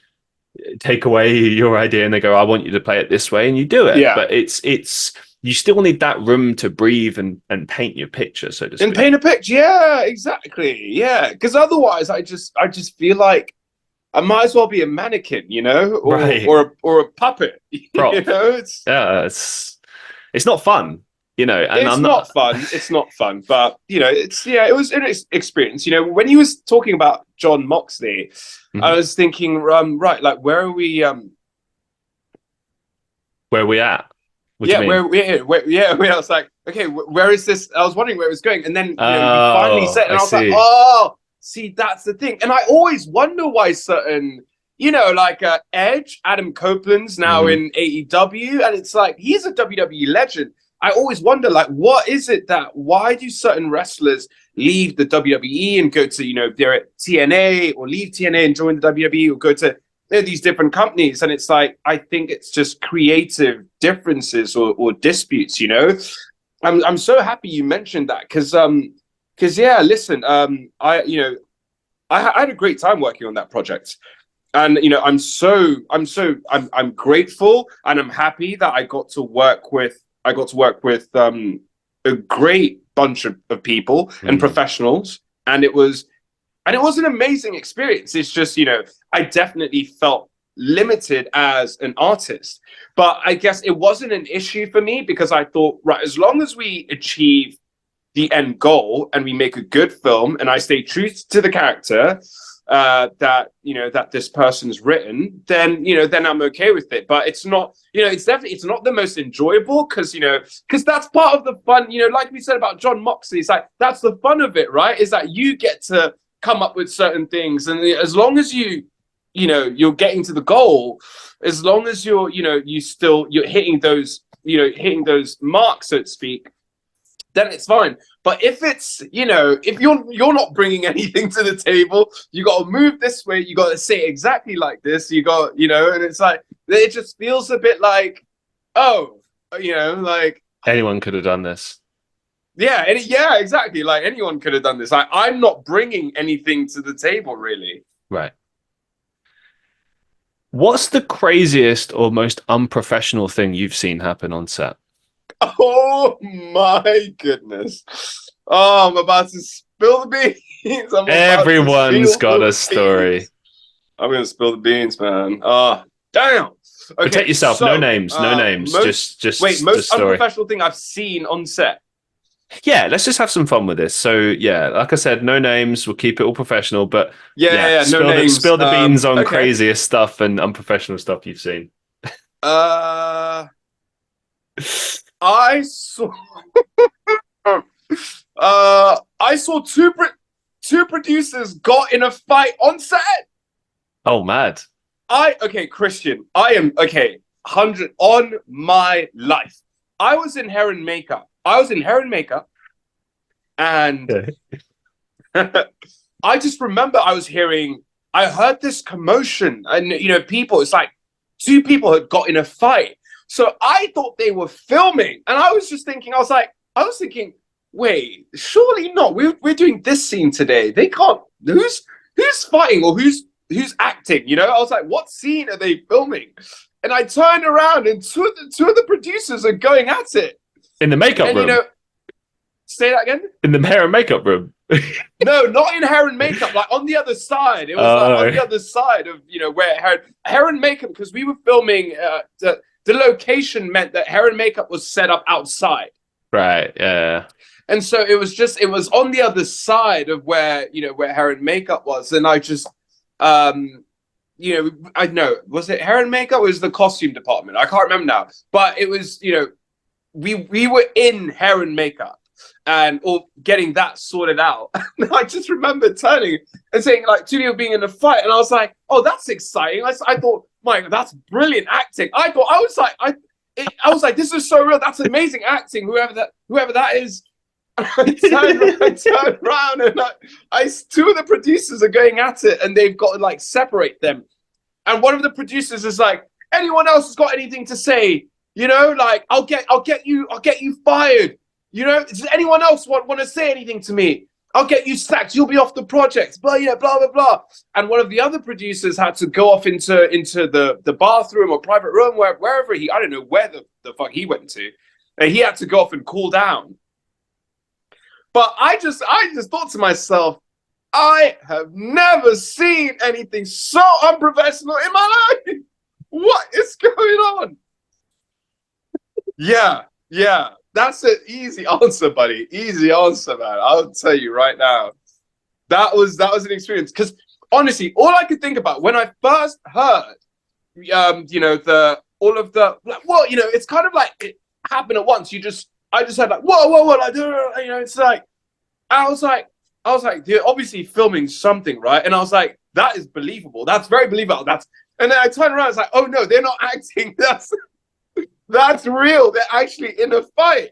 Speaker 1: take away your idea and they go, I want you to play it this way, and you do it.
Speaker 2: Yeah.
Speaker 1: But it's you still need that room to breathe and paint your picture, so to
Speaker 2: And
Speaker 1: speak.
Speaker 2: paint a picture. Yeah, exactly. Yeah. Because otherwise I just feel like I might as well be a mannequin, or
Speaker 1: Right.
Speaker 2: or a puppet.
Speaker 1: Prop. Yeah, it's not fun, and
Speaker 2: It's
Speaker 1: I'm
Speaker 2: not
Speaker 1: not
Speaker 2: fun. It's not fun, but it was an experience. When he was talking about John Moxley, I
Speaker 1: Mhm.
Speaker 2: was thinking, right, like where are we?
Speaker 1: Where are we at? What do
Speaker 2: Yeah,
Speaker 1: you mean?
Speaker 2: I was like, okay, where is this? I was wondering where it was going, and then you finally
Speaker 1: Oh,
Speaker 2: said, and
Speaker 1: I
Speaker 2: I was like,
Speaker 1: see.
Speaker 2: oh, see, that's the thing. And I always wonder why certain, like Edge, Adam Copeland's now
Speaker 1: Mm.
Speaker 2: in AEW, and it's like he's a WWE legend. I always wonder, like, what is it that why do certain wrestlers leave the WWE and go to, they're at TNA or leave TNA and join the WWE or go to these different companies, and it's like I think it's just creative differences or disputes. I'm so happy you mentioned that because yeah, listen, I had a great time working on that project, and I'm grateful and I'm happy that I got to work with a great bunch of people and
Speaker 1: Mm.
Speaker 2: professionals, and it was an amazing experience. It's just, I definitely felt limited as an artist. But I guess it wasn't an issue for me because I thought, right, as long as we achieve the end goal and we make a good film and I stay true to the character that this person's written, then I'm okay with it. But it's not, it's not the most enjoyable because that's part of the fun. Like we said about John Moxley, it's like that's the fun of it, right? Is that you get to come up with certain things, and as long as you're getting to the goal, as long as you're hitting those marks, so to speak, then it's fine. But if it's, if you're not bringing anything to the table, you got to move this way, you got to say it exactly like this, and it's like it just feels a bit like, oh, like
Speaker 1: Anyone could have done this.
Speaker 2: yeah, yeah, exactly. Like anyone could have done this. I'm not bringing anything to the table, really.
Speaker 1: Right. What's the craziest or most unprofessional thing you've seen happen on set?
Speaker 2: Oh my goodness! Oh, I'm about to spill the beans. I'm about to
Speaker 1: Everyone's
Speaker 2: spill
Speaker 1: got
Speaker 2: the
Speaker 1: a story.
Speaker 2: beans. I'm gonna spill the beans, man. Oh, damn.
Speaker 1: Protect
Speaker 2: Okay,
Speaker 1: yourself. No
Speaker 2: so
Speaker 1: names. No names.
Speaker 2: most
Speaker 1: Just the
Speaker 2: most
Speaker 1: story.
Speaker 2: unprofessional thing I've seen on set.
Speaker 1: Yeah, let's just have some fun with this. So yeah, like I said, no names. We'll keep it all professional. But yeah,
Speaker 2: Yeah, no names.
Speaker 1: spill the beans on
Speaker 2: Okay.
Speaker 1: craziest stuff and unprofessional stuff you've seen.
Speaker 2: Uh, I saw. I saw two producers got in a fight on set.
Speaker 1: Oh, mad.
Speaker 2: Okay, Christian. I am okay. 100 on my life. I was in hair and makeup. And
Speaker 1: Okay.
Speaker 2: I just remember I heard this commotion, and people. It's like two people had got in a fight. So I thought they were filming, and I was thinking, wait, surely not. We're doing this scene today. They can't. Who's fighting or who's acting? I was like, what scene are they filming? And I turned around, and two of the producers are going at it.
Speaker 1: In the makeup
Speaker 2: And
Speaker 1: room.
Speaker 2: say that again.
Speaker 1: In the hair and makeup room.
Speaker 2: No, not in hair and makeup. Like on the other side. It was like on the other side of where hair and makeup, because we were filming. The location meant that hair and makeup was set up outside.
Speaker 1: Right. Yeah.
Speaker 2: And so it was on the other side of where hair and makeup was, and I just I know, was it hair and makeup? Or was the costume department? I can't remember now, but it was we were in hair and makeup and or getting that sorted out. I just remember turning and saying like two people being in a fight, and I was like, oh, that's exciting. I thought, Mike, that's brilliant acting. I was like, this is so real. That's amazing acting. Whoever that is. I turn around and two of the producers are going at it, and they've got to like separate them. And one of the producers is like, anyone else has got anything to say? Like I'll get you fired. Does anyone else want to say anything to me? I'll get you sacked. You'll be off the project. Blah, yeah, blah, blah, blah. And one of the other producers had to go off into the bathroom or private room, wherever I don't know where the fuck he went to. And he had to go off and cool down. But I just thought to myself, I have never seen anything so unprofessional in my life. What is going on? Yeah. That's an easy answer, buddy. Easy answer, man. I'll tell you right now. That was an experience. Because honestly, all I could think about when I first heard, all of the like, well, it's kind of like it happened at once. I just had like, whoa, whoa, whoa, like, it's like, I was like, they're obviously filming something, right? And I was like, that is believable. That's very believable. And then I turned around, it's like, oh no, they're not acting. That's real. They're actually in a fight.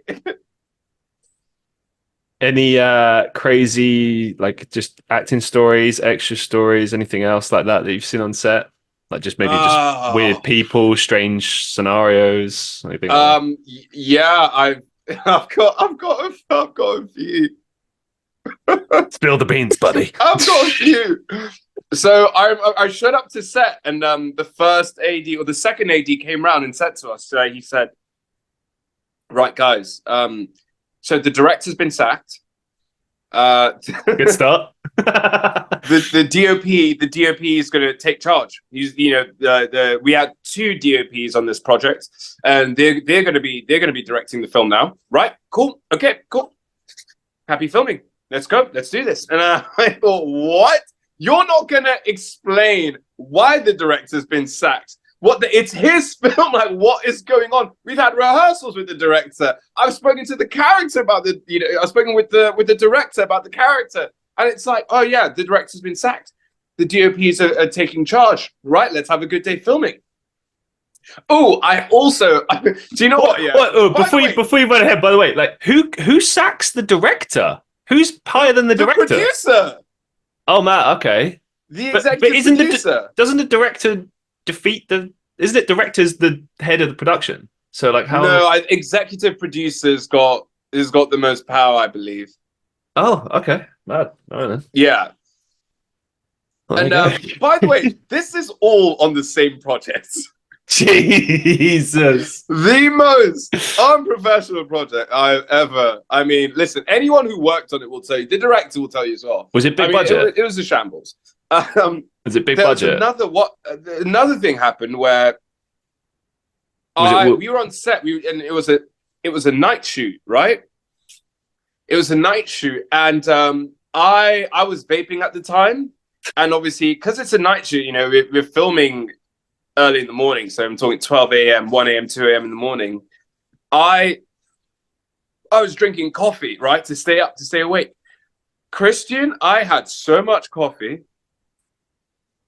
Speaker 1: Any crazy like just acting stories, extra stories, anything else like that you've seen on set? Like just maybe just weird
Speaker 2: Oh,
Speaker 1: people, strange scenarios, anything like that.
Speaker 2: yeah, I've got a few.
Speaker 1: Spill the beans, buddy.
Speaker 2: I've got a few. So I showed up to set, and the first AD or the second AD came round and said to us, he said, "Right, guys, so the director's been sacked.
Speaker 1: Good start.
Speaker 2: The DOP is going to take charge. We had two DOPs on this project, and they're going to be directing the film now. Right? Cool. Okay. Cool. Happy filming. Let's go. Let's do this." And I thought, what? You're not going to explain why the director's been sacked? It's his film. Like, what is going on? We've had rehearsals with the director. I've spoken to the character about I've spoken with the director about the character. And it's like, oh yeah, the director's been sacked. The DOPs are taking charge. Right, let's have a good day filming. Oh, I also do you know what? Yeah.
Speaker 1: Before you run ahead, by the way, like who sacks the director? Who's higher than the director?
Speaker 2: The producer.
Speaker 1: Oh man, okay.
Speaker 2: The executive producer.
Speaker 1: Doesn't the director defeat the? Isn't it director's the head of the production? So like how?
Speaker 2: No, executive producer's got the most power, I believe.
Speaker 1: Oh, okay. Mad. All right then.
Speaker 2: Yeah.
Speaker 1: Well,
Speaker 2: and by the way, this is all on the same project.
Speaker 1: Jesus.
Speaker 2: The most unprofessional project I've ever. I mean, listen, anyone who worked on it will tell you. The director will tell you as well.
Speaker 1: Was it big budget?
Speaker 2: It was a shambles.
Speaker 1: Was it big budget?
Speaker 2: Another thing happened where we were on set. And it was a night shoot, right? It was a night shoot, and I was vaping at the time, and obviously because it's a night shoot, we're filming early in the morning, so I'm talking 12 a.m., 1 a.m., 2 a.m. in the morning. I was drinking coffee, right, to stay awake. Christian, I had so much coffee.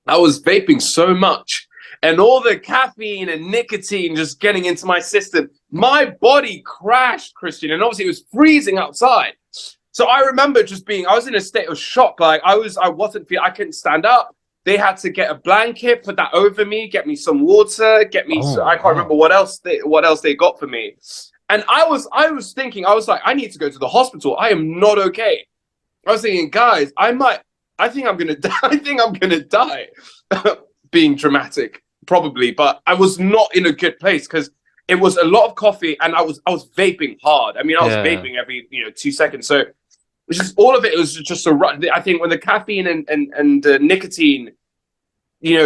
Speaker 2: I was vaping so much, and all the caffeine and nicotine just getting into my system. My body crashed, Christian, and obviously it was freezing outside. So I remember I was in a state of shock. Like I couldn't stand up. They had to get a blanket, put that over me, get me some water, I can't remember what else they got for me. And I was thinking, I was like, I need to go to the hospital. I am not okay. I was thinking, guys, I think I'm gonna die. I think I'm gonna die. Being dramatic, probably, but I was not in a good place because it was a lot of coffee and I was vaping hard. I mean, I was vaping every 2 seconds. So it's just all of it was just a run. I think when the caffeine and the nicotine,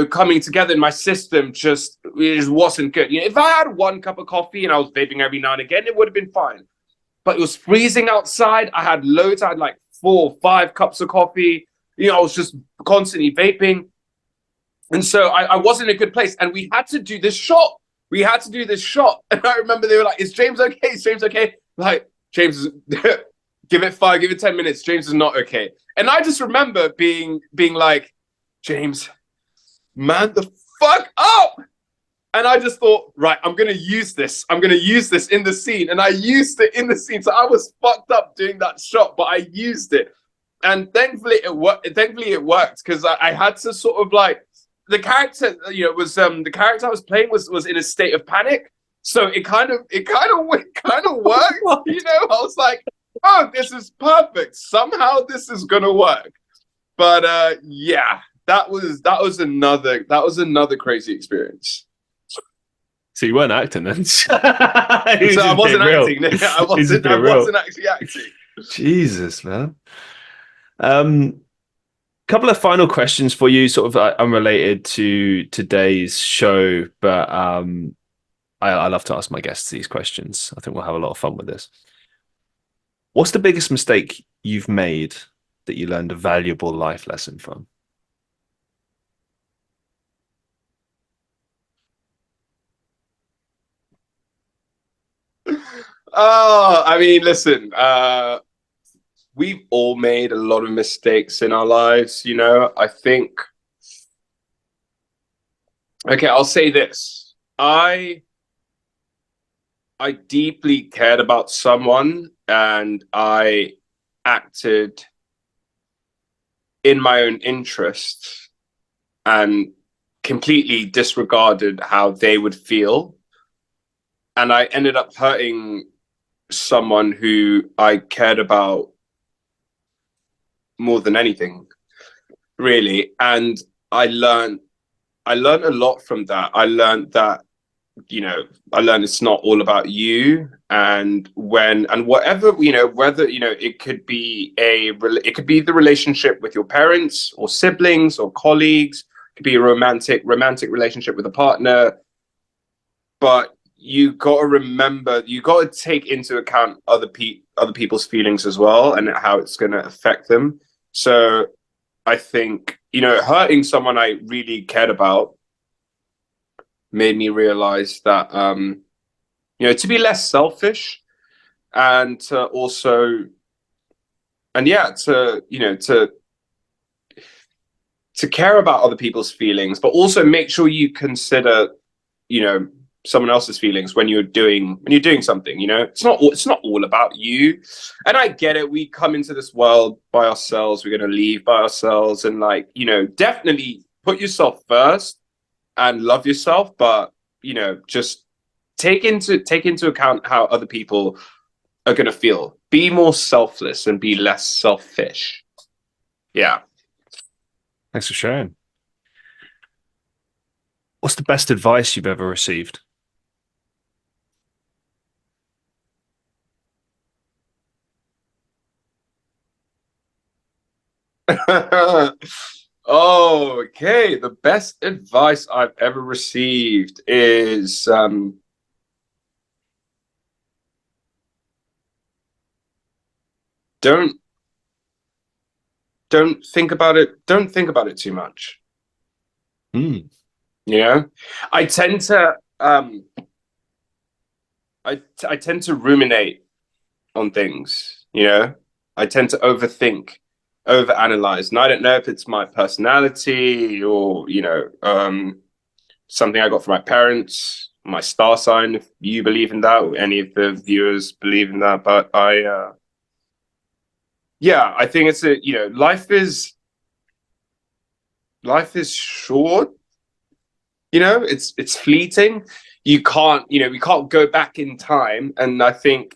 Speaker 2: coming together in my system, it just wasn't good. If I had one cup of coffee and I was vaping every now and again, it would have been fine. But it was freezing outside. I had loads. I had like 4 or 5 cups of coffee. I was just constantly vaping. And so I wasn't in a good place. And we had to do this shot. And I remember they were like, is James okay? Is James okay? Like, James is... give it 10 minutes. James is not okay. And I just remember being like, James, man the fuck up. And I just thought, right, I'm going to use this. in the scene. And I used it in the scene. So I was fucked up doing that shot, but I used it. And thankfully it worked because I had to sort of like, the character, was the character I was playing was in a state of panic. So it kind of worked. I was like, oh, this is perfect. Somehow this is gonna work. But yeah, that was another crazy experience.
Speaker 1: So you weren't acting then?
Speaker 2: So I wasn't acting. I wasn't actually acting.
Speaker 1: Jesus, man. Couple of final questions for you, sort of unrelated to today's show, but I love to ask my guests these questions. I think we'll have a lot of fun with this. What's the biggest mistake you've made that you learned a valuable life lesson from?
Speaker 2: Oh, I mean, listen, we've all made a lot of mistakes in our lives, you know. I think, okay, I'll say this. I deeply cared about someone and I acted in my own interest and completely disregarded how they would feel. And I ended up hurting someone who I cared about more than anything, really. And I learned I learned a lot from that. I learned that, you know, I learned it's not all about you. And whatever, you know, whether, you know, it could be it could be the relationship with your parents or siblings or colleagues, it could be a romantic relationship with a partner. But you got to remember, you got to take into account other people's feelings as well and how it's going to affect them. So I think, you know, hurting someone I really cared about made me realize that, you know, to be less selfish and to also, and yeah, to, you know, to care about other people's feelings, but also make sure you consider, you know, someone else's feelings when you're doing something. You know, it's not all about you. And I get it, we come into this world by ourselves, we're going to leave by ourselves, and, like, you know, definitely put yourself first and love yourself, but, you know, just take into account how other people are going to feel. Be more selfless and be less selfish. Yeah.
Speaker 1: Thanks for sharing. What's the best advice you've ever received?
Speaker 2: Oh, okay. The best advice I've ever received is, don't don't think about it. Don't think about it too much.
Speaker 1: Mm.
Speaker 2: You know, I tend to I tend to ruminate on things. You know, I tend to overthink, overanalyze, and I don't know if it's my personality or, you know, something I got from my parents, my star sign, if you believe in that, or any of the viewers believe in that. But yeah, I think it's a, you know, life is short. You know, it's fleeting. You can't, you know, we can't go back in time. And I think,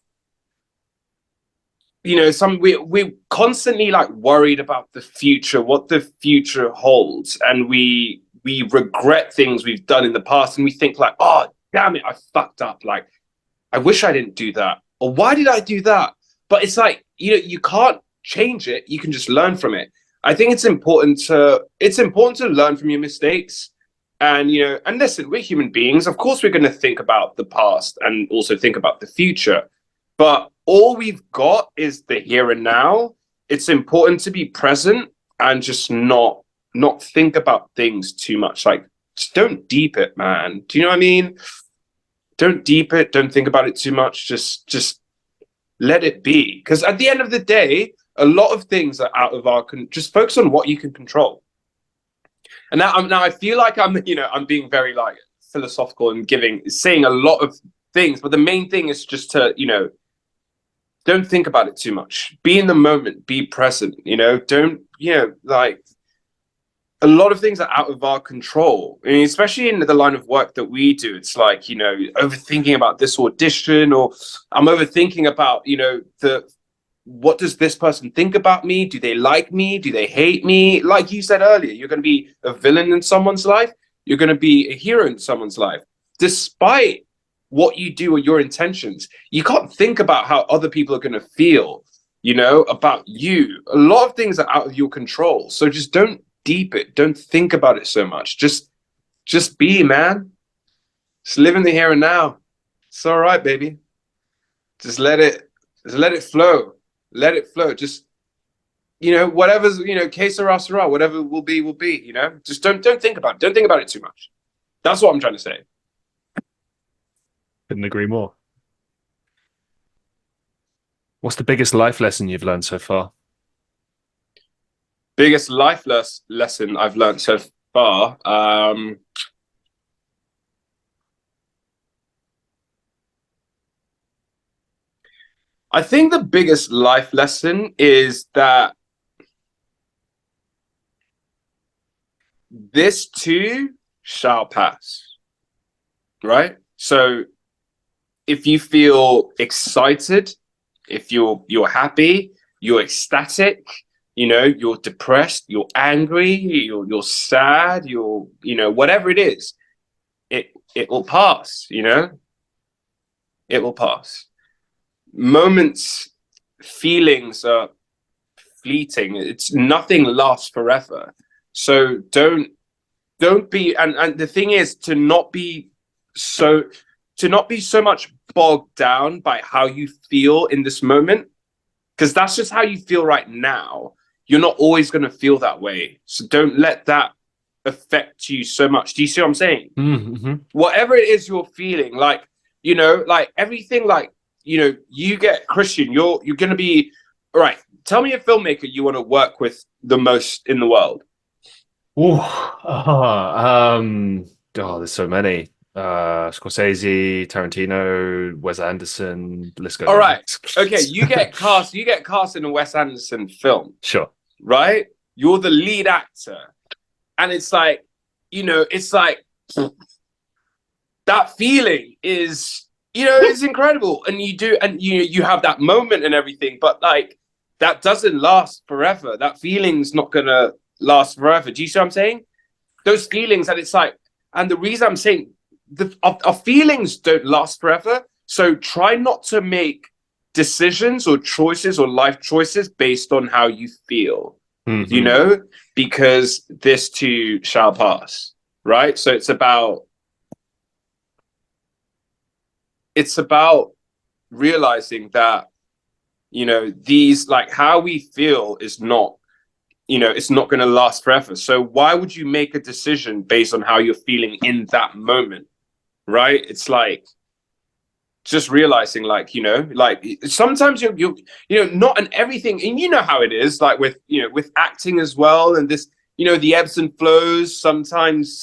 Speaker 2: you know, we're constantly, like, worried about the future, what the future holds, and we regret things we've done in the past, and we think, like, oh damn it, I fucked up. Like, I wish I didn't do that. Or why did I do that? But it's like, you know, you can't change it. You can just learn from it. I think it's important to learn from your mistakes. And, you know, and listen, we're human beings. Of course, we're going to think about the past and also think about the future. But all we've got is the here and now. It's important to be present and just not think about things too much. Like, just don't deep it, man. Do you know what I mean? Don't deep it, don't think about it too much, just let it be, because at the end of the day, a lot of things are out of our just focus on what you can control. And now I feel like I'm being very, like, philosophical and saying a lot of things, but the main thing is just to, you know, don't think about it too much, be in the moment, be present, you know, don't, you know, like, a lot of things are out of our control. I mean, especially in the line of work that we do. It's like, you know, overthinking about this audition, or I'm overthinking about, you know, what does this person think about me? Do they like me? Do they hate me? Like you said earlier, you're going to be a villain in someone's life. You're going to be a hero in someone's life. Despite what you do or your intentions, you can't think about how other people are going to feel, you know, about you. A lot of things are out of your control. So just don't deep it. Don't think about it so much. Just be, man. Just live in the here and now. It's all right, baby. Just let it flow. Let it flow. Just, you know, whatever's, you know, que sera, sera, whatever will be, you know. Just don't think about it. Don't think about it too much. That's what I'm trying to say.
Speaker 1: Couldn't agree more. What's the biggest life lesson you've learned so far?
Speaker 2: Biggest life lesson I've learned so far. I think the biggest life lesson is that this too shall pass, right? So if you feel excited, if you're happy, you're ecstatic, you're depressed, you're angry, you're sad, whatever it is, it will pass, it will pass. Moments, feelings are fleeting. It's nothing lasts forever. So don't be, and the thing is so to not be so much bogged down by how you feel in this moment, because that's just how you feel right now. You're not always going to feel that way. So don't let that affect you so much. Do you see what I'm saying?
Speaker 1: Mm-hmm.
Speaker 2: Whatever it is you're feeling, like, like everything, like, you get Christian, you're going to be, all right, tell me a filmmaker you want to work with the most in the world.
Speaker 1: Ooh, there's so many. Scorsese, Tarantino, Wes Anderson, the list goes
Speaker 2: All
Speaker 1: on.
Speaker 2: right. Okay, you get cast in a Wes Anderson film,
Speaker 1: Sure.
Speaker 2: right? You're the lead actor. And it's like, it's like that feeling is, it's incredible. And you have that moment and everything, but like that doesn't last forever. That feeling's not gonna last forever. Do you see what I'm saying? Those feelings, and it's like, and the reason I'm saying our feelings don't last forever. So try not to make decisions or choices or life choices based on how you feel,
Speaker 1: Mm-hmm.
Speaker 2: because this too shall pass, right? So it's about realizing that, these, like, how we feel is not, it's not going to last forever. So why would you make a decision based on how you're feeling in that moment, right? It's like just realizing, like, like sometimes not in everything, and you know how it is, like with with acting as well, and this, the ebbs and flows. Sometimes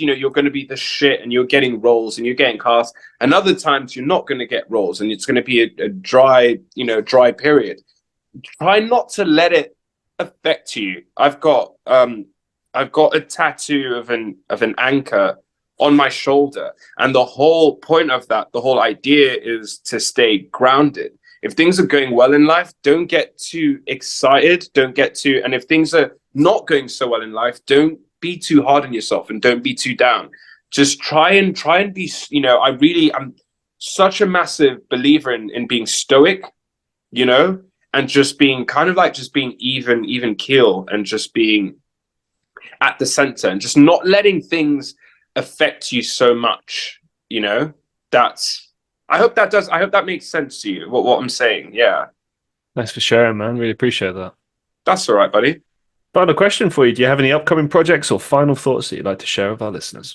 Speaker 2: you're going to be the shit and you're getting roles and you're getting cast, and other times you're not going to get roles and it's going to be a dry period. Try not to let it affect you. I've got a tattoo of an anchor on my shoulder, and the whole point of that, the whole idea, is to stay grounded. If things are going well in life, don't get too excited, and if things are not going so well in life, don't be too hard on yourself and don't be too down. Just try and be, I'm such a massive believer in being stoic, you know and just being kind of like just being even keel, and just being at the center, and just not letting things affect you so much. That's I hope that makes sense to you, what I'm saying. Yeah.
Speaker 1: Thanks for sharing, man. Really appreciate that.
Speaker 2: That's all right, buddy.
Speaker 1: Final question for you. Do you have any upcoming projects or final thoughts that you'd like to share with our listeners?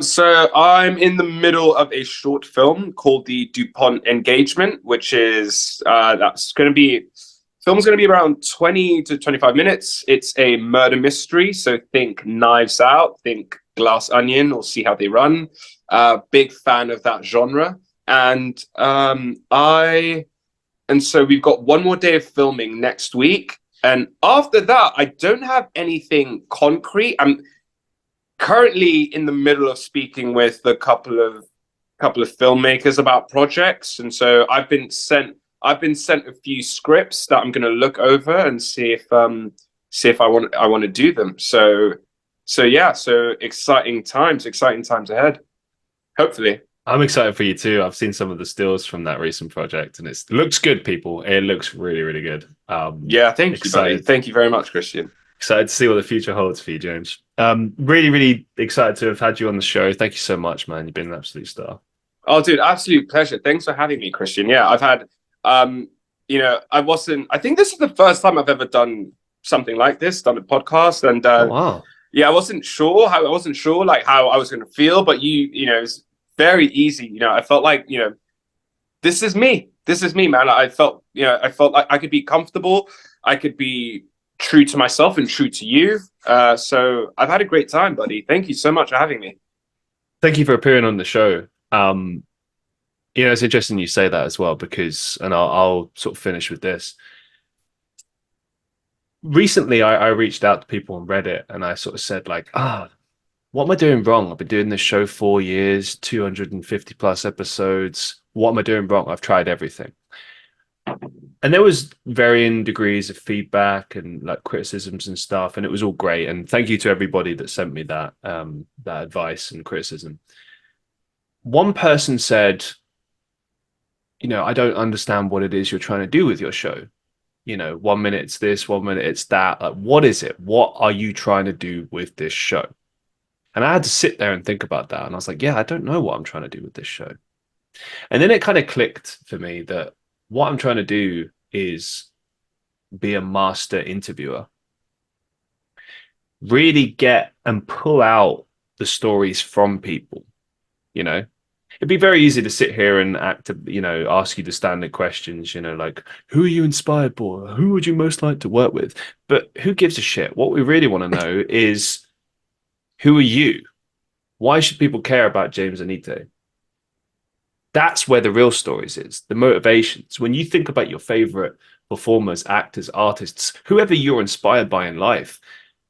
Speaker 2: So I'm in the middle of a short film called the DuPont Engagement, which is that's going to be film's going to be around 20 to 25 minutes. It's a murder mystery, so think Knives Out, think Glass Onion, or See How They Run. Big fan of that genre, and so we've got one more day of filming next week, and after that, I don't have anything concrete. I'm currently in the middle of speaking with a couple of filmmakers about projects, and so I've been sent a few scripts that I'm going to look over and see if I want to do them. So yeah, so exciting times ahead. Hopefully.
Speaker 1: I'm excited for you too. I've seen some of the stills from that recent project, and it looks good, people. It looks really, really good.
Speaker 2: Yeah, thank you, buddy.
Speaker 1: Excited,
Speaker 2: Thank you very much, Christian.
Speaker 1: excited to see what the future holds for you, James. Really, really excited to have had you on the show. Thank you so much, man. You've been an absolute star.
Speaker 2: Oh, dude, absolute pleasure. Thanks for having me, Christian. Yeah, I've had, I think this is the first time I've ever done something like this, done a podcast. And
Speaker 1: Oh wow.
Speaker 2: yeah, I wasn't sure like how I was going to feel, but it's very easy. I felt like, this is me. this is me, man. I felt like I could be comfortable. I could be true to myself and true to you. So I've had a great time, buddy. Thank you so much for having me.
Speaker 1: Thank you for appearing on the show. It's interesting you say that as well because, and I'll sort of finish with this. Recently, I reached out to people on Reddit and I sort of said like, what am I doing wrong? I've been doing this show 4 years, 250 plus episodes. What am I doing wrong? I've tried everything. And there was varying degrees of feedback and like criticisms and stuff, and it was all great. And thank you to everybody that sent me that advice and criticism. One person said, I don't understand what it is you're trying to do with your show. 1 minute it's this, 1 minute it's that. Like, what is it? What are you trying to do with this show? And I had to sit there and think about that. And I was like, yeah, I don't know what I'm trying to do with this show. And then it kind of clicked for me that what I'm trying to do is be a master interviewer, really get and pull out the stories from people. It'd be very easy to sit here and ask you the standard questions, like who are you inspired by? Who would you most like to work with? But who gives a shit? What we really want to know is who are you? Why should people care about James Anite? That's where the real stories is, the motivations. When you think about your favorite performers, actors, artists, whoever you're inspired by in life,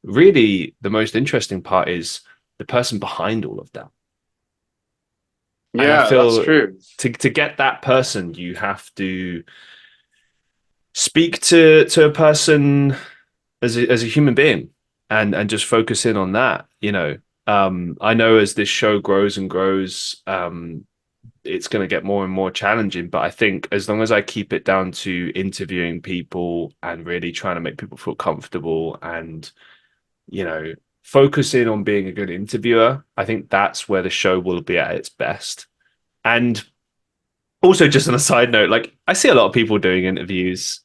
Speaker 1: really the most interesting part is the person behind all of that. And I
Speaker 2: Yeah, that's
Speaker 1: feel
Speaker 2: true.
Speaker 1: to get that person, you have to speak to a person as a human being and just focus in on that. I know as this show grows and grows, it's going to get more and more challenging. But I think as long as I keep it down to interviewing people and really trying to make people feel comfortable and, focus in on being a good interviewer, I think that's where the show will be at its best. And also, just on a side note, like I see a lot of people doing interviews,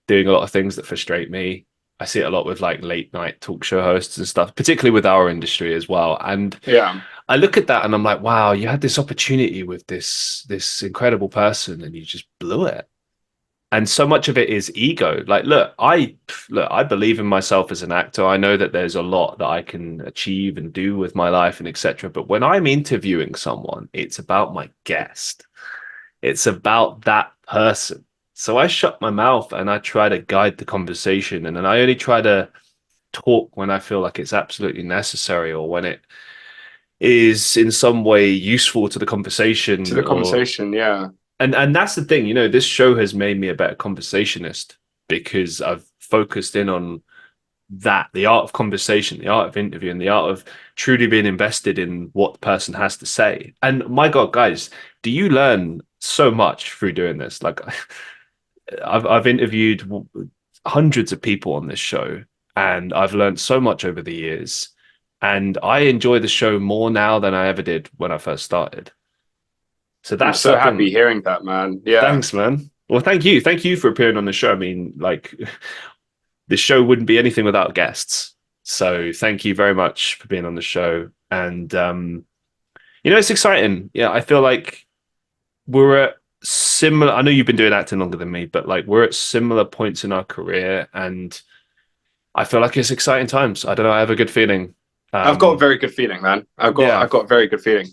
Speaker 1: doing a lot of things that frustrate me. I see it a lot with like late night talk show hosts and stuff, particularly with our industry as well. And
Speaker 2: Yeah.
Speaker 1: I look at that and I'm like, wow, you had this opportunity with this incredible person and you just blew it. And so much of it is ego. Like, look, I believe in myself as an actor. I know that there's a lot that I can achieve and do with my life and etc. But when I'm interviewing someone, it's about my guest. It's about that person. So I shut my mouth and I try to guide the conversation. And then I only try to talk when I feel like it's absolutely necessary or when it is in some way useful to the
Speaker 2: To
Speaker 1: conversation
Speaker 2: the
Speaker 1: or
Speaker 2: conversation, yeah.
Speaker 1: and that's the thing, this show has made me a better conversationist because I've focused in on that, the art of conversation, the art of interviewing, the art of truly being invested in what the person has to say. And my God, guys, do you learn so much through doing this? Like I've interviewed hundreds of people on this show and I've learned so much over the years. And I enjoy the show more now than I ever did when I first started. So
Speaker 2: I'm
Speaker 1: that's
Speaker 2: so happy
Speaker 1: something.
Speaker 2: hearing that, man. Yeah.
Speaker 1: Thanks, man. Well, thank you. Thank you for appearing on the show. I mean, like, the show wouldn't be anything without guests. So thank you very much for being on the show. And, it's exciting. Yeah, I feel like we're at similar. I know you've been doing acting longer than me, but like, we're at similar points in our career. And I feel like it's exciting times. I don't know. I have a good feeling.
Speaker 2: I've got a very good feeling, man.
Speaker 1: Yeah,
Speaker 2: I've got a very good feeling.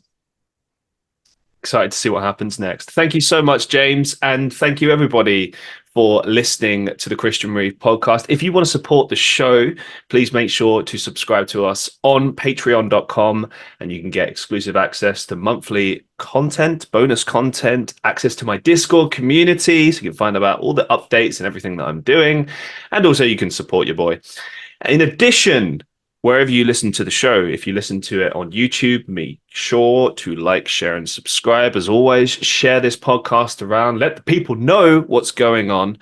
Speaker 1: excited to see what happens next. Thank you so much, James. And thank you, everybody, for listening to the Christian Reeve podcast. If you want to support the show, please make sure to subscribe to us on patreon.com and you can get exclusive access to monthly content, bonus content, access to my Discord community so you can find out about all the updates and everything that I'm doing. And also you can support your boy. In addition, wherever you listen to the show, if you listen to it on YouTube, make sure to like, share, and subscribe. As always, share this podcast around. Let the people know what's going on.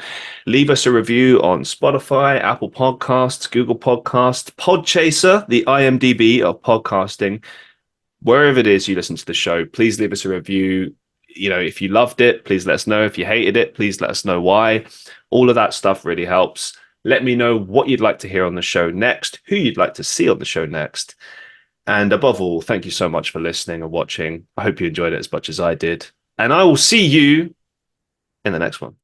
Speaker 1: Leave us a review on Spotify, Apple Podcasts, Google Podcasts, Podchaser, the IMDb of podcasting. Wherever it is you listen to the show, please leave us a review. If you loved it, please let us know. If you hated it, please let us know why. All of that stuff really helps. Let me know what you'd like to hear on the show next, who you'd like to see on the show next. And above all, thank you so much for listening and watching. I hope you enjoyed it as much as I did. And I will see you in the next one.